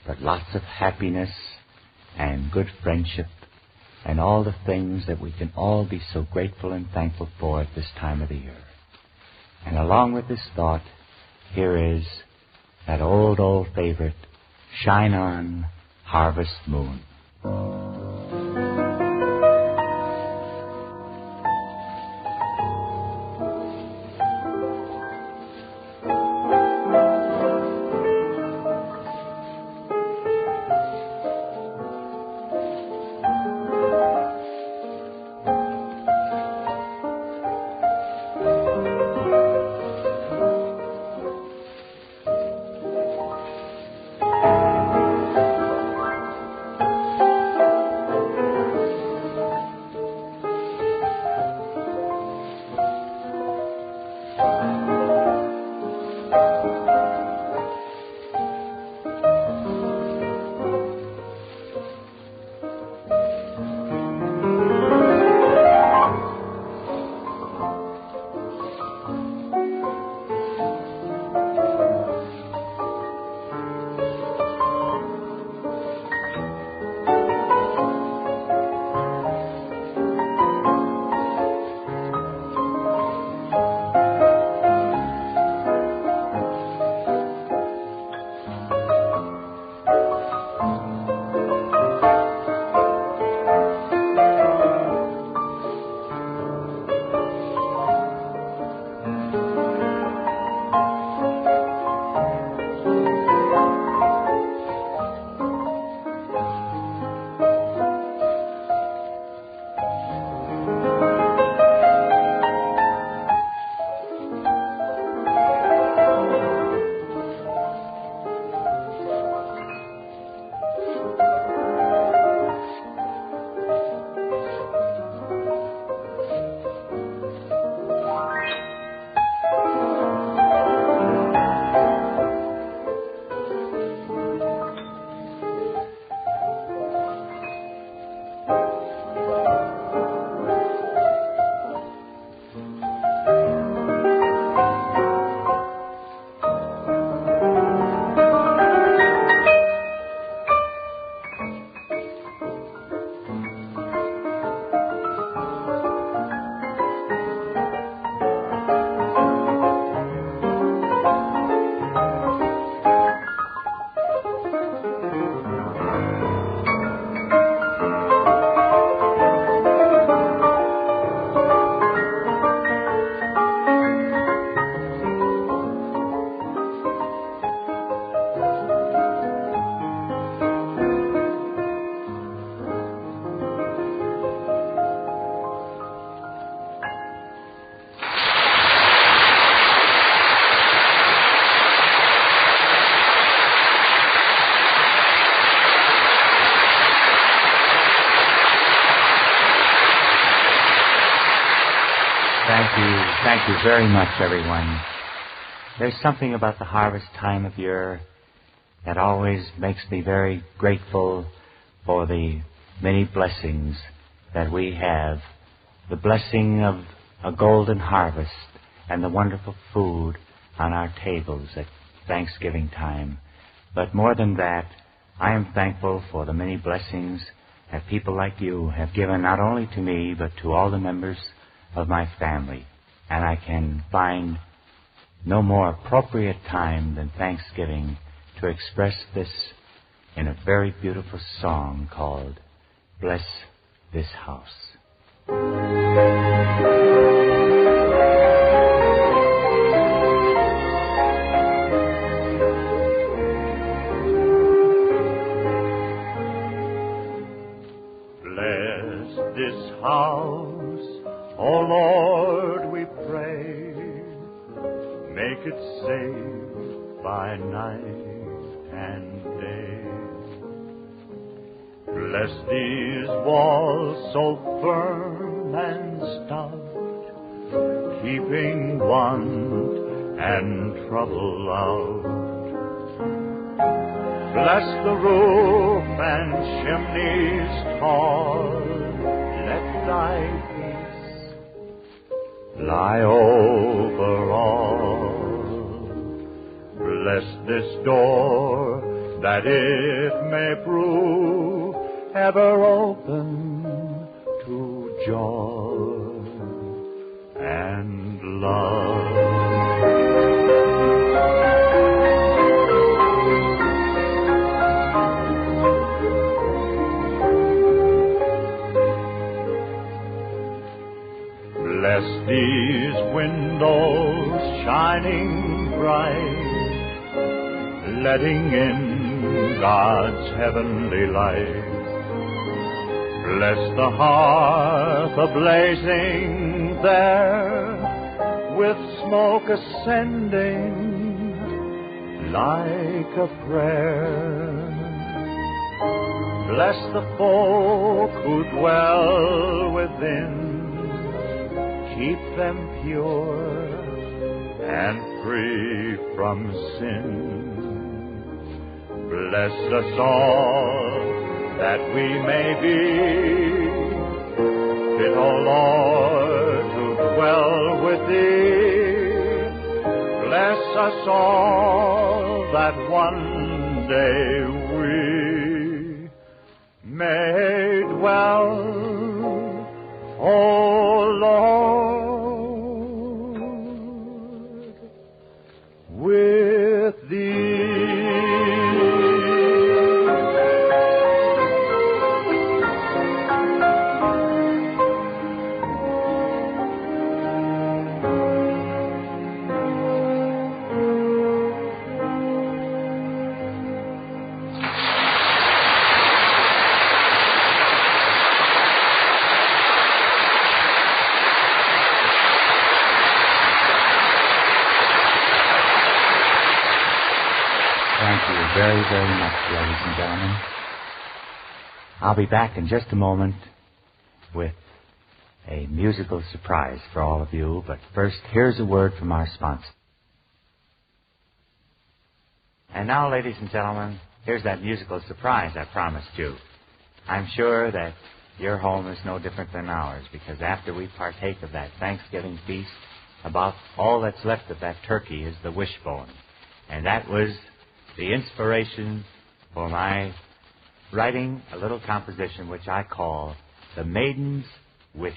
but lots of happiness and good friendship and all the things that we can all be so grateful and thankful for at this time of the year. And along with this thought, here is that old favorite, Shine On, Harvest Moon. Thank you very much, everyone. There's something about the harvest time of year that always makes me very grateful for the many blessings that we have. The blessing of a golden harvest and the wonderful food on our tables at Thanksgiving time. But more than that, I am thankful for the many blessings that people like you have given not only to me, but to all the members of my family. And I can find no more appropriate time than Thanksgiving to express this in a very beautiful song called Bless This House. Bless this house, O Lord, we pray. Make it safe by night and day. Bless these walls so firm and stout, keeping want and trouble out. Bless the roof and chimneys tall, let thy peace lie over all. Bless this door, that it may prove ever open to joy and love. Bless these windows shining bright, letting in God's heavenly light. Bless the hearth a-blazing there, with smoke ascending like a prayer. Bless the folk who dwell within, keep them pure and free from sin. Bless us all, that we may be fit, O Lord, to dwell with Thee. Bless us all, that one day we may dwell, O Lord, with Thee. Very, very much, ladies and gentlemen. I'll be back in just a moment with a musical surprise for all of you, but first, here's a word from our sponsor. And now, ladies and gentlemen, here's that musical surprise I promised you. I'm sure that your home is no different than ours, because after we partake of that Thanksgiving feast, about all that's left of that turkey is the wishbone. And that was the inspiration for my writing a little composition which I call The Maiden's Wish.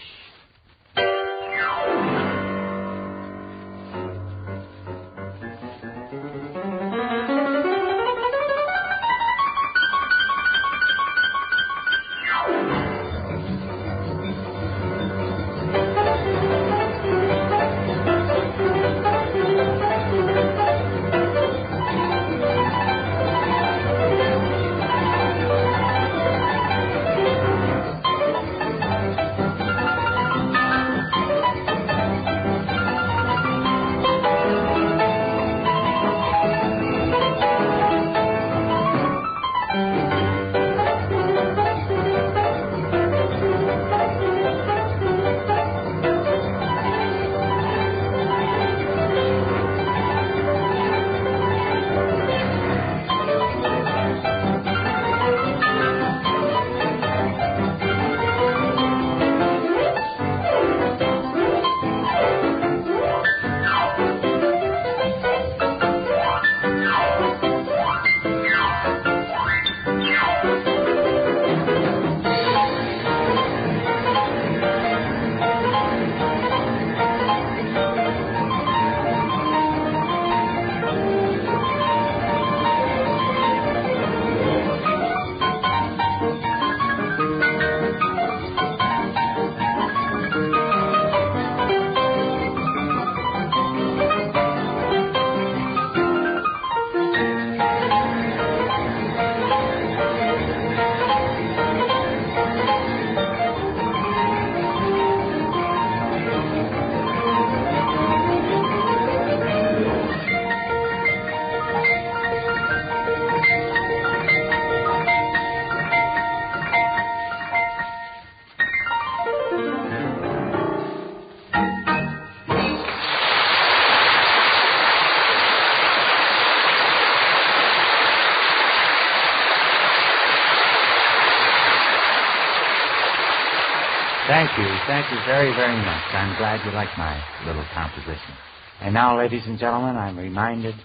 Thank you. Thank you very, very much. I'm glad you like my little composition. And now, ladies and gentlemen, I'm reminded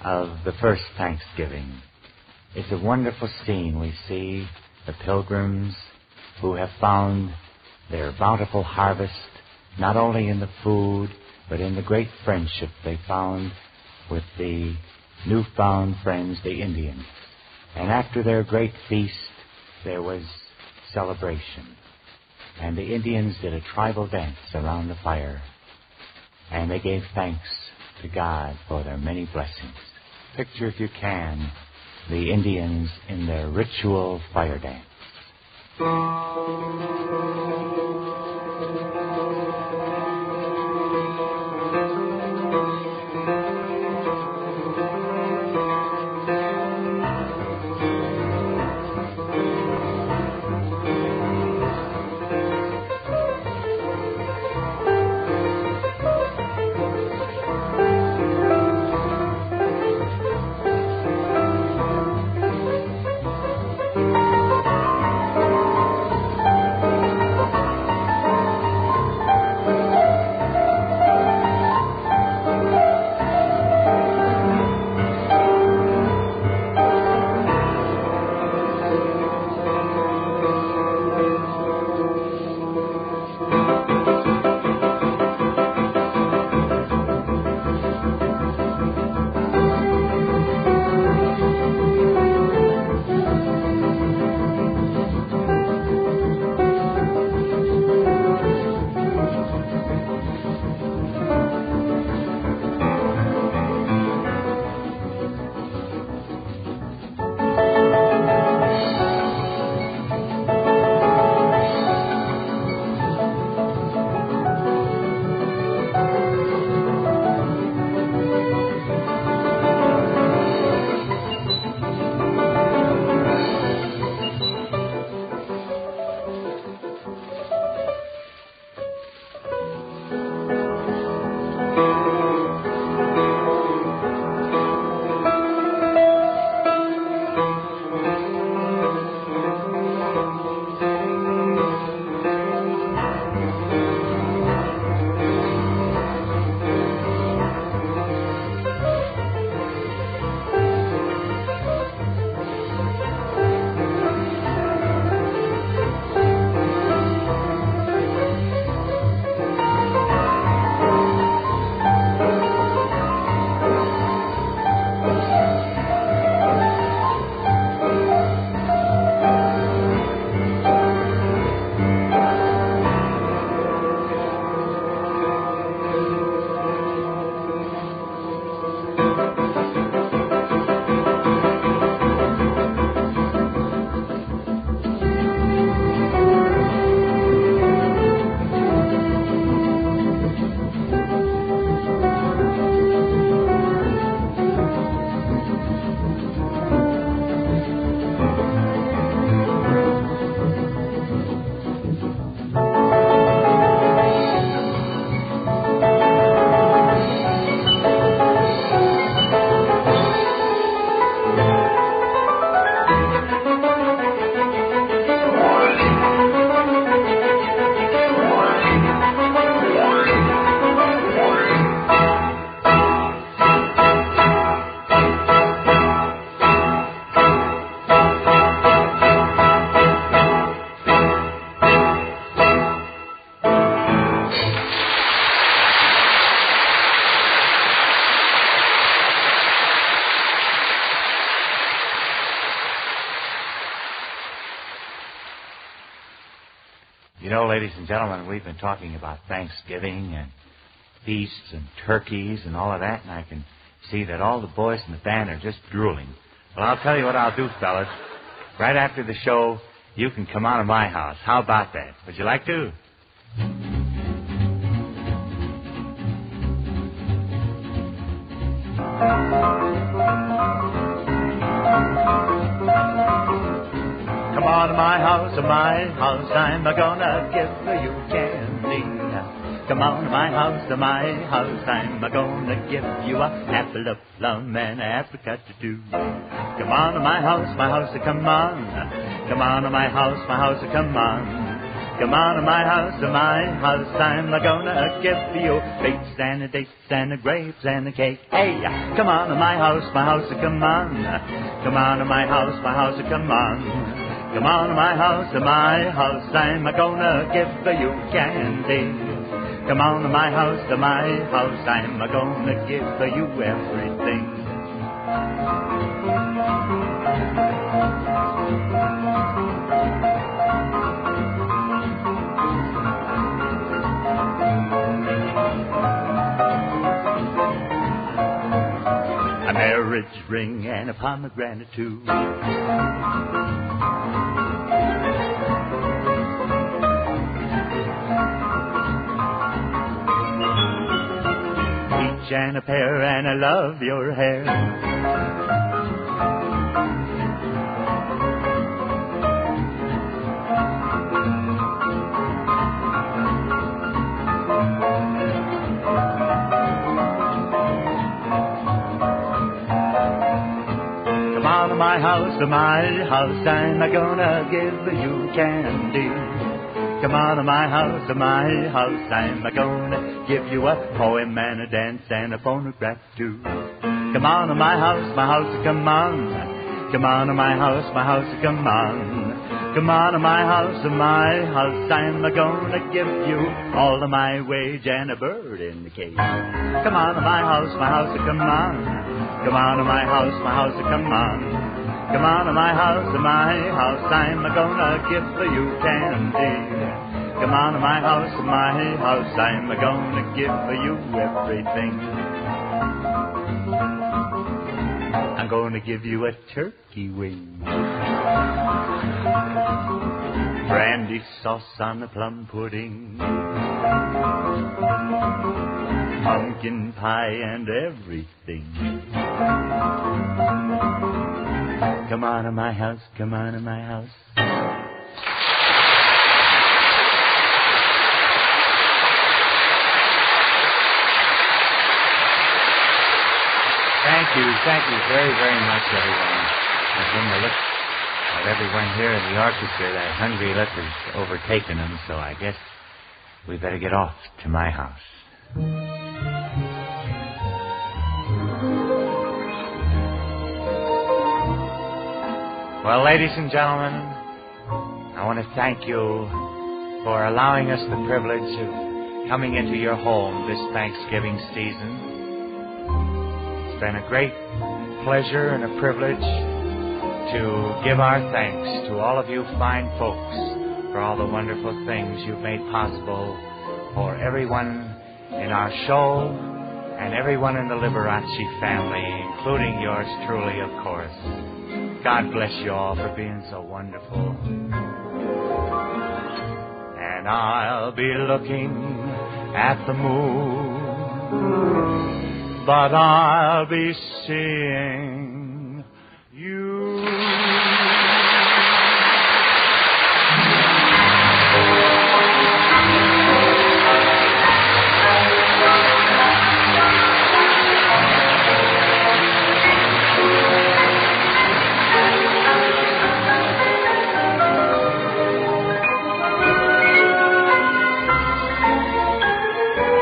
of the first Thanksgiving. It's a wonderful scene. We see the pilgrims who have found their bountiful harvest, not only in the food, but in the great friendship they found with the newfound friends, the Indians. And after their great feast, there was celebration. And the Indians did a tribal dance around the fire. And they gave thanks to God for their many blessings. Picture, if you can, the Indians in their ritual fire dance. You know, ladies and gentlemen, we've been talking about Thanksgiving and feasts and turkeys and all of that, and I can see that all the boys in the band are just drooling. Well, I'll tell you what I'll do, fellas. Right after the show, you can come out of my house. How about that? Would you like to? Come on to my house, I'm gonna give you candy. Come on to my house, I'm gonna give you a apple, a plum, and an apricot too. Come on to my house, come on. Come on to my house, come on. Come on to my house, I'm gonna give you bakes and the dates and the grapes and the cake. Hey, come on to my house, come on. Come on to my house, come on. Come on to my house, I'm gonna give you candy. Come on to my house, I'm gonna give you everything. A marriage ring and a pomegranate too. Peach and a pear and I love your hair. My house, I'm gonna give you candy. Come on to my house, I'm gonna give you a poem and a dance and a phonograph too. Come on to my house, come on. Come on to my house, come on. Come on to my house, I'm gonna give you all of my wage and a bird in the cage. Come on to my house, come on. Come on to my house, come on. Come on to my house, I'm gonna give you candy. Come on to my house, I'm gonna give you everything. I'm gonna give you a turkey wing, brandy sauce on the plum pudding, pumpkin pie and everything. Come on to my house, come on to my house. Thank you very, very much, everyone. And from the look of everyone here in the orchestra, that hungry look has overtaken them, so I guess we better get off to my house. Well, ladies and gentlemen, I want to thank you for allowing us the privilege of coming into your home this Thanksgiving season. It's been a great pleasure and a privilege to give our thanks to all of you fine folks for all the wonderful things you've made possible for everyone in our show and everyone in the Liberace family, including yours truly, of course. God bless you all for being so wonderful. And I'll be looking at the moon, but I'll be seeing you.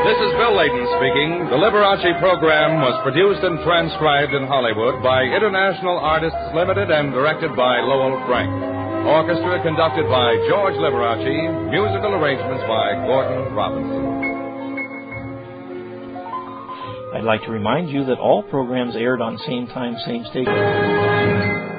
This is Bill Layton speaking. The Liberace Program was produced and transcribed in Hollywood by International Artists Limited and directed by Lowell Frank. Orchestra conducted by George Liberace. Musical arrangements by Gordon Robinson. I'd like to remind you that all programs aired on same time, same station.